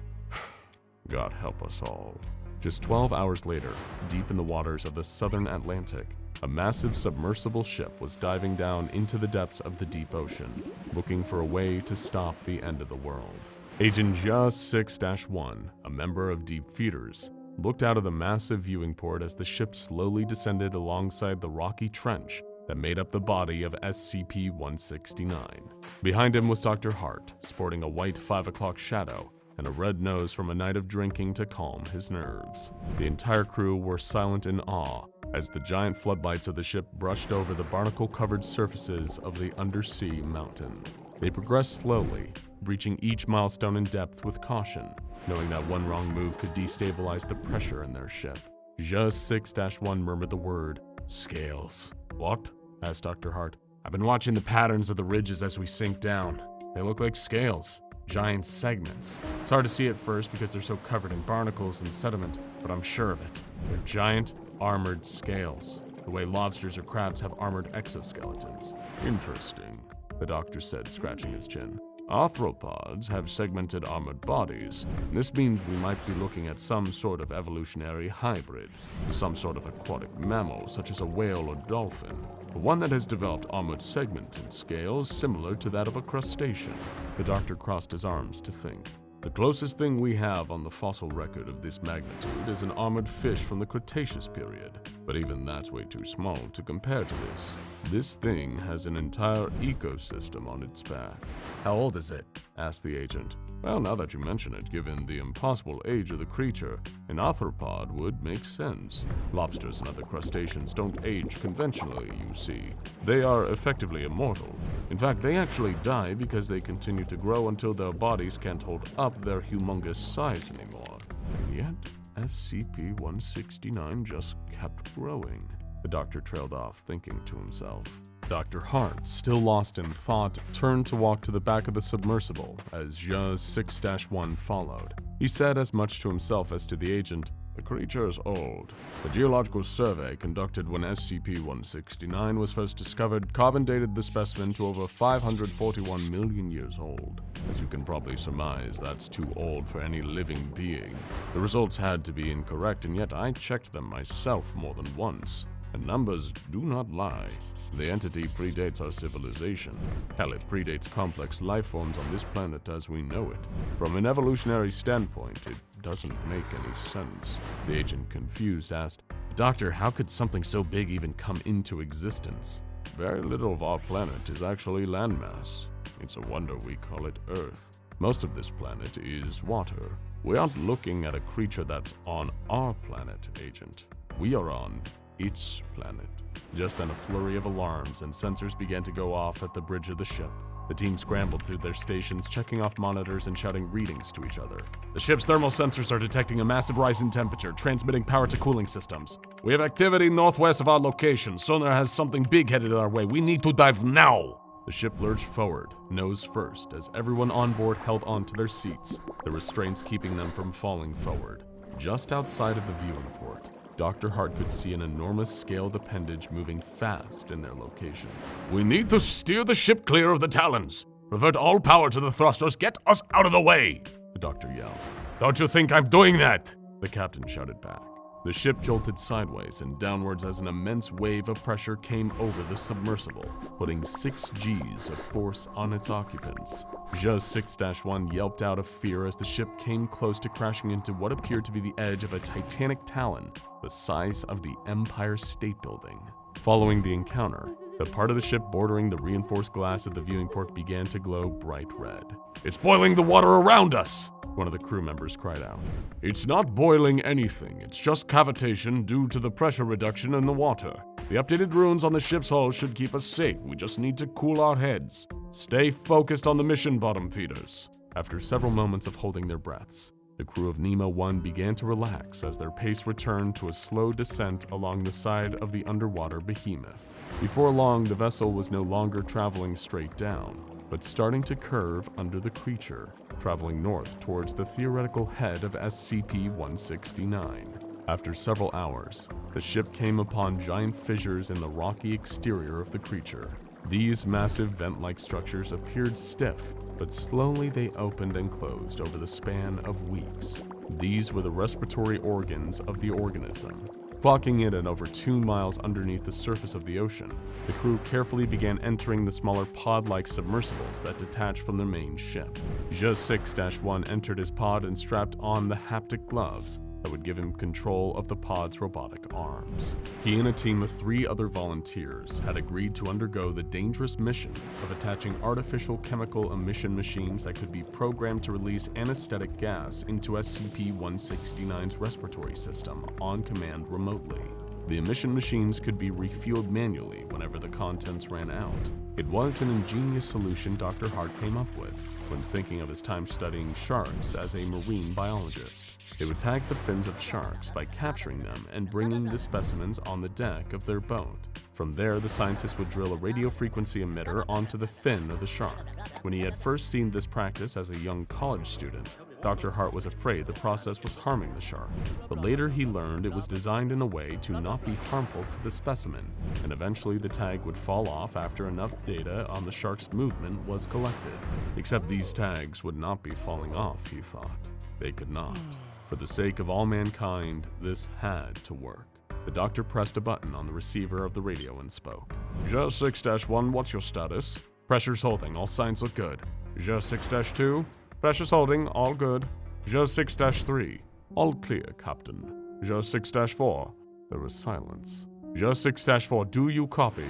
God help us all. Just 12 hours later, deep in the waters of the southern Atlantic, a massive submersible ship was diving down into the depths of the deep ocean, looking for a way to stop the end of the world. Agent JA-6-1, a member of Deep Feeders, looked out of the massive viewing port as the ship slowly descended alongside the rocky trench that made up the body of SCP-169. Behind him was Dr. Hart, sporting a white 5 o'clock shadow and a red nose from a night of drinking to calm his nerves. The entire crew were silent in awe as the giant floodlights of the ship brushed over the barnacle-covered surfaces of the undersea mountain. They progressed slowly, reaching each milestone in depth with caution, knowing that one wrong move could destabilize the pressure in their ship. JA-6-1 murmured the word, "Scales." "What?" asked Dr. Hart. "I've been watching the patterns of the ridges as we sink down. They look like scales. Giant segments. It's hard to see at first because they're so covered in barnacles and sediment, but I'm sure of it. They're giant, armored scales, the way lobsters or crabs have armored exoskeletons." "Interesting," the doctor said, scratching his chin. "Arthropods have segmented armored bodies. This means we might be looking at some sort of evolutionary hybrid, some sort of aquatic mammal such as a whale or dolphin, one that has developed armored segmented scales similar to that of a crustacean." The doctor crossed his arms to think. The closest thing we have on the fossil record of this magnitude is an armored fish from the Cretaceous period, but even that's way too small to compare to this. This thing has an entire ecosystem on its back. How old is it? Asked the agent. Well, now that you mention it, given the impossible age of the creature, an arthropod would make sense. Lobsters and other crustaceans don't age conventionally, you see. They are effectively immortal. In fact, they actually die because they continue to grow until their bodies can't hold up their humongous size anymore. And yet, SCP-169 just kept growing. The doctor trailed off, thinking to himself. Dr. Hart, still lost in thought, turned to walk to the back of the submersible as Zhe 6-1 followed. He said as much to himself as to the agent, "The creature is old. The geological survey conducted when SCP-169 was first discovered carbon-dated the specimen to over 541 million years old. As you can probably surmise, that's too old for any living being. The results had to be incorrect, and yet I checked them myself more than once. And numbers do not lie. The entity predates our civilization. Hell, it predates complex life forms on this planet as we know it. From an evolutionary standpoint, it doesn't make any sense." The agent, confused, asked, "Doctor, how could something so big even come into existence?" "Very little of our planet is actually landmass. It's a wonder we call it Earth. Most of this planet is water. We aren't looking at a creature that's on our planet, Agent. We are on its planet." Just then a flurry of alarms and sensors began to go off at the bridge of the ship. The team scrambled to their stations, checking off monitors and shouting readings to each other. "The ship's thermal sensors are detecting a massive rise in temperature, transmitting power to cooling systems. We have activity northwest of our location. Sonar has something big headed our way. We need to dive now!" The ship lurched forward, nose first, as everyone on board held on to their seats, the restraints keeping them from falling forward. Just outside of the viewing port, Dr. Hart could see an enormous scaled appendage moving fast in their location. "We need to steer the ship clear of the Talons. Revert all power to the thrusters. Get us out of the way!" the doctor yelled. "Don't you think I'm doing that?" the captain shouted back. The ship jolted sideways and downwards as an immense wave of pressure came over the submersible, putting 6 Gs of force on its occupants. Zhe 6-1 yelped out of fear as the ship came close to crashing into what appeared to be the edge of a titanic talon the size of the Empire State Building. Following the encounter, the part of the ship bordering the reinforced glass of the viewing port began to glow bright red. "It's boiling the water around us!" one of the crew members cried out. "It's not boiling anything, it's just cavitation due to the pressure reduction in the water. The updated runes on the ship's hull should keep us safe, we just need to cool our heads. Stay focused on the mission, bottom feeders." After several moments of holding their breaths, the crew of Nemo 1 began to relax as their pace returned to a slow descent along the side of the underwater behemoth. Before long, the vessel was no longer traveling straight down, but starting to curve under the creature, traveling north towards the theoretical head of SCP-169. After several hours, the ship came upon giant fissures in the rocky exterior of the creature. These massive vent-like structures appeared stiff, but slowly they opened and closed over the span of weeks. These were the respiratory organs of the organism. Clocking it at over 2 miles underneath the surface of the ocean, the crew carefully began entering the smaller pod-like submersibles that detached from their main ship. Zhe 6-1 entered his pod and strapped on the haptic gloves that would give him control of the pod's robotic arms. He and a team of 3 other volunteers had agreed to undergo the dangerous mission of attaching artificial chemical emission machines that could be programmed to release anesthetic gas into SCP-169's respiratory system on command remotely. The emission machines could be refueled manually whenever the contents ran out. It was an ingenious solution Dr. Hart came up with when thinking of his time studying sharks as a marine biologist. They would tag the fins of sharks by capturing them and bringing the specimens on the deck of their boat. From there, the scientists would drill a radio frequency emitter onto the fin of the shark. When he had first seen this practice as a young college student, Dr. Hart was afraid the process was harming the shark, but later he learned it was designed in a way to not be harmful to the specimen, and eventually the tag would fall off after enough data on the shark's movement was collected. Except these tags would not be falling off, he thought. They could not. For the sake of all mankind, this had to work. The doctor pressed a button on the receiver of the radio and spoke. Zhe 6-1, what's your status? Pressure's holding, all signs look good. Zhe 6-2? Pressure's holding, all good. Joe 6-3. All clear, Captain. Joe 6-4. There was silence. Joe 6-4, do you copy?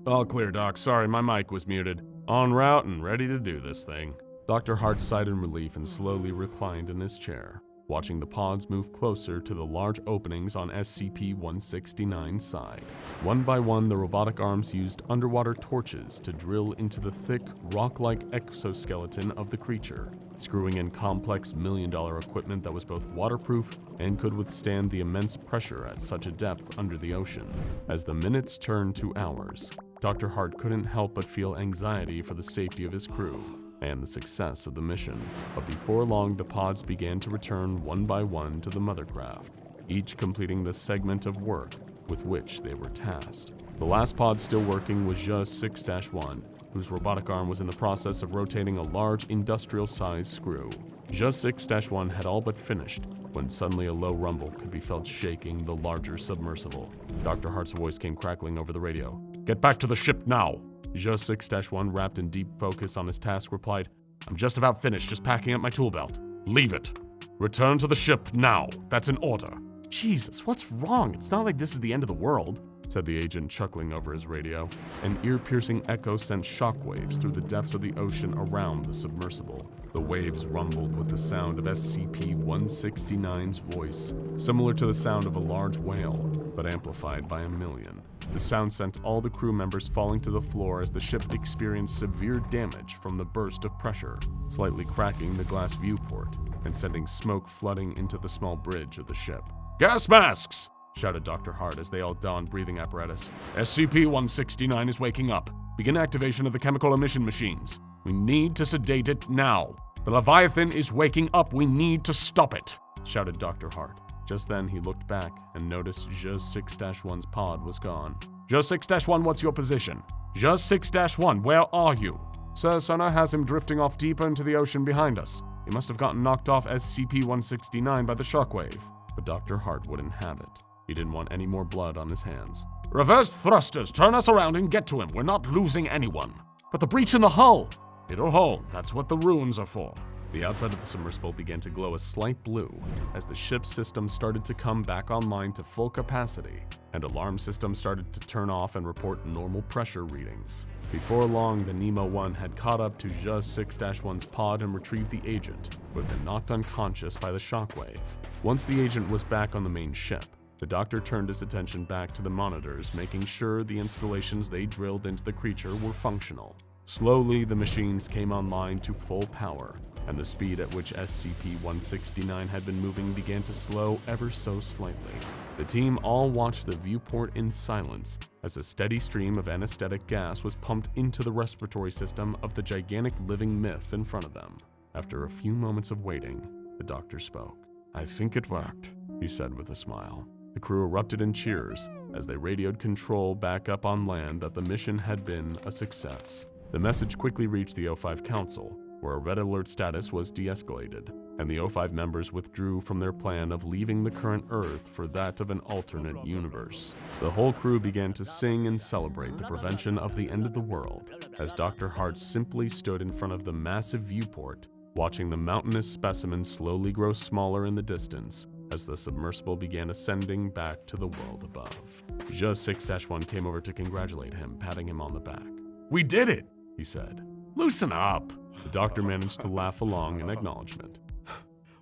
All clear, Doc. Sorry, my mic was muted. En route and ready to do this thing. Dr. Hart sighed in relief and slowly reclined in his chair, watching the pods move closer to the large openings on SCP-169's side. One by one, the robotic arms used underwater torches to drill into the thick, rock-like exoskeleton of the creature, screwing in complex million-dollar equipment that was both waterproof and could withstand the immense pressure at such a depth under the ocean. As the minutes turned to hours, Dr. Hart couldn't help but feel anxiety for the safety of his crew and the success of the mission. But before long, the pods began to return one by one to the mothercraft, each completing the segment of work with which they were tasked. The last pod still working was Zhe 6-1, whose robotic arm was in the process of rotating a large industrial-sized screw. Zhe 6-1 had all but finished when suddenly a low rumble could be felt shaking the larger submersible. Dr. Hart's voice came crackling over the radio. "Get back to the ship now!" Zhe 6-1, wrapped in deep focus on his task, replied, "I'm just about finished, just packing up my tool belt." "Leave it. Return to the ship now. That's an order." "Jesus, what's wrong? It's not like this is the end of the world," said the agent, chuckling over his radio. An ear-piercing echo sent shockwaves through the depths of the ocean around the submersible. The waves rumbled with the sound of SCP-169's voice, similar to the sound of a large whale, but amplified by a million. The sound sent all the crew members falling to the floor as the ship experienced severe damage from the burst of pressure, slightly cracking the glass viewport and sending smoke flooding into the small bridge of the ship. "Gas masks!" shouted Dr. Hart as they all donned breathing apparatus. "SCP-169 is waking up. Begin activation of the chemical emission machines. We need to sedate it now. The Leviathan is waking up. We need to stop it," shouted Dr. Hart. Just then, he looked back and noticed Zhe 6-1's pod was gone. "Zhe 6-1, what's your position? Zhe 6-1, where are you?" "Sir, sonar has him drifting off deeper into the ocean behind us. He must have gotten knocked off SCP-169 by the shockwave." But Dr. Hart wouldn't have it. He didn't want any more blood on his hands. "Reverse thrusters, turn us around and get to him. We're not losing anyone." "But the breach in the hull!" "It'll hold. That's what the runes are for." The outside of the submersible began to glow a slight blue as the ship's system started to come back online to full capacity, and alarm systems started to turn off and report normal pressure readings. Before long, the Nemo 1 had caught up to Zhe 6-1's pod and retrieved the agent, who had been knocked unconscious by the shockwave. Once the agent was back on the main ship, the doctor turned his attention back to the monitors, making sure the installations they drilled into the creature were functional. Slowly, the machines came online to full power, and the speed at which SCP-169 had been moving began to slow ever so slightly. The team all watched the viewport in silence as a steady stream of anesthetic gas was pumped into the respiratory system of the gigantic living myth in front of them. After a few moments of waiting, the doctor spoke. "I think it worked," he said with a smile. The crew erupted in cheers as they radioed control back up on land that the mission had been a success. The message quickly reached the O5 Council, where a red alert status was de-escalated, and the O5 members withdrew from their plan of leaving the current Earth for that of an alternate universe. The whole crew began to sing and celebrate the prevention of the end of the world, as Dr. Hart simply stood in front of the massive viewport, watching the mountainous specimen slowly grow smaller in the distance as the submersible began ascending back to the world above. Zhe 6-1 came over to congratulate him, patting him on the back. "We did it," he said. "Loosen up." The doctor managed to laugh along in acknowledgement.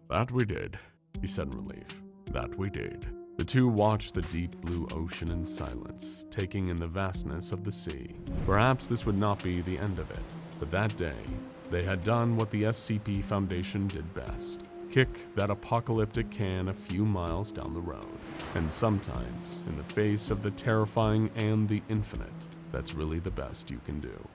"That we did," he said in relief. "That we did." The two watched the deep blue ocean in silence, taking in the vastness of the sea. Perhaps this would not be the end of it, but that day, they had done what the SCP Foundation did best: kick that apocalyptic can a few miles down the road. And sometimes, in the face of the terrifying and the infinite, that's really the best you can do.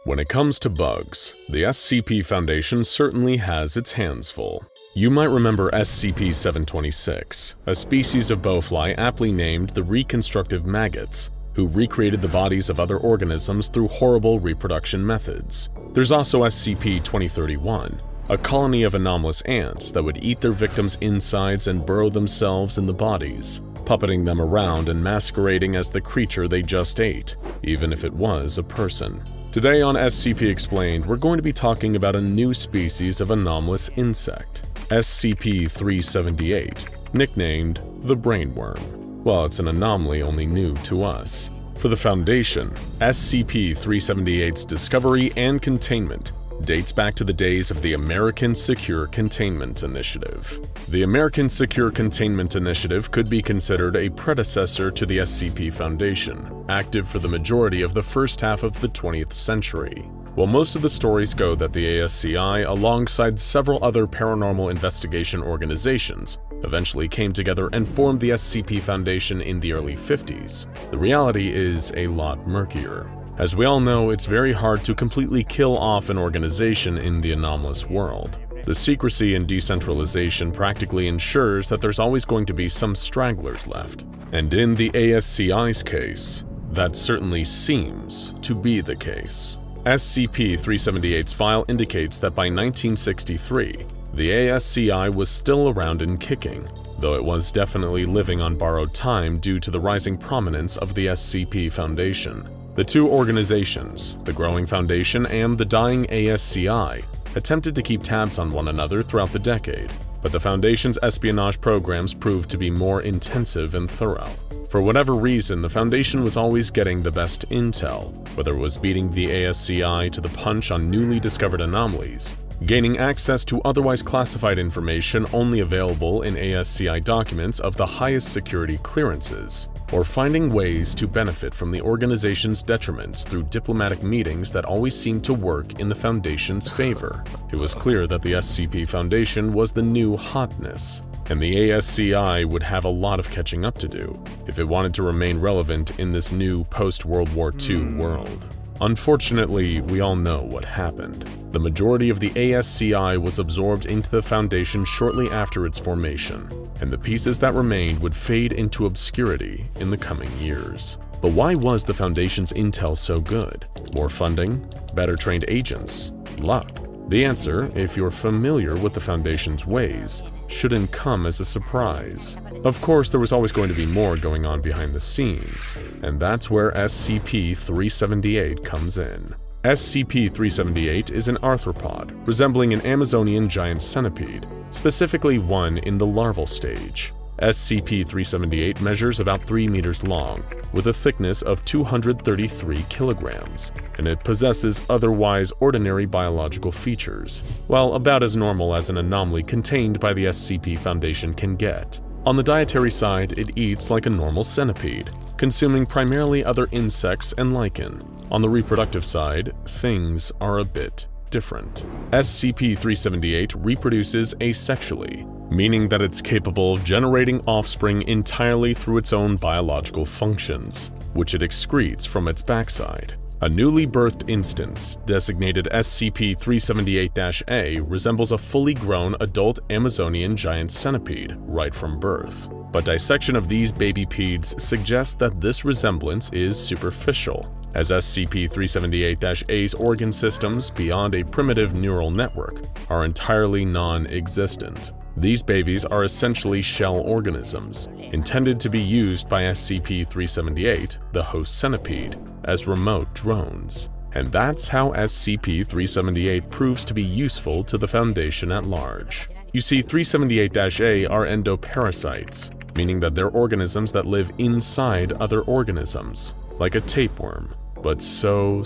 When it comes to bugs, the SCP Foundation certainly has its hands full. You might remember SCP-726, a species of bowfly aptly named the Reconstructive Maggots, who recreated the bodies of other organisms through horrible reproduction methods. There's also SCP-2031, a colony of anomalous ants that would eat their victims' insides and burrow themselves in the bodies. puppeting them around and masquerading as the creature they just ate, even if it was a person. Today on SCP Explained, we're going to be talking about a new species of anomalous insect, SCP-378, nicknamed the Brainworm. Well, it's an anomaly only new to us. For the Foundation, SCP-378's discovery and containment dates back to the days of the American Secure Containment Initiative. The American Secure Containment Initiative could be considered a predecessor to the SCP Foundation, active for the majority of the first half of the 20th century. While most of the stories go that the ASCI, alongside several other paranormal investigation organizations, eventually came together and formed the SCP Foundation in the early 50s, the reality is a lot murkier. As we all know, it's very hard to completely kill off an organization in the anomalous world. The secrecy and decentralization practically ensures that there's always going to be some stragglers left. And in the ASCI's case, that certainly seems to be the case. SCP-378's file indicates that by 1963, the ASCI was still around and kicking, though it was definitely living on borrowed time due to the rising prominence of the SCP Foundation. The two organizations, the growing Foundation and the dying ASCI, attempted to keep tabs on one another throughout the decade, but the Foundation's espionage programs proved to be more intensive and thorough. For whatever reason, the Foundation was always getting the best intel, whether it was beating the ASCI to the punch on newly discovered anomalies, gaining access to otherwise classified information only available in ASCI documents of the highest security clearances, or finding ways to benefit from the organization's detriments through diplomatic meetings that always seemed to work in the Foundation's favor. It was clear that the SCP Foundation was the new hotness, and the ASCI would have a lot of catching up to do if it wanted to remain relevant in this new post-World War II world. Unfortunately, we all know what happened. The majority of the ASCI was absorbed into the Foundation shortly after its formation, and the pieces that remained would fade into obscurity in the coming years. But why was the Foundation's intel so good? More funding? Better trained agents? Luck? The answer, if you're familiar with the Foundation's ways, shouldn't come as a surprise. Of course, there was always going to be more going on behind the scenes, and that's where SCP-378 comes in. SCP-378 is an arthropod, resembling an Amazonian giant centipede, specifically one in the larval stage. SCP-378 measures about 3 meters long, with a thickness of 233 kilograms, and it possesses otherwise ordinary biological features, while about as normal as an anomaly contained by the SCP Foundation can get. On the dietary side, it eats like a normal centipede, consuming primarily other insects and lichen. On the reproductive side, things are a bit different. SCP-378 reproduces asexually, meaning that it's capable of generating offspring entirely through its own biological functions, which it excretes from its backside. A newly birthed instance, designated SCP-378-A, resembles a fully grown adult Amazonian giant centipede right from birth. But dissection of these baby peds suggests that this resemblance is superficial, as SCP-378-A's organ systems, beyond a primitive neural network, are entirely non-existent. These babies are essentially shell organisms, intended to be used by SCP-378, the host centipede, as remote drones. And that's how SCP-378 proves to be useful to the Foundation at large. You see, 378-A are endoparasites, meaning that they're organisms that live inside other organisms, like a tapeworm, but so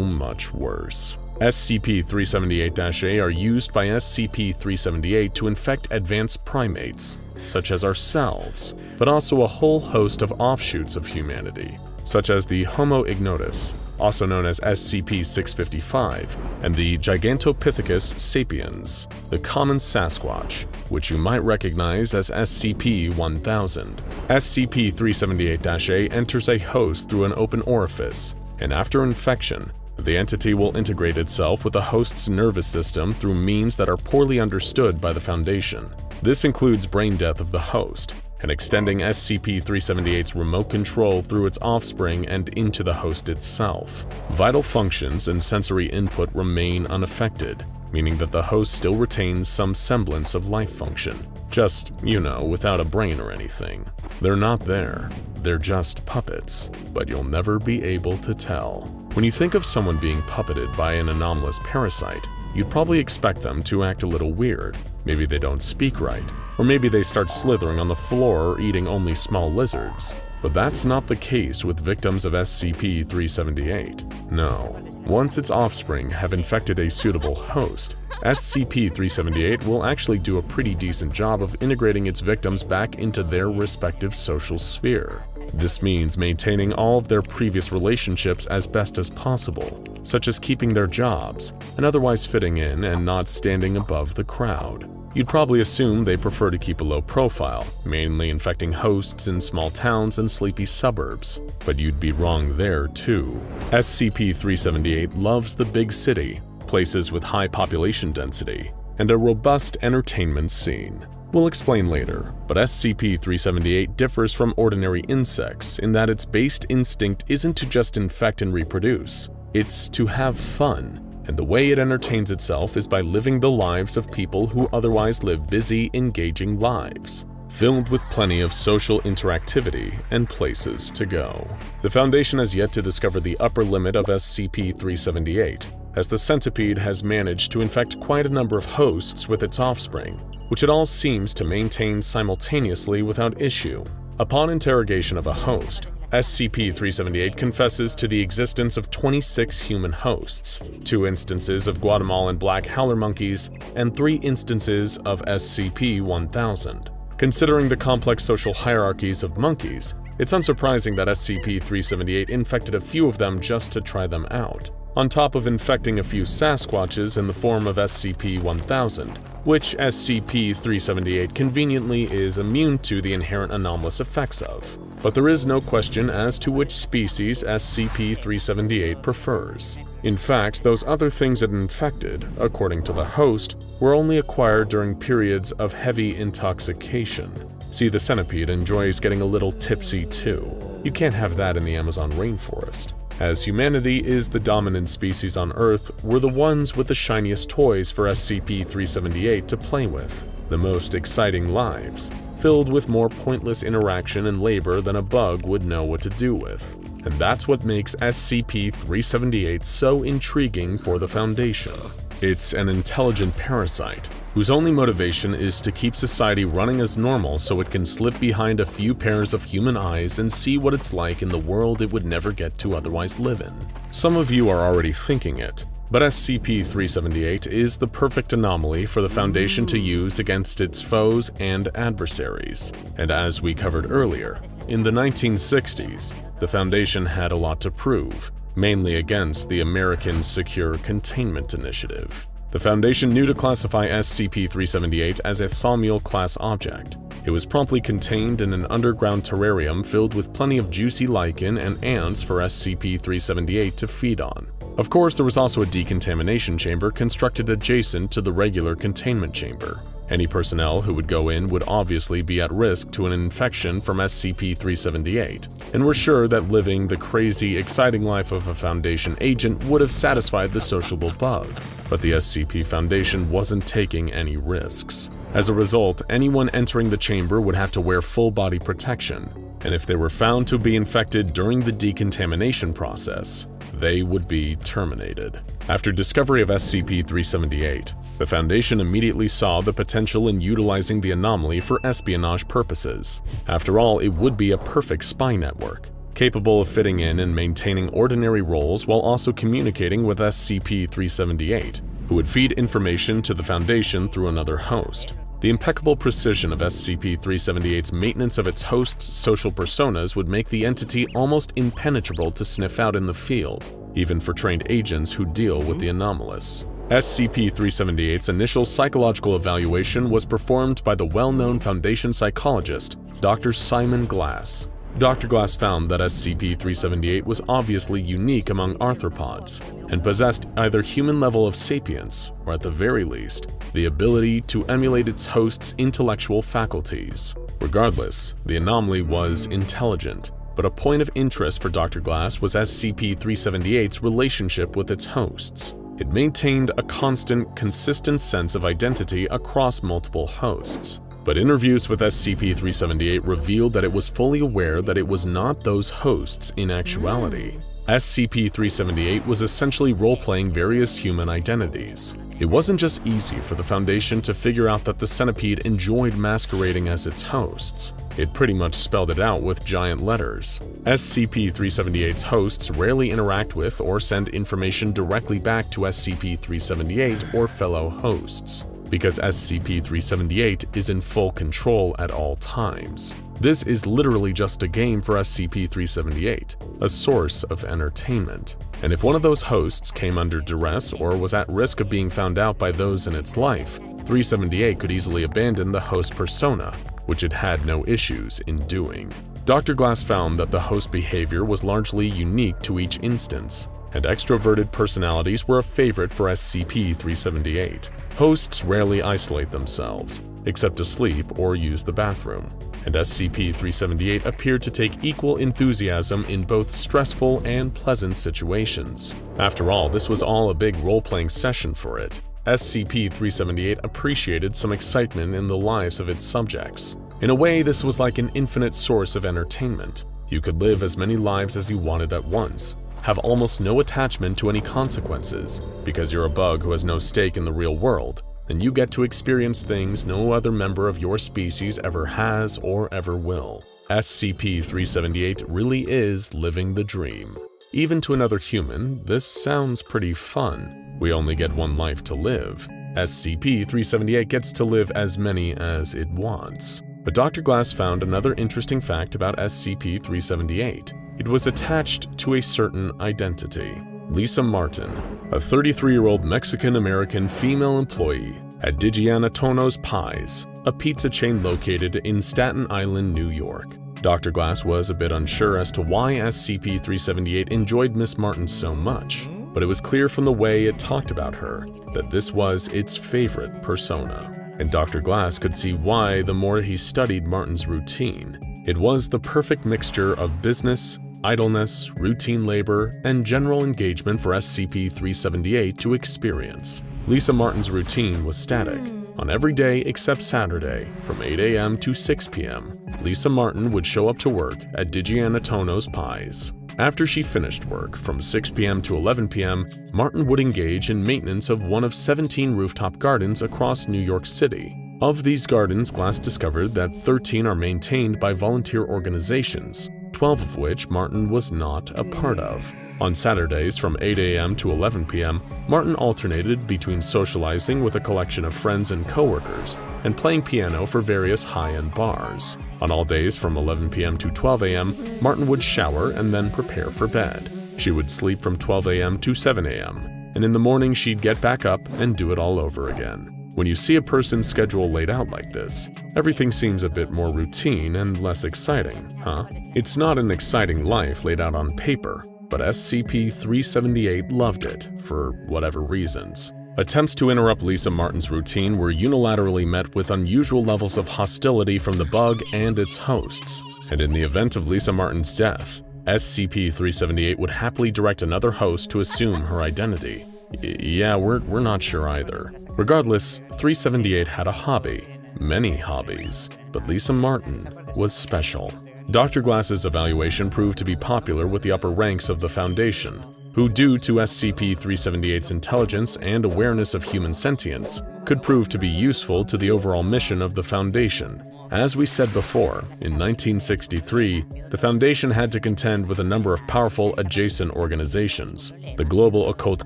much worse. SCP-378-A are used by SCP-378 to infect advanced primates, such as ourselves, but also a whole host of offshoots of humanity, such as the Homo ignotus, also known as SCP-655, and the Gigantopithecus sapiens, the common Sasquatch, which you might recognize as SCP-1000. SCP-378-A enters a host through an open orifice, and after infection, the entity will integrate itself with the host's nervous system through means that are poorly understood by the Foundation. This includes brain death of the host, and extending SCP-378's remote control through its offspring and into the host itself. Vital functions and sensory input remain unaffected, meaning that the host still retains some semblance of life function. Just, without a brain or anything. They're not there. They're just puppets, but you'll never be able to tell. When you think of someone being puppeted by an anomalous parasite, you'd probably expect them to act a little weird. Maybe they don't speak right, or maybe they start slithering on the floor or eating only small lizards. But that's not the case with victims of SCP-378. No. Once its offspring have infected a suitable host, SCP-378 will actually do a pretty decent job of integrating its victims back into their respective social sphere. This means maintaining all of their previous relationships as best as possible, such as keeping their jobs, and otherwise fitting in and not standing above the crowd. You'd probably assume they prefer to keep a low profile, mainly infecting hosts in small towns and sleepy suburbs. But you'd be wrong there too. SCP-378 loves the big city, places with high population density, and a robust entertainment scene. We'll explain later, but SCP-378 differs from ordinary insects in that its base instinct isn't to just infect and reproduce, it's to have fun. And the way it entertains itself is by living the lives of people who otherwise live busy, engaging lives, filled with plenty of social interactivity and places to go. The Foundation has yet to discover the upper limit of SCP-378, as the centipede has managed to infect quite a number of hosts with its offspring, which it all seems to maintain simultaneously without issue. Upon interrogation of a host, SCP-378 confesses to the existence of 26 human hosts, 2 instances of Guatemalan black howler monkeys, and 3 instances of SCP-1000. Considering the complex social hierarchies of monkeys, it's unsurprising that SCP-378 infected a few of them just to try them out, on top of infecting a few Sasquatches in the form of SCP-1000, which SCP-378 conveniently is immune to the inherent anomalous effects of. But there is no question as to which species SCP-378 prefers. In fact, those other things it infected, according to the host, were only acquired during periods of heavy intoxication. See, the centipede enjoys getting a little tipsy too. You can't have that in the Amazon rainforest. As humanity is the dominant species on Earth, we're the ones with the shiniest toys for SCP-378 to play with, the most exciting lives, filled with more pointless interaction and labor than a bug would know what to do with. And that's what makes SCP-378 so intriguing for the Foundation. It's an intelligent parasite, whose only motivation is to keep society running as normal so it can slip behind a few pairs of human eyes and see what it's like in the world it would never get to otherwise live in. Some of you are already thinking it, but SCP-378 is the perfect anomaly for the Foundation to use against its foes and adversaries. And as we covered earlier, in the 1960s, the Foundation had a lot to prove, mainly against the American Secure Containment Initiative. The Foundation knew to classify SCP-378 as a Thaumiel-class object. It was promptly contained in an underground terrarium filled with plenty of juicy lichen and ants for SCP-378 to feed on. Of course, there was also a decontamination chamber constructed adjacent to the regular containment chamber. Any personnel who would go in would obviously be at risk to an infection from SCP-378, and we're sure that living the crazy, exciting life of a Foundation agent would have satisfied the sociable bug. But the SCP Foundation wasn't taking any risks. As a result, anyone entering the chamber would have to wear full body protection, and if they were found to be infected during the decontamination process, they would be terminated. After discovery of SCP-378, the Foundation immediately saw the potential in utilizing the anomaly for espionage purposes. After all, it would be a perfect spy network, capable of fitting in and maintaining ordinary roles while also communicating with SCP-378, who would feed information to the Foundation through another host. The impeccable precision of SCP-378's maintenance of its host's social personas would make the entity almost impenetrable to sniff out in the field, even for trained agents who deal with the anomalous. SCP-378's initial psychological evaluation was performed by the well-known Foundation psychologist, Dr. Simon Glass. Dr. Glass found that SCP-378 was obviously unique among arthropods and possessed either human level of sapience, or at the very least, the ability to emulate its host's intellectual faculties. Regardless, the anomaly was intelligent, but a point of interest for Dr. Glass was SCP-378's relationship with its hosts. It maintained a constant, consistent sense of identity across multiple hosts. But interviews with SCP-378 revealed that it was fully aware that it was not those hosts in actuality. SCP-378 was essentially role-playing various human identities. It wasn't just easy for the Foundation to figure out that the centipede enjoyed masquerading as its hosts. It pretty much spelled it out with giant letters. SCP-378's hosts rarely interact with or send information directly back to SCP-378 or fellow hosts, because SCP-378 is in full control at all times. This is literally just a game for SCP-378, a source of entertainment. And if one of those hosts came under duress or was at risk of being found out by those in its life, 378 could easily abandon the host persona, which it had no issues in doing. Dr. Glass found that the host behavior was largely unique to each instance, and extroverted personalities were a favorite for SCP-378. Hosts rarely isolate themselves, except to sleep or use the bathroom, and SCP-378 appeared to take equal enthusiasm in both stressful and pleasant situations. After all, this was all a big role-playing session for it. SCP-378 appreciated some excitement in the lives of its subjects. In a way, this was like an infinite source of entertainment. You could live as many lives as you wanted at once, have almost no attachment to any consequences, because you're a bug who has no stake in the real world, and you get to experience things no other member of your species ever has or ever will. SCP-378 really is living the dream. Even to another human, this sounds pretty fun. We only get one life to live. SCP-378 gets to live as many as it wants. But Dr. Glass found another interesting fact about SCP-378. It was attached to a certain identity. Lisa Martin, a 33-year-old Mexican-American female employee at Digiana Tono's Pies, a pizza chain located in Staten Island, New York. Dr. Glass was a bit unsure as to why SCP-378 enjoyed Miss Martin so much, but it was clear from the way it talked about her that this was its favorite persona. And Dr. Glass could see why the more he studied Martin's routine. It was the perfect mixture of business, idleness, routine labor, and general engagement for SCP-378 to experience. Lisa Martin's routine was static. On every day except Saturday, from 8 a.m. to 6 p.m., Lisa Martin would show up to work at Digiana Tono's Pies. After she finished work, from 6 p.m. to 11 p.m., Martin would engage in maintenance of one of 17 rooftop gardens across New York City. Of these gardens, Glass discovered that 13 are maintained by volunteer organizations, 12 of which Martin was not a part of. On Saturdays from 8 a.m. to 11 p.m., Martin alternated between socializing with a collection of friends and coworkers and playing piano for various high-end bars. On all days from 11 p.m. to 12 a.m., Martin would shower and then prepare for bed. She would sleep from 12 a.m. to 7 a.m., and in the morning she'd get back up and do it all over again. When you see a person's schedule laid out like this, everything seems a bit more routine and less exciting, huh? It's not an exciting life laid out on paper, but SCP-378 loved it, for whatever reasons. Attempts to interrupt Lisa Martin's routine were unilaterally met with unusual levels of hostility from the bug and its hosts, and in the event of Lisa Martin's death, SCP-378 would happily direct another host to assume her identity. Yeah, we're not sure either. Regardless, 378 had a hobby, many hobbies, but Lisa Martin was special. Dr. Glass's evaluation proved to be popular with the upper ranks of the Foundation, who, due to SCP-378's intelligence and awareness of human sentience, could prove to be useful to the overall mission of the Foundation. As we said before, in 1963, the Foundation had to contend with a number of powerful adjacent organizations, the Global Occult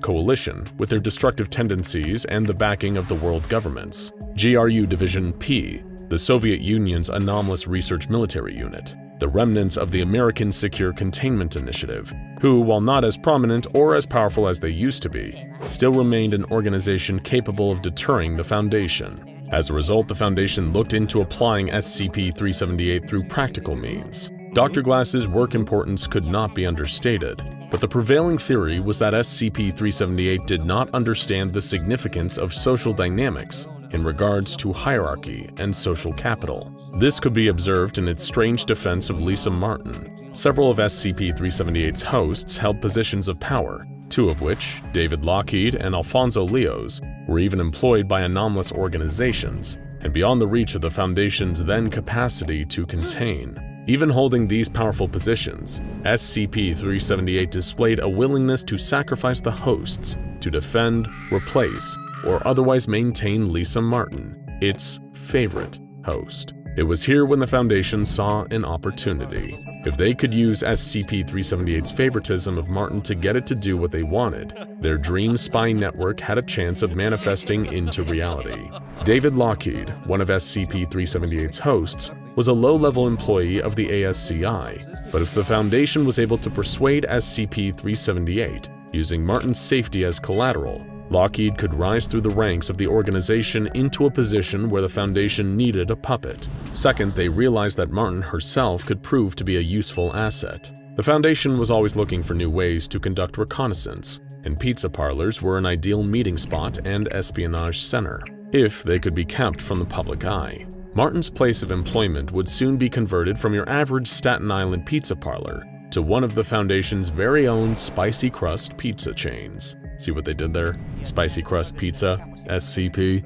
Coalition, with their destructive tendencies and the backing of the world governments, GRU Division P, the Soviet Union's anomalous research military unit, the remnants of the American Secure Containment Initiative, who, while not as prominent or as powerful as they used to be, still remained an organization capable of deterring the Foundation. As a result, the Foundation looked into applying SCP-378 through practical means. Dr. Glass's work importance could not be understated, but the prevailing theory was that SCP-378 did not understand the significance of social dynamics in regards to hierarchy and social capital. This could be observed in its strange defense of Lisa Martin. Several of SCP-378's hosts held positions of power, two of which, David Lockheed and Alfonso Leos, were even employed by anomalous organizations, and beyond the reach of the Foundation's then capacity to contain. Even holding these powerful positions, SCP-378 displayed a willingness to sacrifice the hosts to defend, replace, or otherwise maintain Lisa Martin, its favorite host. It was here when the Foundation saw an opportunity. If they could use SCP-378's favoritism of Martin to get it to do what they wanted, their dream spy network had a chance of manifesting into reality. David Lockheed, one of SCP-378's hosts, was a low-level employee of the ASCI, but if the Foundation was able to persuade SCP-378, using Martin's safety as collateral, Lockheed could rise through the ranks of the organization into a position where the Foundation needed a puppet. Second, they realized that Martin herself could prove to be a useful asset. The Foundation was always looking for new ways to conduct reconnaissance, and pizza parlors were an ideal meeting spot and espionage center, if they could be kept from the public eye. Martin's place of employment would soon be converted from your average Staten Island pizza parlor to one of the Foundation's very own spicy crust pizza chains. See what they did there? Spicy crust pizza, SCP.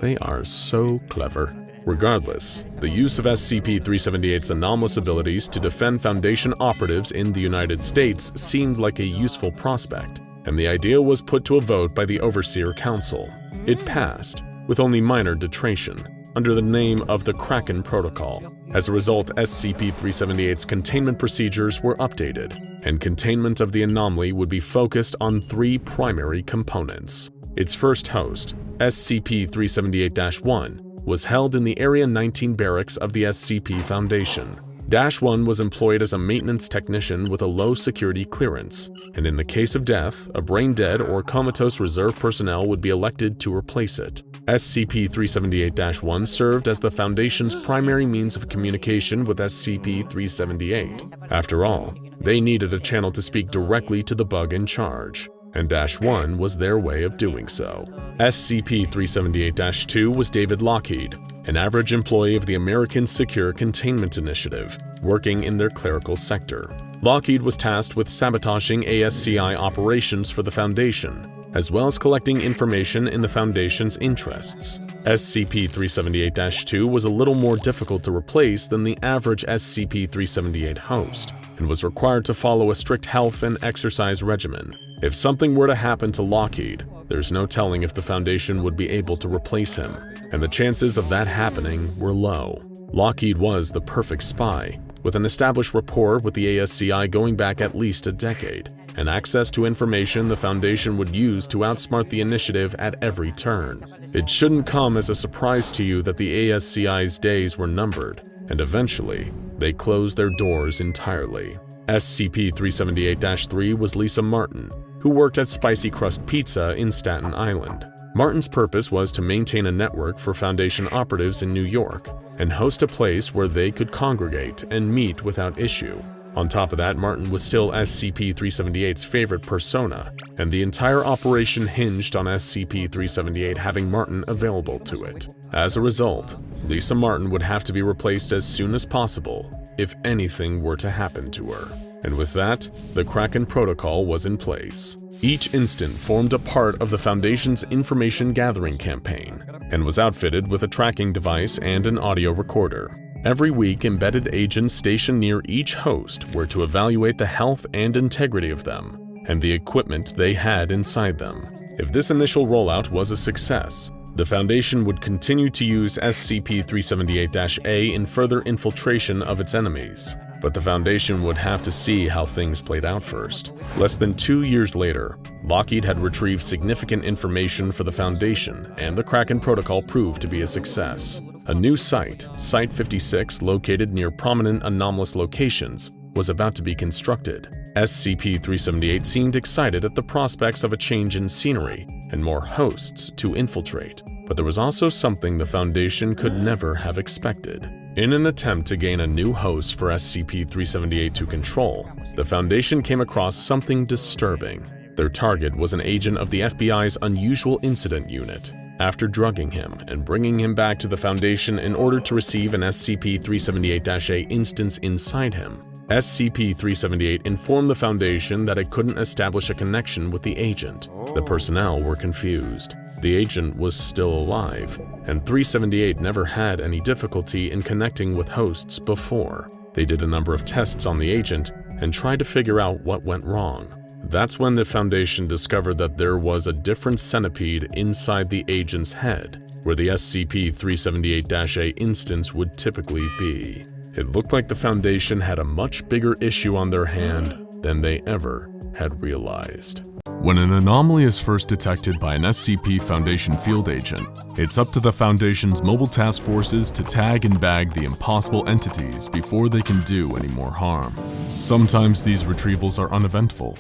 They are so clever. Regardless, the use of SCP-378's anomalous abilities to defend Foundation operatives in the United States seemed like a useful prospect, and the idea was put to a vote by the Overseer Council. It passed, with only minor detraction, under the name of the Kraken Protocol. As a result, SCP-378's containment procedures were updated, and containment of the anomaly would be focused on three primary components. Its first host, SCP-378-1, was held in the Area 19 barracks of the SCP Foundation. -1 was employed as a maintenance technician with a low security clearance, and in the case of death, a brain-dead or comatose reserve personnel would be elected to replace it. SCP-378-1 served as the Foundation's primary means of communication with SCP-378. After all, they needed a channel to speak directly to the bug in charge, and -1 was their way of doing so. SCP-378-2 was David Lockheed, an average employee of the American Secure Containment Initiative, working in their clerical sector. Lockheed was tasked with sabotaging ASCI operations for the Foundation, as well as collecting information in the Foundation's interests. SCP-378-2 was a little more difficult to replace than the average SCP-378 host, and was required to follow a strict health and exercise regimen. If something were to happen to Lockheed, there's no telling if the Foundation would be able to replace him, and the chances of that happening were low. Lockheed was the perfect spy, with an established rapport with the ASCI going back at least a decade, and access to information the Foundation would use to outsmart the initiative at every turn. It shouldn't come as a surprise to you that the ASCI's days were numbered, and eventually, they closed their doors entirely. SCP-378-3 was Lisa Martin, who worked at Spicy Crust Pizza in Staten Island. Martin's purpose was to maintain a network for Foundation operatives in New York and host a place where they could congregate and meet without issue. On top of that, Martin was still SCP-378's favorite persona, and the entire operation hinged on SCP-378 having Martin available to it. As a result, Lisa Martin would have to be replaced as soon as possible if anything were to happen to her. And with that, the Kraken Protocol was in place. Each instant formed a part of the Foundation's information gathering campaign, and was outfitted with a tracking device and an audio recorder. Every week, embedded agents stationed near each host were to evaluate the health and integrity of them, and the equipment they had inside them. If this initial rollout was a success, the Foundation would continue to use SCP-378-A in further infiltration of its enemies, but the Foundation would have to see how things played out first. Less than 2 years later, Lockheed had retrieved significant information for the Foundation, and the Kraken Protocol proved to be a success. A new site, Site 56, located near prominent anomalous locations, was about to be constructed. SCP-378 seemed excited at the prospects of a change in scenery and more hosts to infiltrate, but there was also something the Foundation could never have expected. In an attempt to gain a new host for SCP-378 to control, the Foundation came across something disturbing. Their target was an agent of the FBI's Unusual Incident Unit. After drugging him and bringing him back to the Foundation in order to receive an SCP-378-A instance inside him, SCP-378 informed the Foundation that it couldn't establish a connection with the agent. The personnel were confused. The agent was still alive, and 378 never had any difficulty in connecting with hosts before. They did a number of tests on the agent and tried to figure out what went wrong. That's when the Foundation discovered that there was a different centipede inside the agent's head, where the SCP-378-A instance would typically be. It looked like the Foundation had a much bigger issue on their hand than they ever had realized. When an anomaly is first detected by an SCP Foundation field agent, it's up to the Foundation's mobile task forces to tag and bag the impossible entities before they can do any more harm. Sometimes these retrievals are uneventful,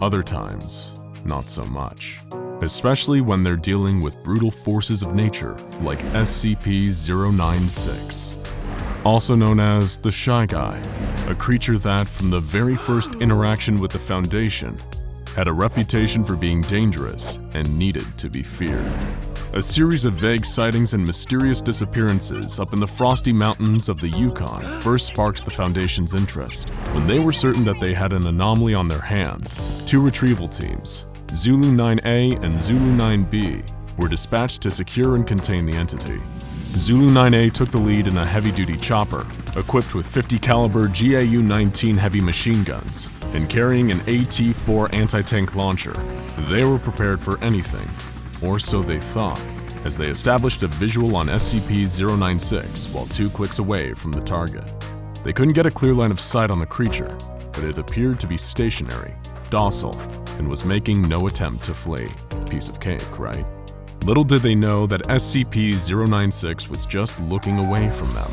other times, not so much. Especially when they're dealing with brutal forces of nature like SCP-096. Also known as the Shy Guy, a creature that, from the very first interaction with the Foundation, had a reputation for being dangerous and needed to be feared. A series of vague sightings and mysterious disappearances up in the frosty mountains of the Yukon first sparked the Foundation's interest. When they were certain that they had an anomaly on their hands, 2 retrieval teams, Zulu 9A and Zulu 9B, were dispatched to secure and contain the entity. Zulu 9A took the lead in a heavy-duty chopper, equipped with 50 caliber GAU-19 heavy machine guns, and carrying an AT-4 anti-tank launcher. They were prepared for anything, or so they thought, as they established a visual on SCP-096 while 2 clicks away from the target. They couldn't get a clear line of sight on the creature, but it appeared to be stationary, docile, and was making no attempt to flee. Piece of cake, right? Little did they know that SCP-096 was just looking away from them.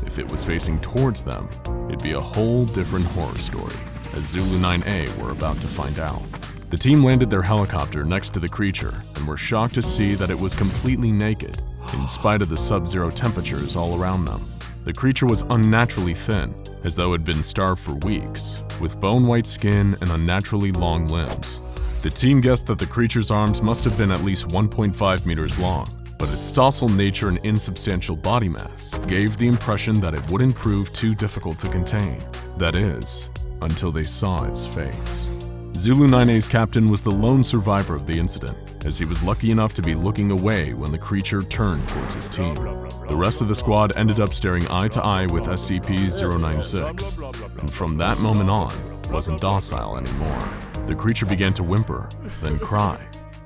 If it was facing towards them, it'd be a whole different horror story, as Zulu 9A were about to find out. The team landed their helicopter next to the creature and were shocked to see that it was completely naked, in spite of the sub-zero temperatures all around them. The creature was unnaturally thin, as though it had been starved for weeks, with bone-white skin and unnaturally long limbs. The team guessed that the creature's arms must have been at least 1.5 meters long, but its docile nature and insubstantial body mass gave the impression that it wouldn't prove too difficult to contain. That is, until they saw its face. Zulu 9A's captain was the lone survivor of the incident, as he was lucky enough to be looking away when the creature turned towards his team. The rest of the squad ended up staring eye to eye with SCP-096, and from that moment on, wasn't docile anymore. The creature began to whimper, then cry,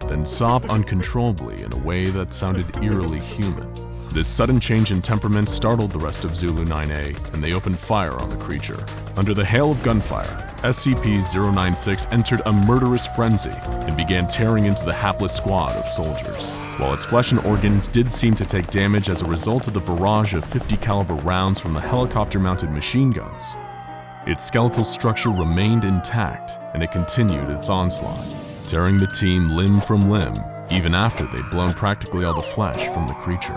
then sob uncontrollably in a way that sounded eerily human. This sudden change in temperament startled the rest of Zulu 9A, and they opened fire on the creature. Under the hail of gunfire, SCP-096 entered a murderous frenzy and began tearing into the hapless squad of soldiers. While its flesh and organs did seem to take damage as a result of the barrage of 50 caliber rounds from the helicopter-mounted machine guns, its skeletal structure remained intact, and it continued its onslaught, tearing the team limb from limb, even after they'd blown practically all the flesh from the creature.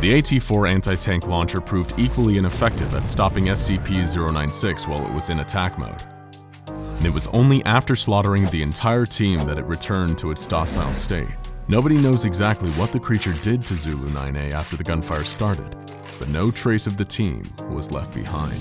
The AT-4 anti-tank launcher proved equally ineffective at stopping SCP-096 while it was in attack mode. And it was only after slaughtering the entire team that it returned to its docile state. Nobody knows exactly what the creature did to Zulu 9A after the gunfire started, but no trace of the team was left behind.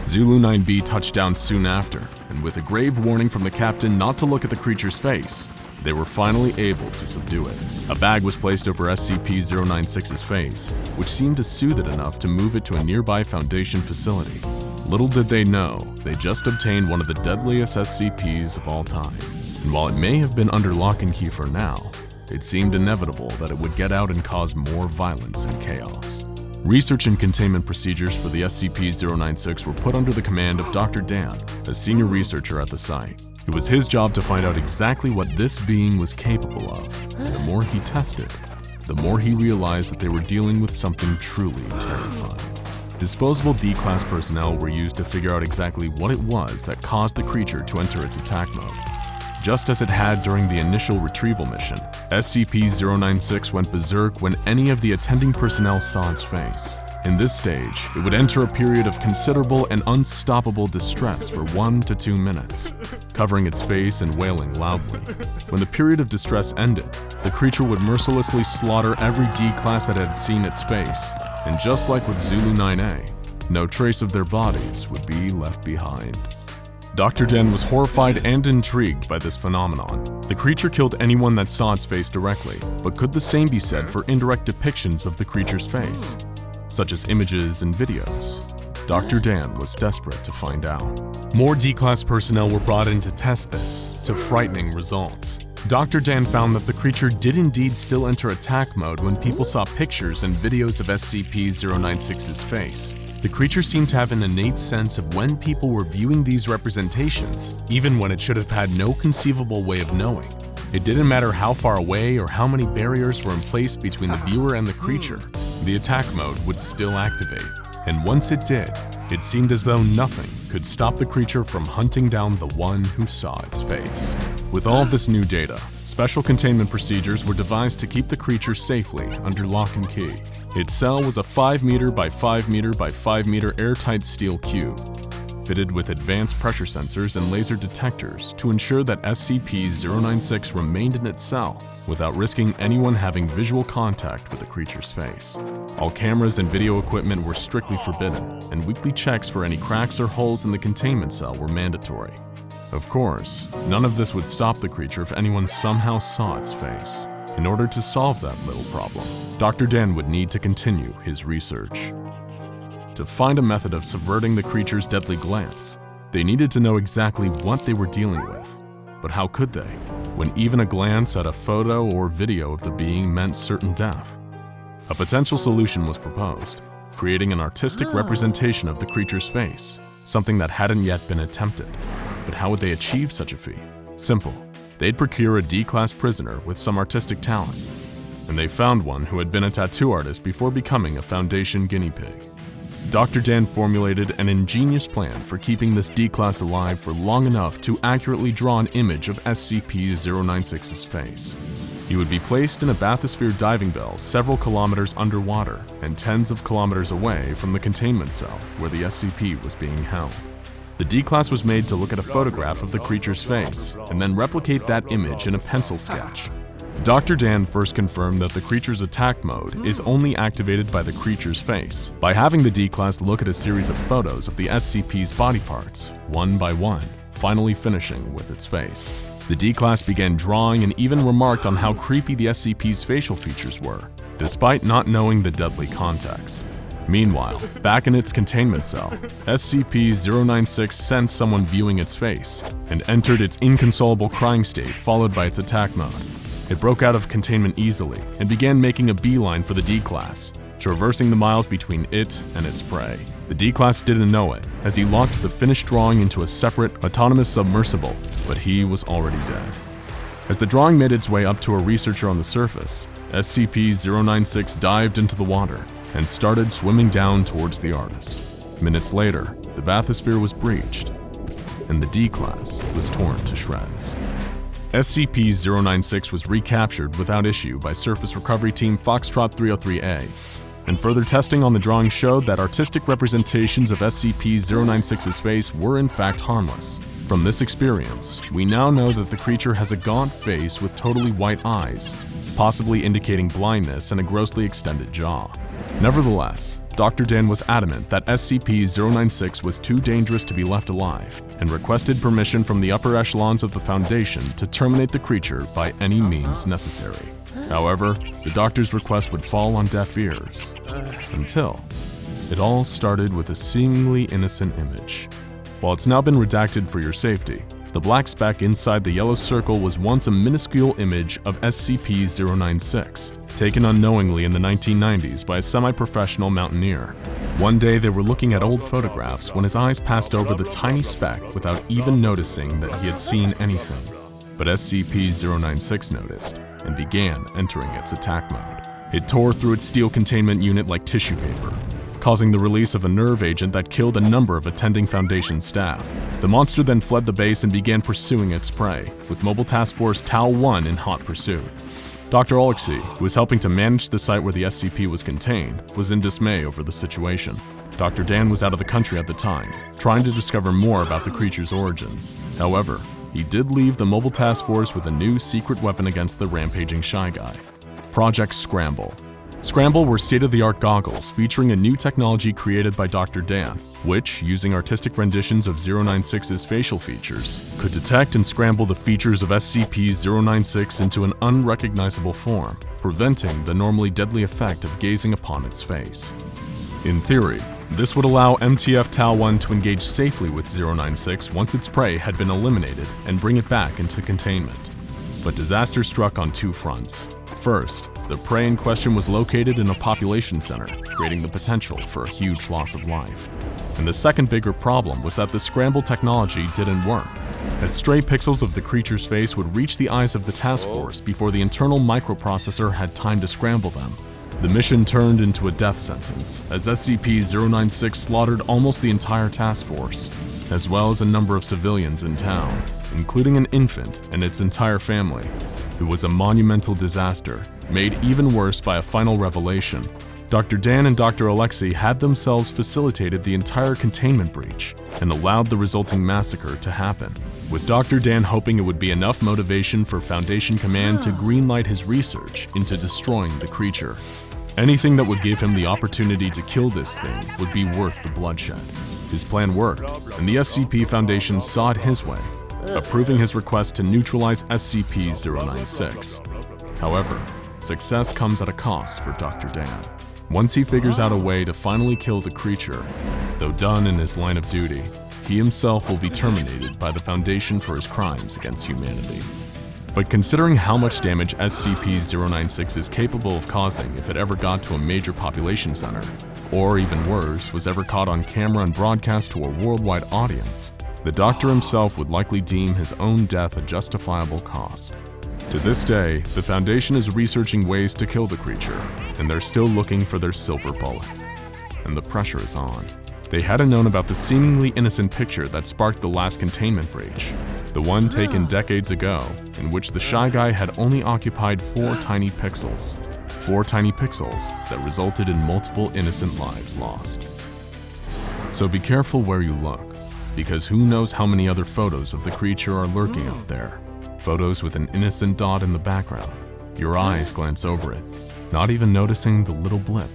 Zulu 9B touched down soon after, and with a grave warning from the captain not to look at the creature's face, they were finally able to subdue it. A bag was placed over SCP-096's face, which seemed to soothe it enough to move it to a nearby Foundation facility. Little did they know, they just obtained one of the deadliest SCPs of all time. And while it may have been under lock and key for now, it seemed inevitable that it would get out and cause more violence and chaos. Research and containment procedures for the SCP-096 were put under the command of Dr. Dan, a senior researcher at the site. It was his job to find out exactly what this being was capable of. The more he tested, the more he realized that they were dealing with something truly terrifying. Disposable D-Class personnel were used to figure out exactly what it was that caused the creature to enter its attack mode. Just as it had during the initial retrieval mission, SCP-096 went berserk when any of the attending personnel saw its face. In this stage, it would enter a period of considerable and unstoppable distress for 1 to 2 minutes, covering its face and wailing loudly. When the period of distress ended, the creature would mercilessly slaughter every D-Class that had seen its face, and just like with Zulu 9A, no trace of their bodies would be left behind. Dr. Dan was horrified and intrigued by this phenomenon. The creature killed anyone that saw its face directly, but could the same be said for indirect depictions of the creature's face, such as images and videos? Dr. Dan was desperate to find out. More D-Class personnel were brought in to test this, to frightening results. Dr. Dan found that the creature did indeed still enter attack mode when people saw pictures and videos of SCP-096's face. The creature seemed to have an innate sense of when people were viewing these representations, even when it should have had no conceivable way of knowing. It didn't matter how far away or how many barriers were in place between the viewer and the creature, the attack mode would still activate. And once it did, it seemed as though nothing could stop the creature from hunting down the one who saw its face. With all of this new data, special containment procedures were devised to keep the creature safely under lock and key. Its cell was a 5 meter by 5 meter by 5 meter airtight steel cube, fitted with advanced pressure sensors and laser detectors to ensure that SCP-096 remained in its cell without risking anyone having visual contact with the creature's face. All cameras and video equipment were strictly forbidden, and weekly checks for any cracks or holes in the containment cell were mandatory. Of course, none of this would stop the creature if anyone somehow saw its face. In order to solve that little problem, Dr. Dan would need to continue his research. To find a method of subverting the creature's deadly glance, they needed to know exactly what they were dealing with. But how could they, when even a glance at a photo or video of the being meant certain death? A potential solution was proposed, creating an artistic representation of the creature's face, something that hadn't yet been attempted. But how would they achieve such a feat? Simple. They'd procure a D-Class prisoner with some artistic talent, and they found one who had been a tattoo artist before becoming a Foundation guinea pig. Dr. Dan formulated an ingenious plan for keeping this D-Class alive for long enough to accurately draw an image of SCP-096's face. He would be placed in a bathysphere diving bell several kilometers underwater and tens of kilometers away from the containment cell where the SCP was being held. The D-Class was made to look at a photograph of the creature's face and then replicate that image in a pencil sketch. Dr. Dan first confirmed that the creature's attack mode is only activated by the creature's face, by having the D-Class look at a series of photos of the SCP's body parts, one by one, finally finishing with its face. The D-Class began drawing and even remarked on how creepy the SCP's facial features were, despite not knowing the deadly context. Meanwhile, back in its containment cell, SCP-096 sensed someone viewing its face and entered its inconsolable crying state followed by its attack mode. It broke out of containment easily and began making a beeline for the D-Class, traversing the miles between it and its prey. The D-Class didn't know it, as he locked the finished drawing into a separate, autonomous submersible, but he was already dead. As the drawing made its way up to a researcher on the surface, SCP-096 dived into the water and started swimming down towards the artist. Minutes later, the bathysphere was breached, and the D-Class was torn to shreds. SCP-096 was recaptured without issue by Surface Recovery Team Foxtrot 303A, and further testing on the drawing showed that artistic representations of SCP-096's face were in fact harmless. From this experience, we now know that the creature has a gaunt face with totally white eyes, possibly indicating blindness and a grossly extended jaw. Nevertheless, Dr. Dan was adamant that SCP-096 was too dangerous to be left alive, and requested permission from the upper echelons of the Foundation to terminate the creature by any means necessary. However, the doctor's request would fall on deaf ears, until it all started with a seemingly innocent image. While it's now been redacted for your safety, the black speck inside the yellow circle was once a minuscule image of SCP-096, taken unknowingly in the 1990s by a semi-professional mountaineer. One day they were looking at old photographs when his eyes passed over the tiny speck without even noticing that he had seen anything. But SCP-096 noticed and began entering its attack mode. It tore through its steel containment unit like tissue paper, causing the release of a nerve agent that killed a number of attending Foundation staff. The monster then fled the base and began pursuing its prey, with Mobile Task Force Tau-1 in hot pursuit. Dr. Oleksy, who was helping to manage the site where the SCP was contained, was in dismay over the situation. Dr. Dan was out of the country at the time, trying to discover more about the creature's origins. However, he did leave the Mobile Task Force with a new secret weapon against the rampaging Shy Guy: Project Scramble. Scramble were state-of-the-art goggles featuring a new technology created by Dr. Dan, which, using artistic renditions of 096's facial features, could detect and scramble the features of SCP-096 into an unrecognizable form, preventing the normally deadly effect of gazing upon its face. In theory, this would allow MTF Tau-1 to engage safely with 096 once its prey had been eliminated and bring it back into containment. But disaster struck on two fronts. First, the prey in question was located in a population center, creating the potential for a huge loss of life. And the second bigger problem was that the scramble technology didn't work, as stray pixels of the creature's face would reach the eyes of the task force before the internal microprocessor had time to scramble them. The mission turned into a death sentence, as SCP-096 slaughtered almost the entire task force, as well as a number of civilians in town, including an infant and its entire family. It was a monumental disaster, made even worse by a final revelation. Dr. Dan and Dr. Alexei had themselves facilitated the entire containment breach and allowed the resulting massacre to happen, with Dr. Dan hoping it would be enough motivation for Foundation Command to greenlight his research into destroying the creature. Anything that would give him the opportunity to kill this thing would be worth the bloodshed. His plan worked, and the SCP Foundation saw it his way, approving his request to neutralize SCP-096. However, success comes at a cost for Dr. Dan. Once he figures out a way to finally kill the creature, though done in his line of duty, he himself will be terminated by the Foundation for his crimes against humanity. But considering how much damage SCP-096 is capable of causing if it ever got to a major population center, or even worse, was ever caught on camera and broadcast to a worldwide audience, the Doctor himself would likely deem his own death a justifiable cost. To this day, the Foundation is researching ways to kill the creature, and they're still looking for their silver bullet. And the pressure is on. They hadn't known about the seemingly innocent picture that sparked the last containment breach, the one taken decades ago, in which the Shy Guy had only occupied 4 tiny pixels. 4 tiny pixels that resulted in multiple innocent lives lost. So be careful where you look, because who knows how many other photos of the creature are lurking out there. Photos with an innocent dot in the background. Your eyes glance over it, not even noticing the little blip,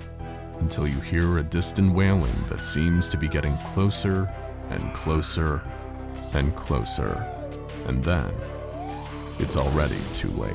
until you hear a distant wailing that seems to be getting closer and closer and closer, and then it's already too late.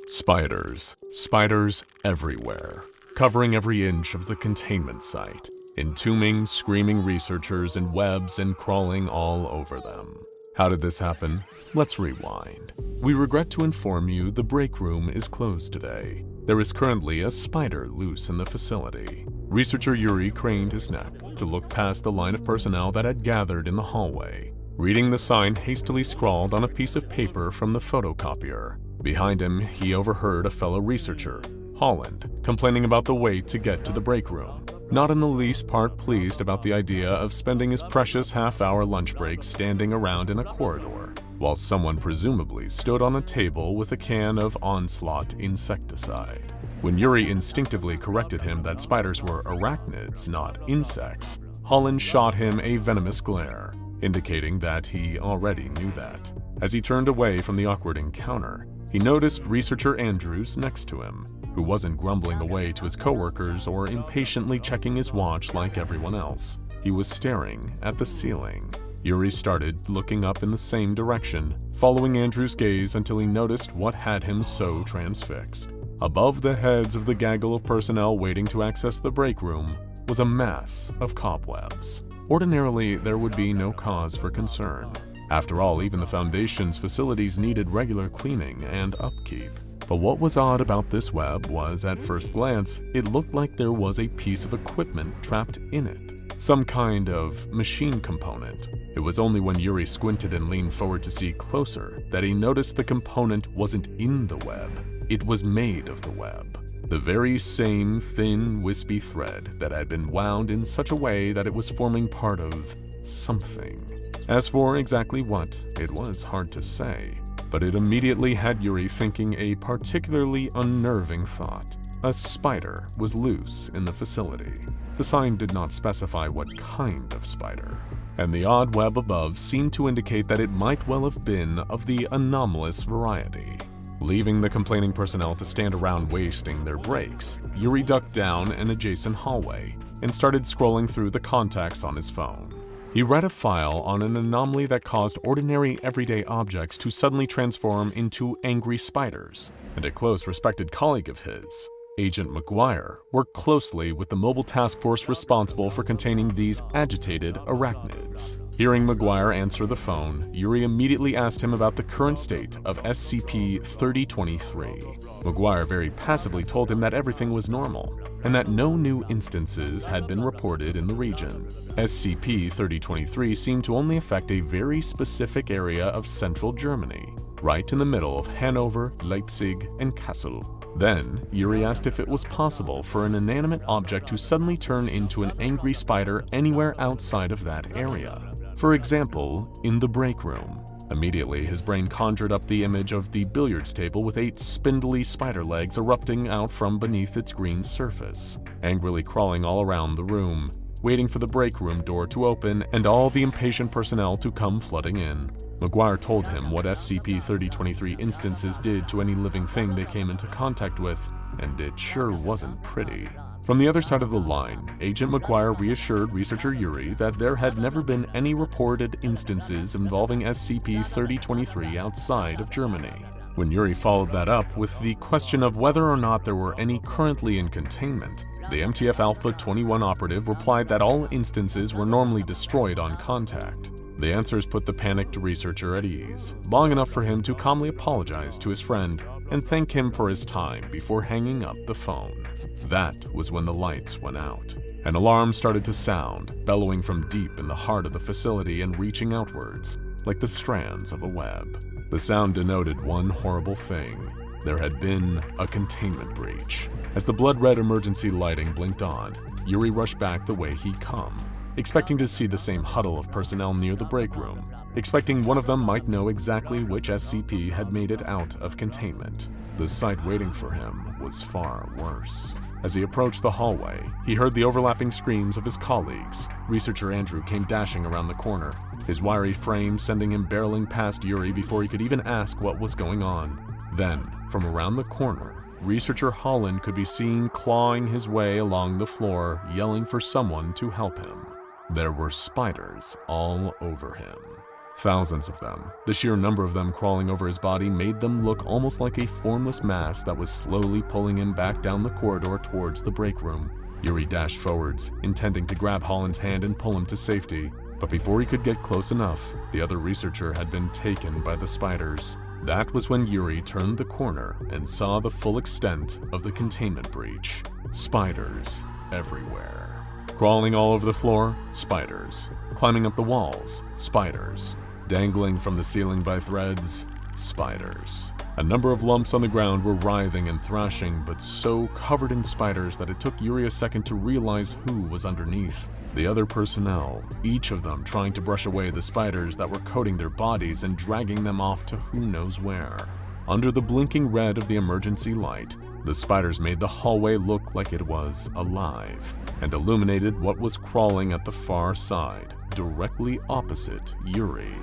Spiders. Spiders everywhere, covering every inch of the containment site, entombing screaming researchers in webs and crawling all over them. How did this happen? Let's rewind. We regret to inform you the break room is closed today. There is currently a spider loose in the facility. Researcher Yuri craned his neck to look past the line of personnel that had gathered in the hallway, reading the sign hastily scrawled on a piece of paper from the photocopier. Behind him, he overheard a fellow researcher, Holland, complaining about the wait to get to the break room, not in the least part pleased about the idea of spending his precious half-hour lunch break standing around in a corridor, while someone presumably stood on a table with a can of Onslaught insecticide. When Yuri instinctively corrected him that spiders were arachnids, not insects, Holland shot him a venomous glare, indicating that he already knew that. As he turned away from the awkward encounter, he noticed researcher Andrews next to him, who wasn't grumbling away to his coworkers or impatiently checking his watch like everyone else. He was staring at the ceiling. Yuri started looking up in the same direction, following Andrews' gaze until he noticed what had him so transfixed. Above the heads of the gaggle of personnel waiting to access the break room was a mass of cobwebs. Ordinarily, there would be no cause for concern. After all, even the Foundation's facilities needed regular cleaning and upkeep. But what was odd about this web was, at first glance, it looked like there was a piece of equipment trapped in it. Some kind of machine component. It was only when Yuri squinted and leaned forward to see closer that he noticed the component wasn't in the web. It was made of the web. The very same thin, wispy thread that had been wound in such a way that it was forming part of something. As for exactly what, it was hard to say, but it immediately had Yuri thinking a particularly unnerving thought. A spider was loose in the facility. The sign did not specify what kind of spider, and the odd web above seemed to indicate that it might well have been of the anomalous variety. Leaving the complaining personnel to stand around wasting their breaks, Yuri ducked down an adjacent hallway and started scrolling through the contacts on his phone. He read a file on an anomaly that caused ordinary everyday objects to suddenly transform into angry spiders, and a close respected colleague of his, Agent McGuire, worked closely with the mobile task force responsible for containing these agitated arachnids. Hearing McGuire answer the phone, Yuri immediately asked him about the current state of SCP-3023. McGuire very passively told him that everything was normal, and that no new instances had been reported in the region. SCP-3023 seemed to only affect a very specific area of central Germany, right in the middle of Hanover, Leipzig, and Kassel. Then, Yuri asked if it was possible for an inanimate object to suddenly turn into an angry spider anywhere outside of that area. For example, in the break room. Immediately, his brain conjured up the image of the billiards table with 8 spindly spider legs erupting out from beneath its green surface, angrily crawling all around the room, waiting for the break room door to open and all the impatient personnel to come flooding in. McGuire told him what SCP-3023 instances did to any living thing they came into contact with, and it sure wasn't pretty. From the other side of the line, Agent McGuire reassured researcher Yuri that there had never been any reported instances involving SCP-3023 outside of Germany. When Yuri followed that up with the question of whether or not there were any currently in containment, the MTF Alpha 21 operative replied that all instances were normally destroyed on contact. The answers put the panicked researcher at ease, long enough for him to calmly apologize to his friend and thank him for his time before hanging up the phone. That was when the lights went out. An alarm started to sound, bellowing from deep in the heart of the facility and reaching outwards, like the strands of a web. The sound denoted one horrible thing. There had been a containment breach. As the blood-red emergency lighting blinked on, Yuri rushed back the way he'd come, expecting to see the same huddle of personnel near the break room, expecting one of them might know exactly which SCP had made it out of containment. The sight waiting for him was far worse. As he approached the hallway, he heard the overlapping screams of his colleagues. Researcher Andrew came dashing around the corner, his wiry frame sending him barreling past Yuri before he could even ask what was going on. Then, from around the corner, Researcher Holland could be seen clawing his way along the floor, yelling for someone to help him. There were spiders all over him. Thousands of them. The sheer number of them crawling over his body made them look almost like a formless mass that was slowly pulling him back down the corridor towards the break room. Yuri dashed forwards, intending to grab Holland's hand and pull him to safety. But before he could get close enough, the other researcher had been taken by the spiders. That was when Yuri turned the corner and saw the full extent of the containment breach. Spiders everywhere. Crawling all over the floor, spiders. Climbing up the walls, spiders. Dangling from the ceiling by threads, spiders. A number of lumps on the ground were writhing and thrashing, but so covered in spiders that it took Yuri a second to realize who was underneath. The other personnel, each of them trying to brush away the spiders that were coating their bodies and dragging them off to who knows where. Under the blinking red of the emergency light, the spiders made the hallway look like it was alive, and illuminated what was crawling at the far side, directly opposite Yuri.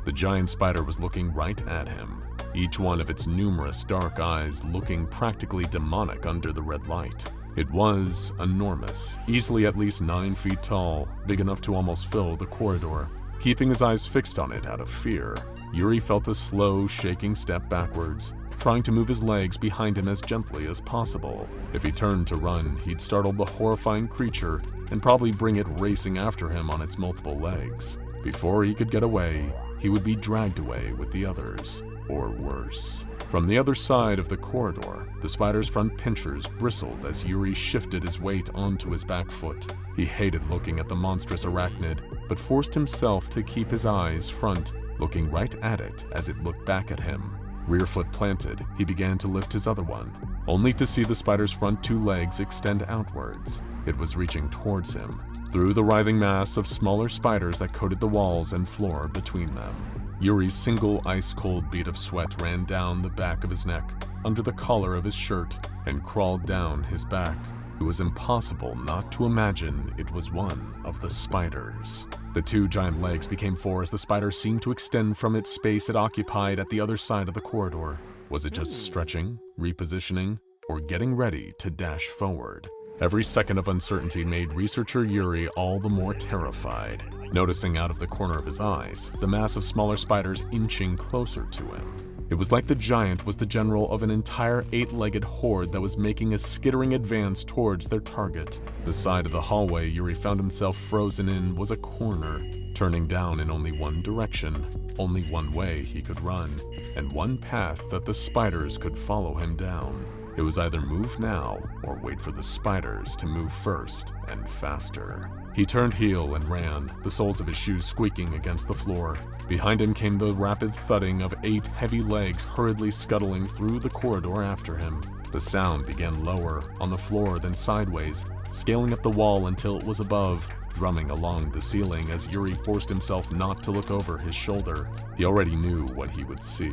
The giant spider was looking right at him, each one of its numerous dark eyes looking practically demonic under the red light. It was enormous, easily at least 9 feet tall, big enough to almost fill the corridor. Keeping his eyes fixed on it out of fear, Yuri felt a slow, shaking step backwards, trying to move his legs behind him as gently as possible. If he turned to run, he'd startle the horrifying creature and probably bring it racing after him on its multiple legs. Before he could get away, he would be dragged away with the others, or worse. From the other side of the corridor, the spider's front pinchers bristled as Yuri shifted his weight onto his back foot. He hated looking at the monstrous arachnid, but forced himself to keep his eyes front, looking right at it as it looked back at him. Rear foot planted, he began to lift his other one, only to see the spider's front 2 legs extend outwards. It was reaching towards him, through the writhing mass of smaller spiders that coated the walls and floor between them. Yuri's single ice-cold bead of sweat ran down the back of his neck, under the collar of his shirt, and crawled down his back. It was impossible not to imagine it was one of the spiders. The 2 giant legs became 4 as the spider seemed to extend from its space it occupied at the other side of the corridor. Was it just stretching, repositioning, or getting ready to dash forward. Every second of uncertainty made researcher Yuri all the more terrified, noticing out of the corner of his eyes the mass of smaller spiders inching closer to him. It was like the giant was the general of an entire 8-legged horde that was making a skittering advance towards their target. The side of the hallway Yuri found himself frozen in was a corner, turning down in only one direction, only one way he could run, and one path that the spiders could follow him down. It was either move now or wait for the spiders to move first and faster. He turned heel and ran, the soles of his shoes squeaking against the floor. Behind him came the rapid thudding of 8 heavy legs hurriedly scuttling through the corridor after him. The sound began lower, on the floor, then sideways, scaling up the wall until it was above, drumming along the ceiling as Yuri forced himself not to look over his shoulder. He already knew what he would see,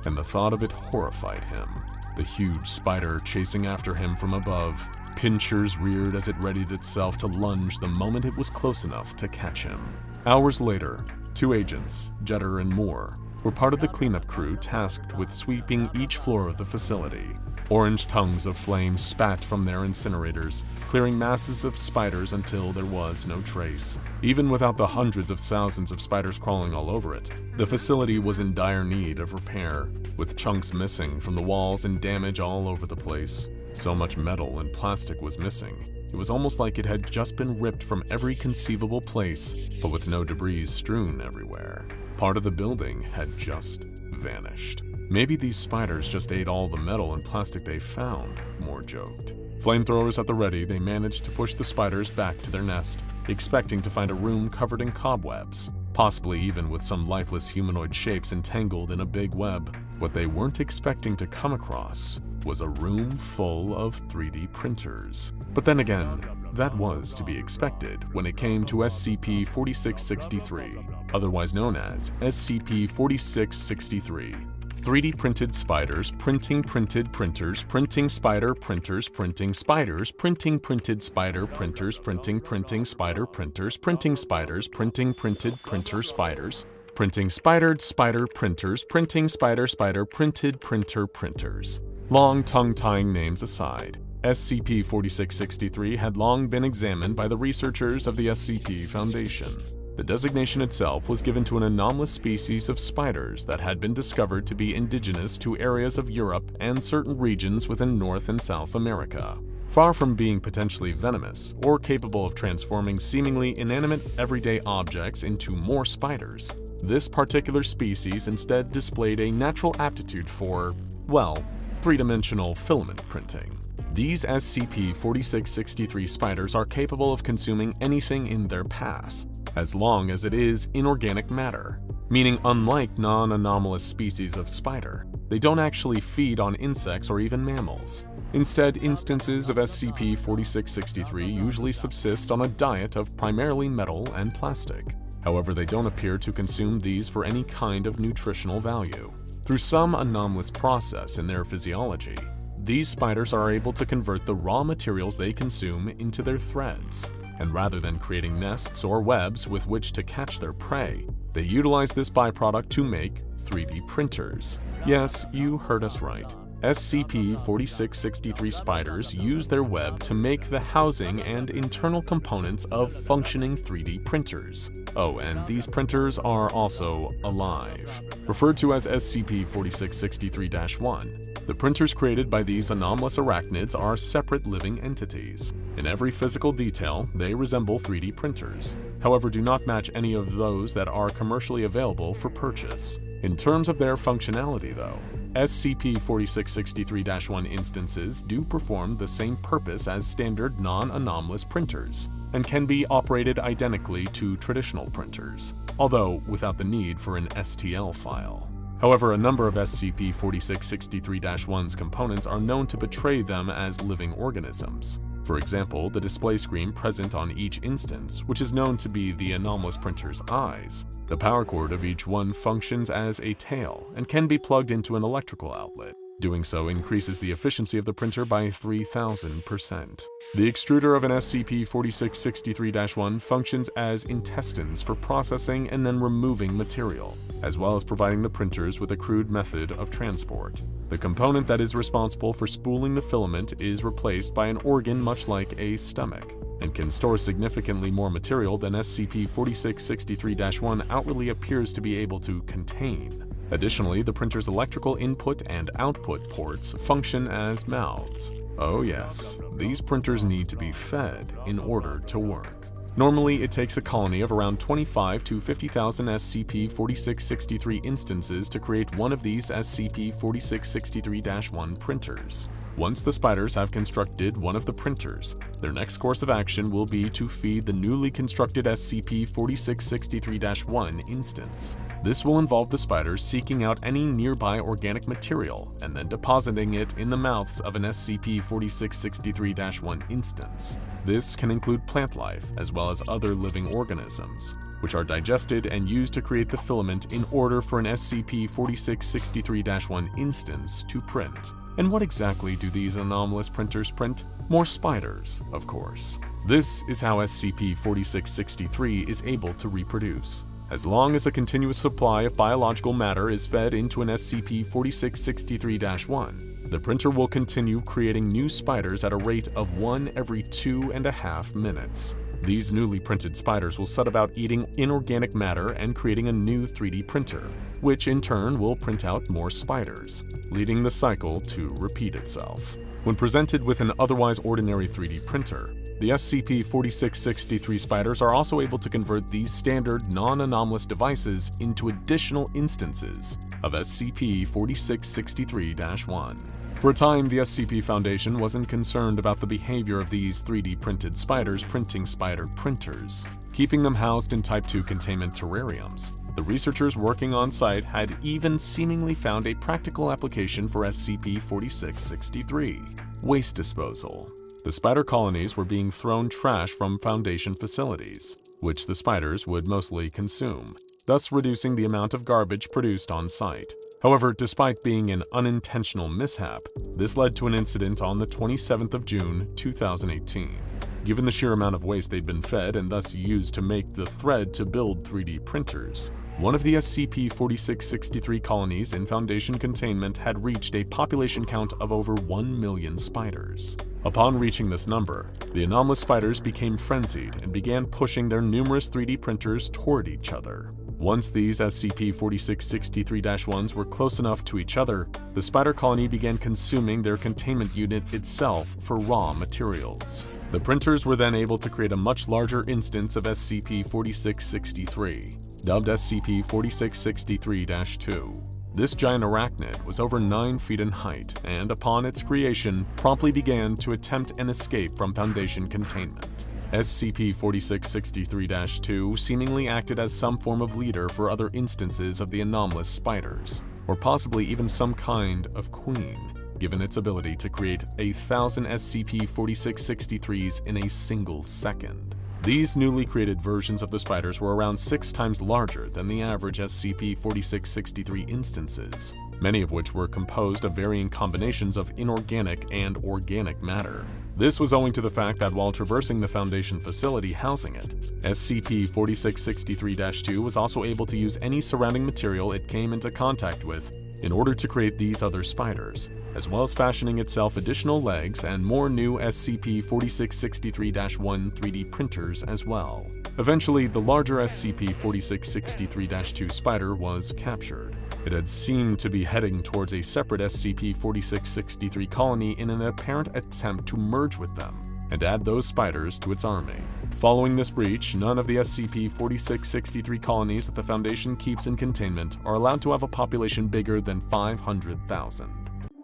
and the thought of it horrified him. The huge spider chasing after him from above. Pincers reared as it readied itself to lunge the moment it was close enough to catch him. Hours later, 2 agents, Jetter and Moore, were part of the cleanup crew tasked with sweeping each floor of the facility. Orange tongues of flame spat from their incinerators, clearing masses of spiders until there was no trace. Even without the hundreds of thousands of spiders crawling all over it, the facility was in dire need of repair, with chunks missing from the walls and damage all over the place. So much metal and plastic was missing. It was almost like it had just been ripped from every conceivable place, but with no debris strewn everywhere. Part of the building had just vanished. Maybe these spiders just ate all the metal and plastic they found, Moore joked. Flamethrowers at the ready, they managed to push the spiders back to their nest, expecting to find a room covered in cobwebs, possibly even with some lifeless humanoid shapes entangled in a big web. What they weren't expecting to come across was a room full of 3D printers. But then again, that was to be expected when it came to SCP-4663, otherwise known as SCP-4663. 3D printed spiders, printing printed printers, printing spider printers, printing spiders, printing printed spider printers, printing spider printers, printing spiders, printing printed printer spiders, printing spidered spider printers, printing spider printed printer printers. Long tongue-tying names aside, SCP-4663 had long been examined by the researchers of the SCP Foundation. The designation itself was given to an anomalous species of spiders that had been discovered to be indigenous to areas of Europe and certain regions within North and South America. Far from being potentially venomous or capable of transforming seemingly inanimate everyday objects into more spiders, this particular species instead displayed a natural aptitude for, well, 3-dimensional filament printing. These SCP-4663 spiders are capable of consuming anything in their path, as long as it is inorganic matter, meaning unlike non-anomalous species of spider, they don't actually feed on insects or even mammals. Instead, instances of SCP-4663 usually subsist on a diet of primarily metal and plastic. However, they don't appear to consume these for any kind of nutritional value. Through some anomalous process in their physiology, these spiders are able to convert the raw materials they consume into their threads, and rather than creating nests or webs with which to catch their prey, they utilize this byproduct to make 3D printers. Yes, you heard us right. SCP-4663 spiders use their web to make the housing and internal components of functioning 3D printers. Oh, and these printers are also alive. Referred to as SCP-4663-1, the printers created by these anomalous arachnids are separate living entities. In every physical detail, they resemble 3D printers, however do not match any of those that are commercially available for purchase. In terms of their functionality though, SCP-4663-1 instances do perform the same purpose as standard non-anomalous printers, and can be operated identically to traditional printers, although without the need for an STL file. However, a number of SCP-4663-1's components are known to portray them as living organisms. For example, the display screen present on each instance, which is known to be the anomalous printer's eyes. The power cord of each one functions as a tail and can be plugged into an electrical outlet. Doing so increases the efficiency of the printer by 3,000%. The extruder of an SCP-4663-1 functions as intestines for processing and then removing material, as well as providing the printers with a crude method of transport. The component that is responsible for spooling the filament is replaced by an organ much like a stomach, and can store significantly more material than SCP-4663-1 outwardly appears to be able to contain. Additionally, the printer's electrical input and output ports function as mouths. Oh yes, these printers need to be fed in order to work. Normally, it takes a colony of around 25 to 50,000 SCP-4663 instances to create one of these SCP-4663-1 printers. Once the spiders have constructed one of the printers, their next course of action will be to feed the newly constructed SCP-4663-1 instance. This will involve the spiders seeking out any nearby organic material and then depositing it in the mouths of an SCP-4663-1 instance. This can include plant life as well as other living organisms, which are digested and used to create the filament in order for an SCP-4663-1 instance to print. And what exactly do these anomalous printers print? More spiders, of course. This is how SCP-4663 is able to reproduce. As long as a continuous supply of biological matter is fed into an SCP-4663-1, the printer will continue creating new spiders at a rate of 1 every 2.5 minutes. These newly printed spiders will set about eating inorganic matter and creating a new 3D printer, which in turn will print out more spiders, leading the cycle to repeat itself. When presented with an otherwise ordinary 3D printer, the SCP-4663 spiders are also able to convert these standard non-anomalous devices into additional instances of SCP-4663-1. For a time, the SCP Foundation wasn't concerned about the behavior of these 3D printed spiders printing spider printers, keeping them housed in Type 2 containment terrariums. The researchers working on site had even seemingly found a practical application for SCP-4663: waste disposal. The spider colonies were being thrown trash from Foundation facilities, which the spiders would mostly consume, thus reducing the amount of garbage produced on site. However, despite being an unintentional mishap, this led to an incident on the 27th of June, 2018. Given the sheer amount of waste they'd been fed and thus used to make the thread to build 3D printers, one of the SCP-4663 colonies in Foundation containment had reached a population count of over 1 million spiders. Upon reaching this number, the anomalous spiders became frenzied and began pushing their numerous 3D printers toward each other. Once these SCP-4663-1s were close enough to each other, the spider colony began consuming their containment unit itself for raw materials. The printers were then able to create a much larger instance of SCP-4663, dubbed SCP-4663-2. This giant arachnid was over 9 feet in height and, upon its creation, promptly began to attempt an escape from Foundation containment. SCP-4663-2 seemingly acted as some form of leader for other instances of the anomalous spiders, or possibly even some kind of queen, given its ability to create 1,000 SCP-4663s in a single second. These newly created versions of the spiders were around 6 times larger than the average SCP-4663 instances, many of which were composed of varying combinations of inorganic and organic matter. This was owing to the fact that while traversing the Foundation facility housing it, SCP-4663-2 was also able to use any surrounding material it came into contact with in order to create these other spiders, as well as fashioning itself additional legs and more new SCP-4663-1 3D printers as well. Eventually, the larger SCP-4663-2 spider was captured. It had seemed to be heading towards a separate SCP-4663 colony in an apparent attempt to merge with them and add those spiders to its army. Following this breach, none of the SCP-4663 colonies that the Foundation keeps in containment are allowed to have a population bigger than 500,000.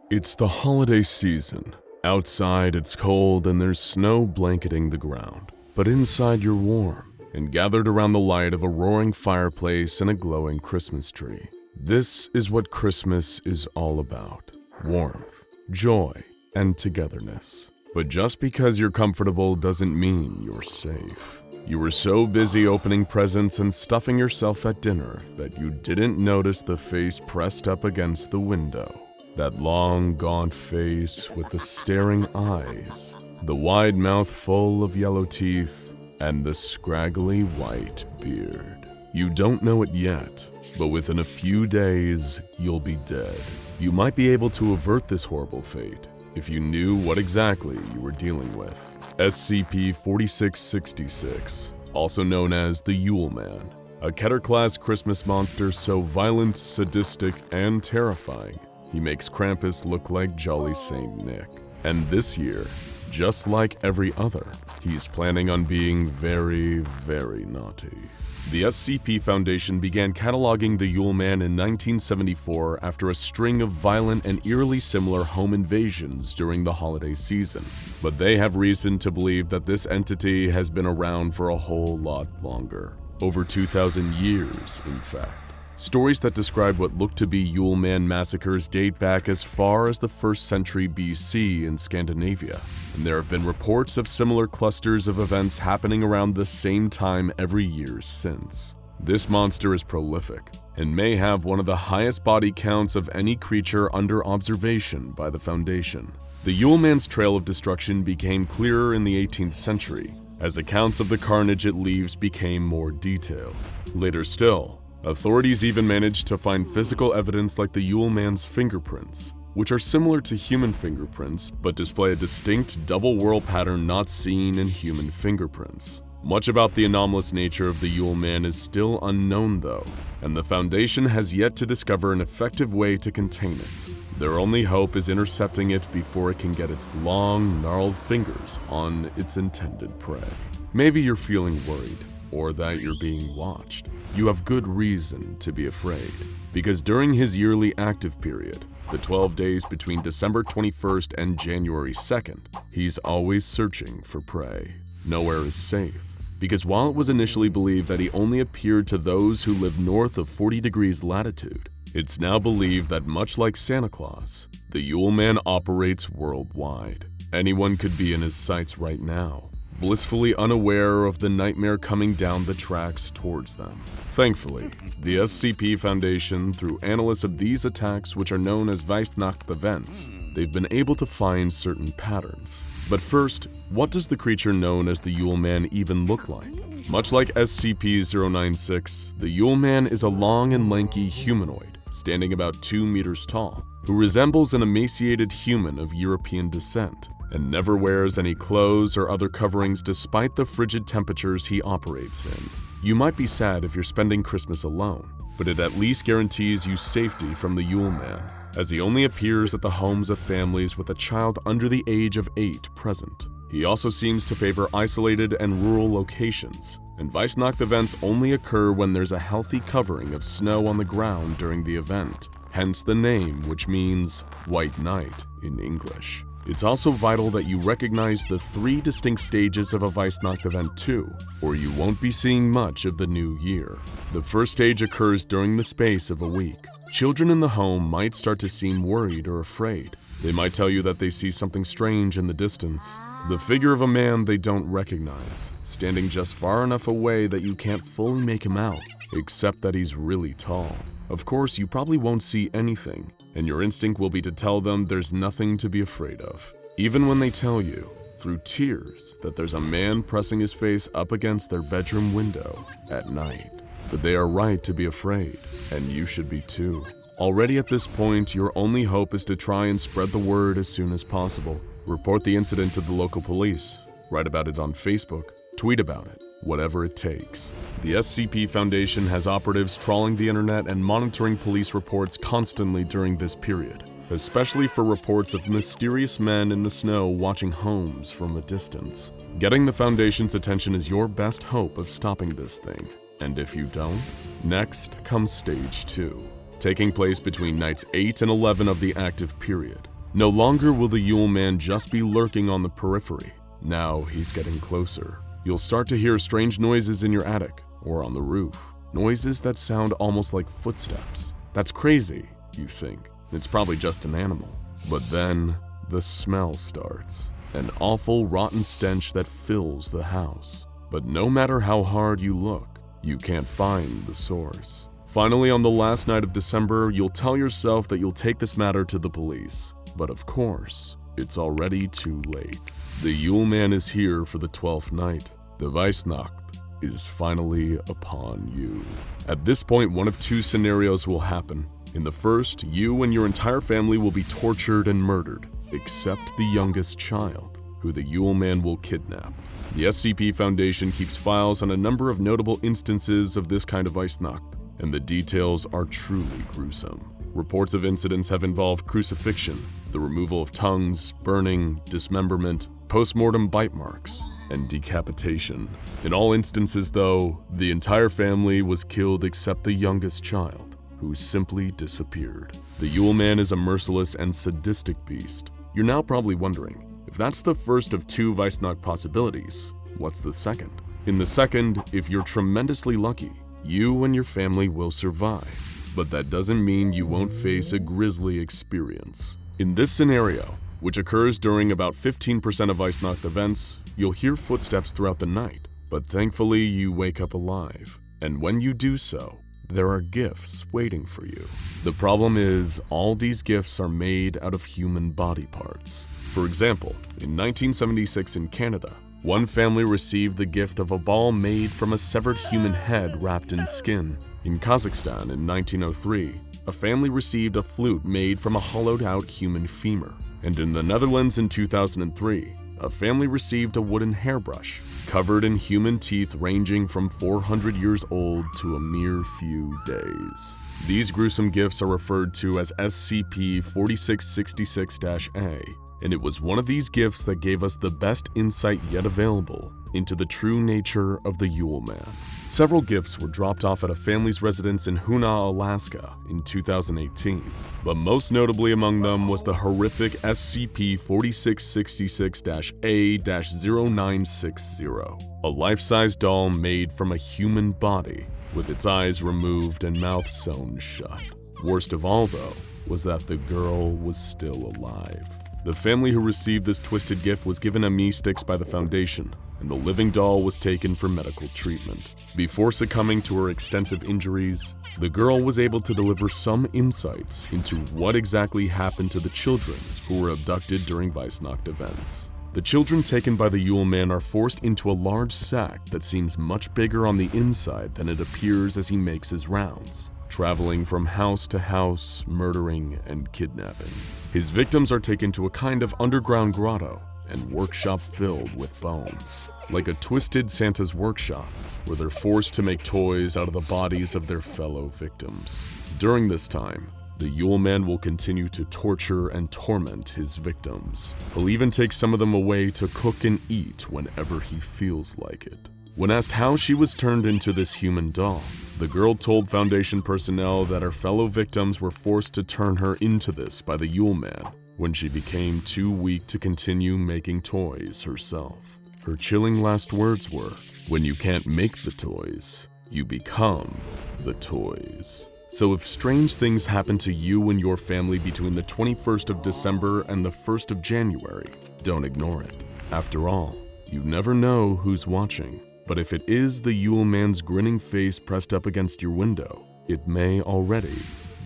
It's the holiday season. Outside it's cold and there's snow blanketing the ground, but inside you're warm and gathered around the light of a roaring fireplace and a glowing Christmas tree. This is what Christmas is all about: warmth, joy, and togetherness. But just because you're comfortable doesn't mean you're safe. You were so busy opening presents and stuffing yourself at dinner that you didn't notice the face pressed up against the window. That long, gaunt face with the staring eyes, the wide mouth full of yellow teeth, and the scraggly white beard. You don't know it yet, but within a few days, you'll be dead. You might be able to avert this horrible fate if you knew what exactly you were dealing with. SCP-4666, also known as the Yule Man, a Keter-class Christmas monster so violent, sadistic, and terrifying, he makes Krampus look like Jolly Saint Nick. And this year, just like every other, he's planning on being very, very naughty. The SCP Foundation began cataloging the Yule Man in 1974 after a string of violent and eerily similar home invasions during the holiday season. But they have reason to believe that this entity has been around for a whole lot longer. Over 2,000 years, in fact. Stories that describe what look to be Yule Man massacres date back as far as the 1st century BC in Scandinavia, and there have been reports of similar clusters of events happening around the same time every year since. This monster is prolific, and may have one of the highest body counts of any creature under observation by the Foundation. The Yule Man's trail of destruction became clearer in the 18th century, as accounts of the carnage it leaves became more detailed. Later still, authorities even managed to find physical evidence like the Yule Man's fingerprints, which are similar to human fingerprints but display a distinct double whorl pattern not seen in human fingerprints. Much about the anomalous nature of the Yule Man is still unknown though, and the Foundation has yet to discover an effective way to contain it. Their only hope is intercepting it before it can get its long, gnarled fingers on its intended prey. Maybe you're feeling worried, or that you're being watched. You have good reason to be afraid, because during his yearly active period, the 12 days between December 21st and January 2nd, he's always searching for prey. Nowhere is safe, because while it was initially believed that he only appeared to those who live north of 40 degrees latitude, it's now believed that much like Santa Claus, the Yule Man operates worldwide. Anyone could be in his sights right now, blissfully unaware of the nightmare coming down the tracks towards them. Thankfully, the SCP Foundation, through analysis of these attacks, which are known as Weihnacht events, they've been able to find certain patterns. But first, what does the creature known as the Yule Man even look like? Much like SCP-096, the Yule Man is a long and lanky humanoid, standing about 2 meters tall, who resembles an emaciated human of European descent, and never wears any clothes or other coverings despite the frigid temperatures he operates in. You might be sad if you're spending Christmas alone, but it at least guarantees you safety from the Yule Man, as he only appears at the homes of families with a child under the age of 8 present. He also seems to favor isolated and rural locations, and Weihnacht events only occur when there's a healthy covering of snow on the ground during the event, hence the name, which means White Night in English. It's also vital that you recognize the 3 distinct stages of a Weihnacht event too, or you won't be seeing much of the new year. The first stage occurs during the space of a week. Children in the home might start to seem worried or afraid. They might tell you that they see something strange in the distance. The figure of a man they don't recognize, standing just far enough away that you can't fully make him out, except that he's really tall. Of course, you probably won't see anything, and your instinct will be to tell them there's nothing to be afraid of. Even when they tell you, through tears, that there's a man pressing his face up against their bedroom window at night. But they are right to be afraid, and you should be too. Already at this point, your only hope is to try and spread the word as soon as possible. Report the incident to the local police, write about it on Facebook, tweet about it, whatever it takes. The SCP Foundation has operatives trawling the internet and monitoring police reports constantly during this period, especially for reports of mysterious men in the snow watching homes from a distance. Getting the Foundation's attention is your best hope of stopping this thing, and if you don't, next comes Stage 2, taking place between nights 8 and 11 of the active period. No longer will the Yule Man just be lurking on the periphery. Now he's getting closer. You'll start to hear strange noises in your attic or on the roof. Noises that sound almost like footsteps. That's crazy, you think. It's probably just an animal. But then the smell starts. An awful rotten stench that fills the house. But no matter how hard you look, you can't find the source. Finally, on the last night of December, you'll tell yourself that you'll take this matter to the police. But of course, it's already too late. The Yule Man is here for the 12th night. The Weihnacht is finally upon you. At this point, one of two scenarios will happen. In the first, you and your entire family will be tortured and murdered, except the youngest child, who the Yule Man will kidnap. The SCP Foundation keeps files on a number of notable instances of this kind of Weihnacht, and the details are truly gruesome. Reports of incidents have involved crucifixion, the removal of tongues, burning, dismemberment, post-mortem bite marks, and decapitation. In all instances, though, the entire family was killed except the youngest child, who simply disappeared. The Yule Man is a merciless and sadistic beast. You're now probably wondering, if that's the first of two Weihnacht possibilities, what's the second? In the second, if you're tremendously lucky, you and your family will survive. But that doesn't mean you won't face a grisly experience. In this scenario, which occurs during about 15% of Weihnacht events, you'll hear footsteps throughout the night, but thankfully you wake up alive. And when you do so, there are gifts waiting for you. The problem is, all these gifts are made out of human body parts. For example, in 1976 in Canada, one family received the gift of a ball made from a severed human head wrapped in skin. In Kazakhstan in 1903, a family received a flute made from a hollowed-out human femur. And in the Netherlands in 2003, a family received a wooden hairbrush covered in human teeth ranging from 400 years old to a mere few days. These gruesome gifts are referred to as SCP-4666-A, and it was one of these gifts that gave us the best insight yet available into the true nature of the Yule Man. Several gifts were dropped off at a family's residence in Hoonah, Alaska in 2018, but most notably among them was the horrific SCP-4666-A-0960, a life-size doll made from a human body with its eyes removed and mouth sewn shut. Worst of all, though, was that the girl was still alive. The family who received this twisted gift was given amnestics by the Foundation, and the living doll was taken for medical treatment. Before succumbing to her extensive injuries, the girl was able to deliver some insights into what exactly happened to the children who were abducted during Weihnacht events. The children taken by the Yule Man are forced into a large sack that seems much bigger on the inside than it appears as he makes his rounds, traveling from house to house, murdering and kidnapping. His victims are taken to a kind of underground grotto and workshop filled with bones. Like a twisted Santa's workshop, where they're forced to make toys out of the bodies of their fellow victims. During this time, the Yule Man will continue to torture and torment his victims. He'll even take some of them away to cook and eat whenever he feels like it. When asked how she was turned into this human doll, the girl told Foundation personnel that her fellow victims were forced to turn her into this by the Yule Man when she became too weak to continue making toys herself. Her chilling last words were, "When you can't make the toys, you become the toys." So if strange things happen to you and your family between the 21st of December and the 1st of January, don't ignore it. After all, you never know who's watching. But if it is the Yule Man's grinning face pressed up against your window, it may already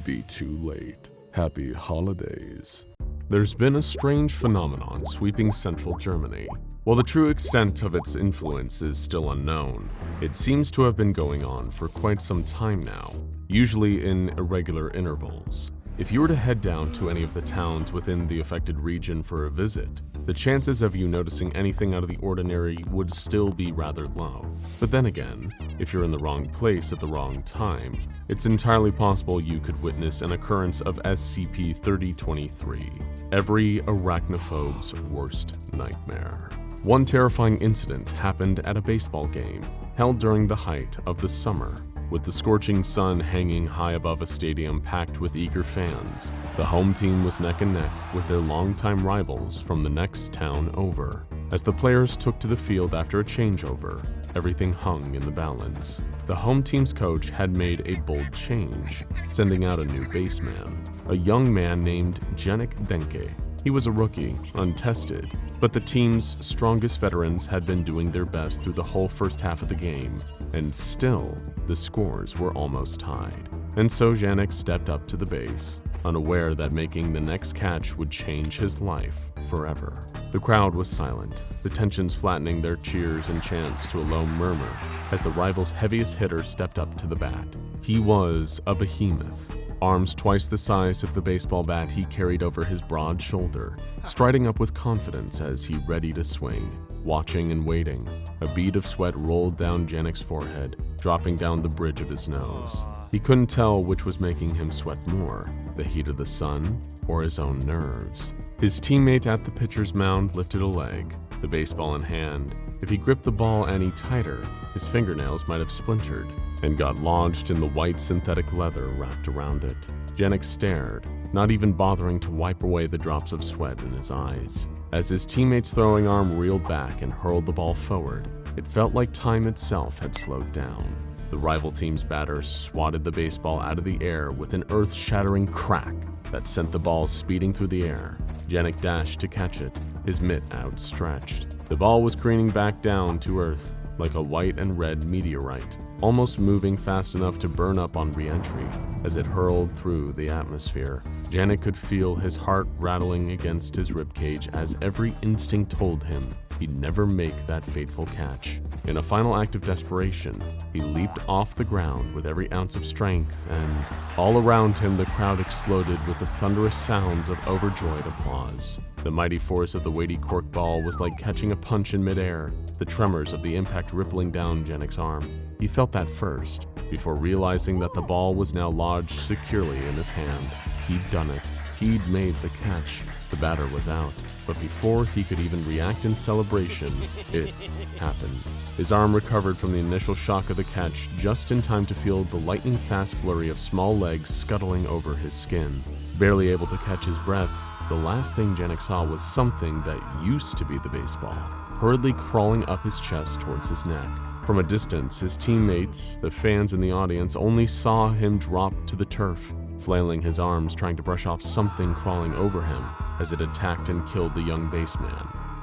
be too late. Happy holidays. There's been a strange phenomenon sweeping central Germany. While the true extent of its influence is still unknown, it seems to have been going on for quite some time now, usually in irregular intervals. If you were to head down to any of the towns within the affected region for a visit, the chances of you noticing anything out of the ordinary would still be rather low. But then again, if you're in the wrong place at the wrong time, it's entirely possible you could witness an occurrence of SCP-3023, every arachnophobe's worst nightmare. One terrifying incident happened at a baseball game held during the height of the summer. With the scorching sun hanging high above a stadium packed with eager fans, the home team was neck and neck with their longtime rivals from the next town over. As the players took to the field after a changeover, everything hung in the balance. The home team's coach had made a bold change, sending out a new baseman, a young man named Jenik Denke. He was a rookie, untested, but the team's strongest veterans had been doing their best through the whole first half of the game, and still, the scores were almost tied. and so Janek stepped up to the base, unaware that making the next catch would change his life forever. The crowd was silent, the tensions flattening their cheers and chants to a low murmur as the rival's heaviest hitter stepped up to the bat. He was a behemoth, arms twice the size of the baseball bat he carried over his broad shoulder, striding up with confidence as he readied to swing. Watching and waiting, a bead of sweat rolled down Janek's forehead, dropping down the bridge of his nose. He couldn't tell which was making him sweat more, the heat of the sun or his own nerves. His teammate at the pitcher's mound lifted a leg, the baseball in hand. If he gripped the ball any tighter, his fingernails might have splintered and got lodged in the white synthetic leather wrapped around it. Janek stared, not even bothering to wipe away the drops of sweat in his eyes. As his teammate's throwing arm reeled back and hurled the ball forward, it felt like time itself had slowed down. The rival team's batter swatted the baseball out of the air with an earth-shattering crack that sent the ball speeding through the air. Janek dashed to catch it, his mitt outstretched. The ball was careening back down to earth like a white and red meteorite, almost moving fast enough to burn up on re-entry as it hurled through the atmosphere. Janek could feel his heart rattling against his ribcage as every instinct told him he'd never make that fateful catch. In a final act of desperation, he leaped off the ground with every ounce of strength, and all around him the crowd exploded with the thunderous sounds of overjoyed applause. The mighty force of the weighty cork ball was like catching a punch in midair, the tremors of the impact rippling down Janek's arm. He felt that first, before realizing that the ball was now lodged securely in his hand. He'd done it. He'd made the catch. The batter was out. But before he could even react in celebration, it happened. His arm recovered from the initial shock of the catch just in time to feel the lightning-fast flurry of small legs scuttling over his skin. Barely able to catch his breath, the last thing Janek saw was something that used to be the baseball, hurriedly crawling up his chest towards his neck. From a distance, his teammates, the fans in the audience, only saw him drop to the turf, flailing his arms trying to brush off something crawling over him as it attacked and killed the young baseman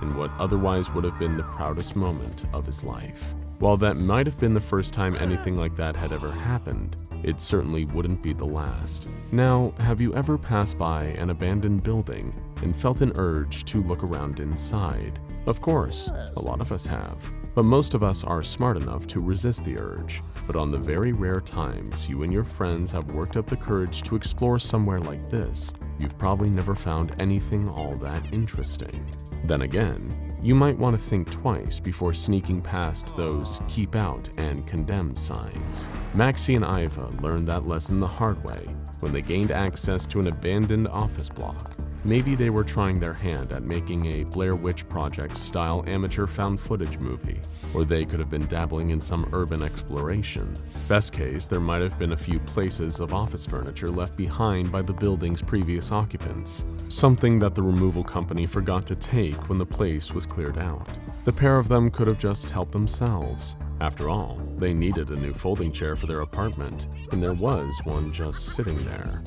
in what otherwise would have been the proudest moment of his life. While that might have been the first time anything like that had ever happened, it certainly wouldn't be the last. Now, have you ever passed by an abandoned building and felt an urge to look around inside? Of course, a lot of us have. But most of us are smart enough to resist the urge. But on the very rare times you and your friends have worked up the courage to explore somewhere like this, you've probably never found anything all that interesting. Then again, you might want to think twice before sneaking past those keep out and condemned signs. Maxie and Iva learned that lesson the hard way when they gained access to an abandoned office block. Maybe they were trying their hand at making a Blair Witch Project-style amateur found footage movie, or they could have been dabbling in some urban exploration. Best case, there might have been a few places of office furniture left behind by the building's previous occupants, something that the removal company forgot to take when the place was cleared out. The pair of them could have just helped themselves. After all, they needed a new folding chair for their apartment, and there was one just sitting there.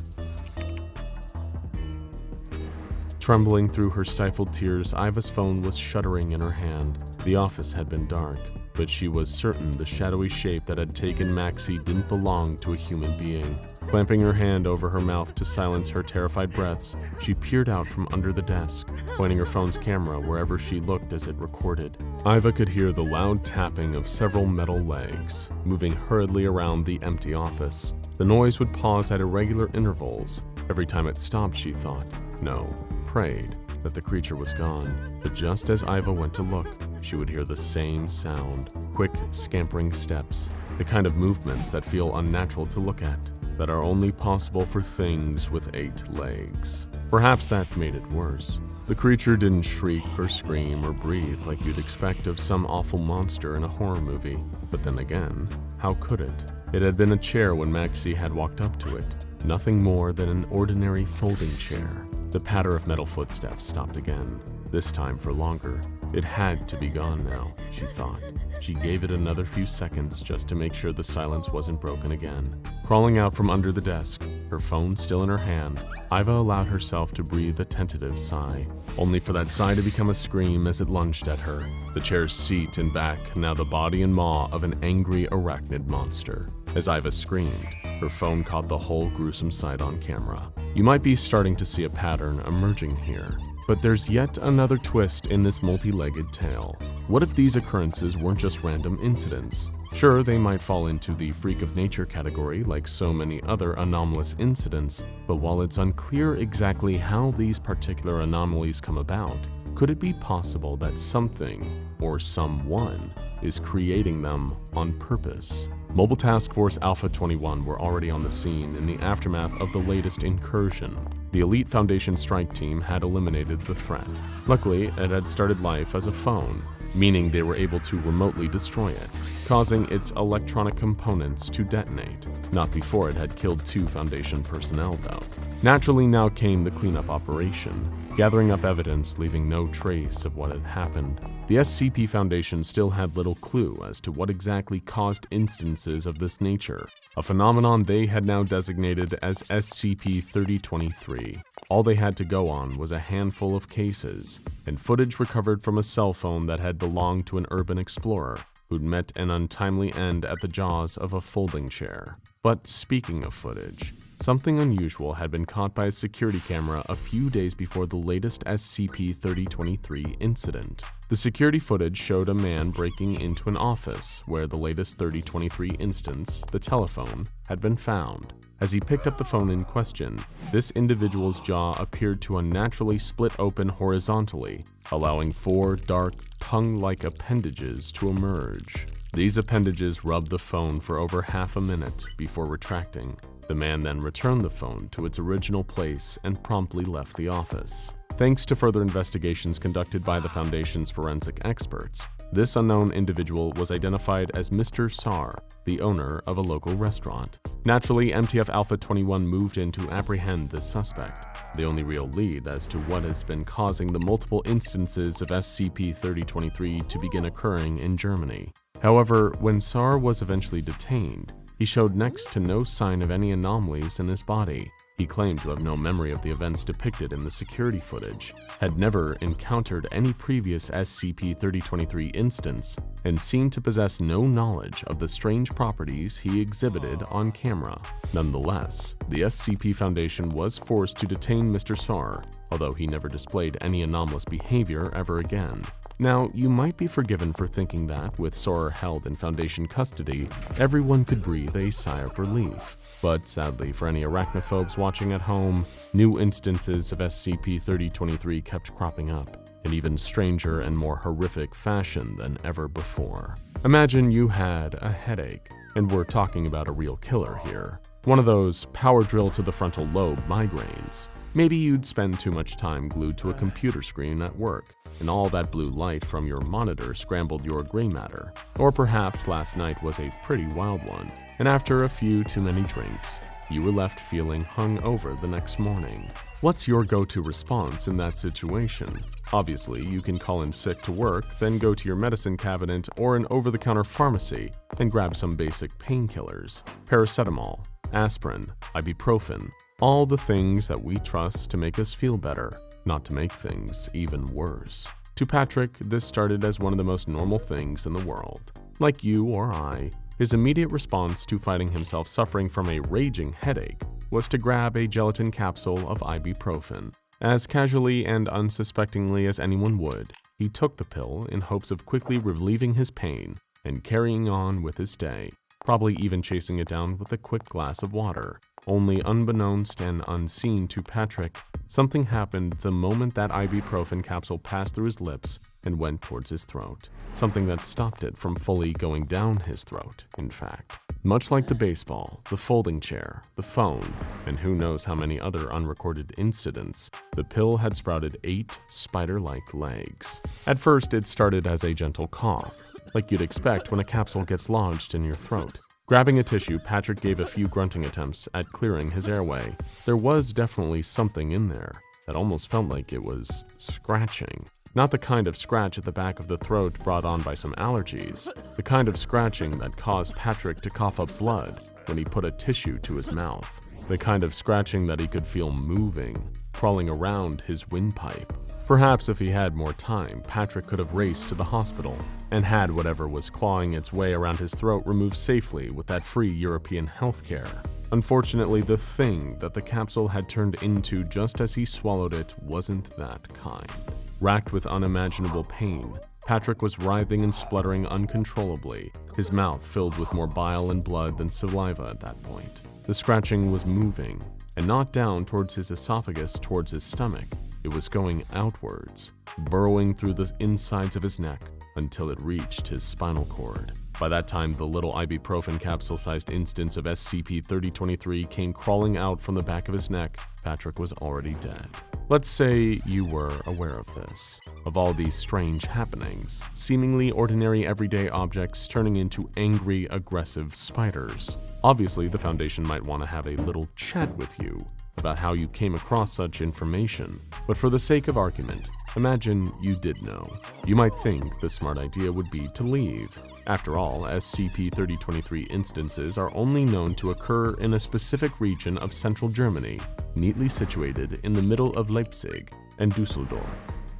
Trembling through her stifled tears, Iva's phone was shuddering in her hand. The office had been dark, but she was certain the shadowy shape that had taken Maxie didn't belong to a human being. Clamping her hand over her mouth to silence her terrified breaths, she peered out from under the desk, pointing her phone's camera wherever she looked as it recorded. Iva could hear the loud tapping of several metal legs, moving hurriedly around the empty office. The noise would pause at irregular intervals. Every time it stopped, she thought, no, prayed that the creature was gone. But just as Iva went to look, she would hear the same sound, quick, scampering steps, the kind of movements that feel unnatural to look at, that are only possible for things with 8 legs. Perhaps that made it worse. The creature didn't shriek or scream or breathe like you'd expect of some awful monster in a horror movie. But then again, how could it? It had been a chair when Maxie had walked up to it, nothing more than an ordinary folding chair. The patter of metal footsteps stopped again, this time for longer. It had to be gone now, she thought. She gave it another few seconds just to make sure the silence wasn't broken again. Crawling out from under the desk, her phone still in her hand, Iva allowed herself to breathe a tentative sigh, only for that sigh to become a scream as it lunged at her. The chair's seat and back, now the body and maw of an angry arachnid monster. As Iva screamed, Her phone caught the whole gruesome sight on camera. You might be starting to see a pattern emerging here. But there's yet another twist in this multi-legged tale. What if these occurrences weren't just random incidents? Sure, they might fall into the freak of nature category like so many other anomalous incidents, but while it's unclear exactly how these particular anomalies come about, could it be possible that something, or someone, is creating them on purpose? Mobile Task Force Alpha 21 were already on the scene in the aftermath of the latest incursion. The Elite Foundation strike team had eliminated the threat. Luckily, it had started life as a phone, meaning they were able to remotely destroy it, causing its electronic components to detonate. Not before it had killed 2 Foundation personnel, though. Naturally, now came the cleanup operation, gathering up evidence, leaving no trace of what had happened. The SCP Foundation still had little clue as to what exactly caused instances of this nature, a phenomenon they had now designated as SCP-3023. All they had to go on was a handful of cases, and footage recovered from a cell phone that had belonged to an urban explorer who'd met an untimely end at the jaws of a folding chair. But speaking of footage, something unusual had been caught by a security camera a few days before the latest SCP-3023 incident. The security footage showed a man breaking into an office where the latest 3023 instance, the telephone, had been found. As he picked up the phone in question, this individual's jaw appeared to unnaturally split open horizontally, allowing 4 dark, tongue-like appendages to emerge. These appendages rubbed the phone for over half a minute before retracting. The man then returned the phone to its original place and promptly left the office. Thanks to further investigations conducted by the Foundation's forensic experts, this unknown individual was identified as Mr. Sar, the owner of a local restaurant. Naturally, MTF Alpha 21 moved in to apprehend this suspect, the only real lead as to what has been causing the multiple instances of SCP-3023 to begin occurring in Germany. However, when Sar was eventually detained, he showed next to no sign of any anomalies in his body. He claimed to have no memory of the events depicted in the security footage, had never encountered any previous SCP-3023 instance, and seemed to possess no knowledge of the strange properties he exhibited on camera. Nonetheless, the SCP Foundation was forced to detain Mr. Sar, although he never displayed any anomalous behavior ever again. Now, you might be forgiven for thinking that, with Sar held in Foundation custody, everyone could breathe a sigh of relief. But sadly, for any arachnophobes watching at home, new instances of SCP-3023 kept cropping up, in even stranger and more horrific fashion than ever before. Imagine you had a headache, and we're talking about a real killer here. One of those power drill to the frontal lobe migraines. Maybe you'd spend too much time glued to a computer screen at work, and all that blue light from your monitor scrambled your gray matter. Or perhaps last night was a pretty wild one, and after a few too many drinks, you were left feeling hungover the next morning. What's your go-to response in that situation? Obviously, you can call in sick to work, then go to your medicine cabinet or an over-the-counter pharmacy and grab some basic painkillers, paracetamol, aspirin, ibuprofen, all the things that we trust to make us feel better, not to make things even worse. To Patrick, this started as one of the most normal things in the world. Like you or I, his immediate response to finding himself suffering from a raging headache was to grab a gelatin capsule of ibuprofen. As casually and unsuspectingly as anyone would, he took the pill in hopes of quickly relieving his pain and carrying on with his day, probably even chasing it down with a quick glass of water. Only unbeknownst and unseen to Patrick, something happened the moment that ibuprofen capsule passed through his lips and went towards his throat. Something that stopped it from fully going down his throat, in fact. Much like the baseball, the folding chair, the phone, and who knows how many other unrecorded incidents, the pill had sprouted 8 spider-like legs. At first, it started as a gentle cough, like you'd expect when a capsule gets lodged in your throat. Grabbing a tissue, Patrick gave a few grunting attempts at clearing his airway. There was definitely something in there that almost felt like it was scratching. Not the kind of scratch at the back of the throat brought on by some allergies, the kind of scratching that caused Patrick to cough up blood when he put a tissue to his mouth, the kind of scratching that he could feel moving, crawling around his windpipe. Perhaps if he had more time, Patrick could have raced to the hospital and had whatever was clawing its way around his throat removed safely with that free European healthcare. Unfortunately, the thing that the capsule had turned into just as he swallowed it wasn't that kind. Racked with unimaginable pain, Patrick was writhing and spluttering uncontrollably, his mouth filled with more bile and blood than saliva at that point. The scratching was moving, and not down towards his esophagus towards his stomach. It was going outwards, burrowing through the insides of his neck until it reached his spinal cord. By that time, the little ibuprofen capsule-sized instance of SCP-3023 came crawling out from the back of his neck. Patrick was already dead. Let's say you were aware of this, of all these strange happenings, seemingly ordinary everyday objects turning into angry, aggressive spiders. Obviously, the Foundation might want to have a little chat with you about how you came across such information, but for the sake of argument, imagine you did know. You might think the smart idea would be to leave. After all, SCP-3023 instances are only known to occur in a specific region of central Germany, neatly situated in the middle of Leipzig and Dusseldorf.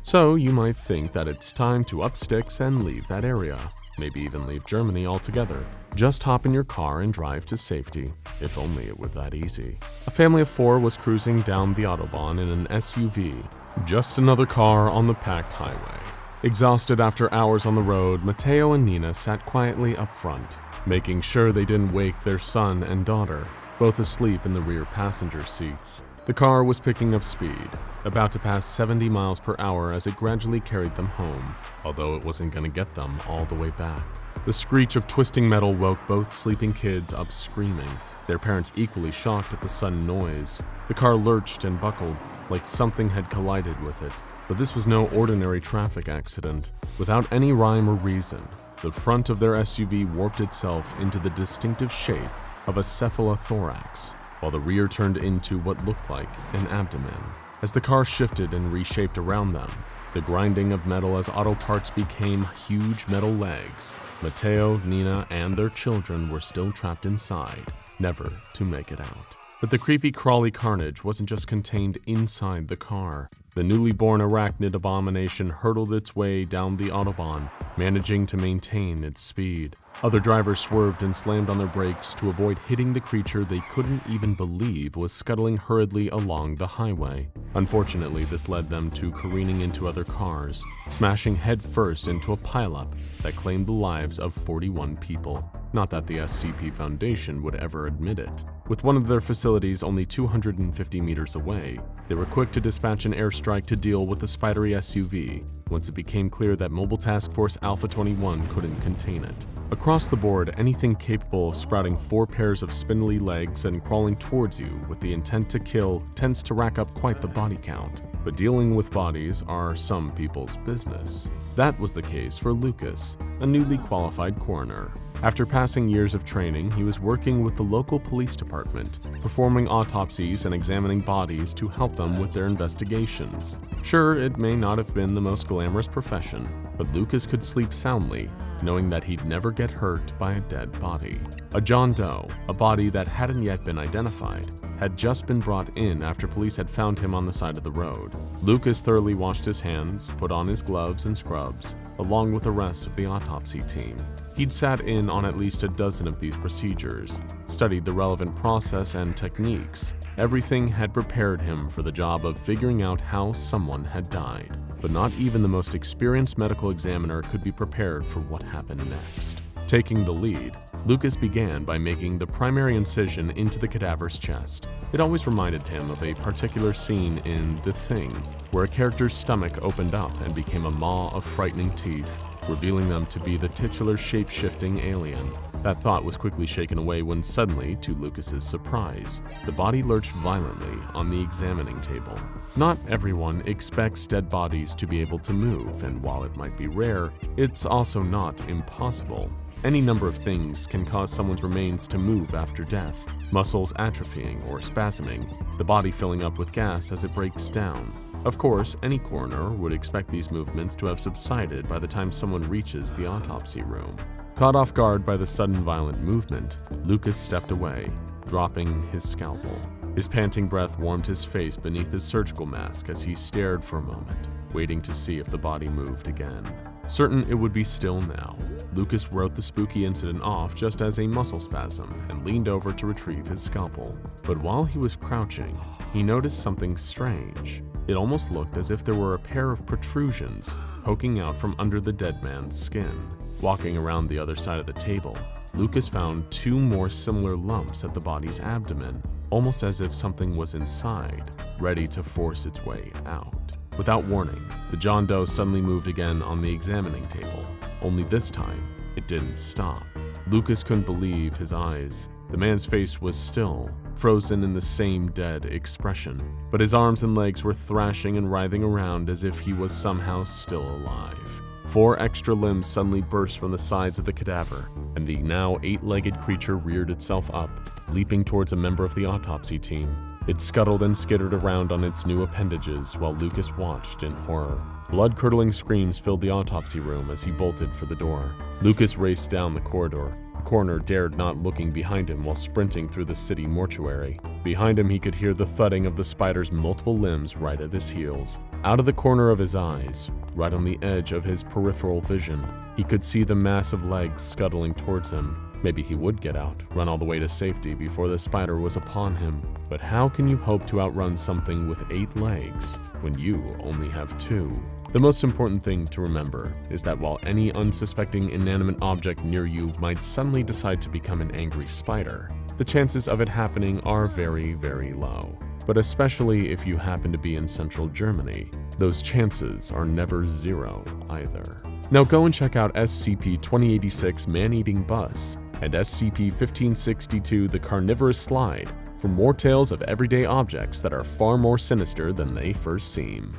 So you might think that it's time to up sticks and leave that area. Maybe even leave Germany altogether. Just hop in your car and drive to safety. If only it were that easy. A family of 4 was cruising down the Autobahn in an SUV. Just another car on the packed highway. Exhausted after hours on the road, Matteo and Nina sat quietly up front, making sure they didn't wake their son and daughter, both asleep in the rear passenger seats. The car was picking up speed, about to pass 70 miles per hour as it gradually carried them home, although it wasn't going to get them all the way back. The screech of twisting metal woke both sleeping kids up screaming, their parents equally shocked at the sudden noise. The car lurched and buckled, like something had collided with it. But this was no ordinary traffic accident. Without any rhyme or reason, the front of their SUV warped itself into the distinctive shape of a cephalothorax, while the rear turned into what looked like an abdomen. As the car shifted and reshaped around them, the grinding of metal as auto parts became huge metal legs. Matteo, Nina, and their children were still trapped inside, never to make it out. But the creepy crawly carnage wasn't just contained inside the car. The newly born arachnid abomination hurtled its way down the Autobahn, managing to maintain its speed. Other drivers swerved and slammed on their brakes to avoid hitting the creature they couldn't even believe was scuttling hurriedly along the highway. Unfortunately, this led them to careening into other cars, smashing headfirst into a pileup that claimed the lives of 41 people. Not that the SCP Foundation would ever admit it. With one of their facilities only 250 meters away, they were quick to dispatch an airstrike to deal with the spidery SUV once it became clear that Mobile Task Force Alpha 21 couldn't contain it. Across the board, anything capable of sprouting 4 pairs of spindly legs and crawling towards you with the intent to kill tends to rack up quite the body count. But dealing with bodies are some people's business. That was the case for Lucas, a newly qualified coroner. After passing years of training, he was working with the local police department, performing autopsies and examining bodies to help them with their investigations. Sure, it may not have been the most glamorous profession, but Lucas could sleep soundly, knowing that he'd never get hurt by a dead body. A John Doe, a body that hadn't yet been identified, had just been brought in after police had found him on the side of the road. Lucas thoroughly washed his hands, put on his gloves and scrubs, along with the rest of the autopsy team. He'd sat in on at least a dozen of these procedures, studied the relevant process and techniques. Everything had prepared him for the job of figuring out how someone had died. But not even the most experienced medical examiner could be prepared for what happened next. Taking the lead, Lucas began by making the primary incision into the cadaver's chest. It always reminded him of a particular scene in The Thing, where a character's stomach opened up and became a maw of frightening teeth, revealing them to be the titular shape-shifting alien. That thought was quickly shaken away when suddenly, to Lucas's surprise, the body lurched violently on the examining table. Not everyone expects dead bodies to be able to move, and while it might be rare, it's also not impossible. Any number of things can cause someone's remains to move after death. Muscles atrophying or spasming, the body filling up with gas as it breaks down. Of course, any coroner would expect these movements to have subsided by the time someone reaches the autopsy room. Caught off guard by the sudden violent movement, Lucas stepped away, dropping his scalpel. His panting breath warmed his face beneath his surgical mask as he stared for a moment, waiting to see if the body moved again. Certain it would be still now, Lucas wrote the spooky incident off just as a muscle spasm and leaned over to retrieve his scalpel. But while he was crouching, he noticed something strange. It almost looked as if there were a pair of protrusions poking out from under the dead man's skin. Walking around the other side of the table, Lucas found 2 more similar lumps at the body's abdomen, almost as if something was inside, ready to force its way out. Without warning, the John Doe suddenly moved again on the examining table, only this time, it didn't stop. Lucas couldn't believe his eyes. The man's face was still, frozen in the same dead expression, but his arms and legs were thrashing and writhing around as if he was somehow still alive. 4 extra limbs suddenly burst from the sides of the cadaver, and the now 8-legged creature reared itself up, leaping towards a member of the autopsy team. It scuttled and skittered around on its new appendages while Lucas watched in horror. Blood-curdling screams filled the autopsy room as he bolted for the door. Lucas raced down the corridor. The coroner dared not looking behind him while sprinting through the city mortuary. Behind him, he could hear the thudding of the spider's multiple limbs right at his heels. Out of the corner of his eyes, right on the edge of his peripheral vision, he could see the massive legs scuttling towards him. Maybe he would get out, run all the way to safety before the spider was upon him. But how can you hope to outrun something with 8 legs when you only have 2? The most important thing to remember is that while any unsuspecting inanimate object near you might suddenly decide to become an angry spider, the chances of it happening are very, very low. But especially if you happen to be in central Germany, those chances are never 0 either. Now go and check out SCP-2086 Man Eating Bus and SCP-1562 The Carnivorous Slide for more tales of everyday objects that are far more sinister than they first seem.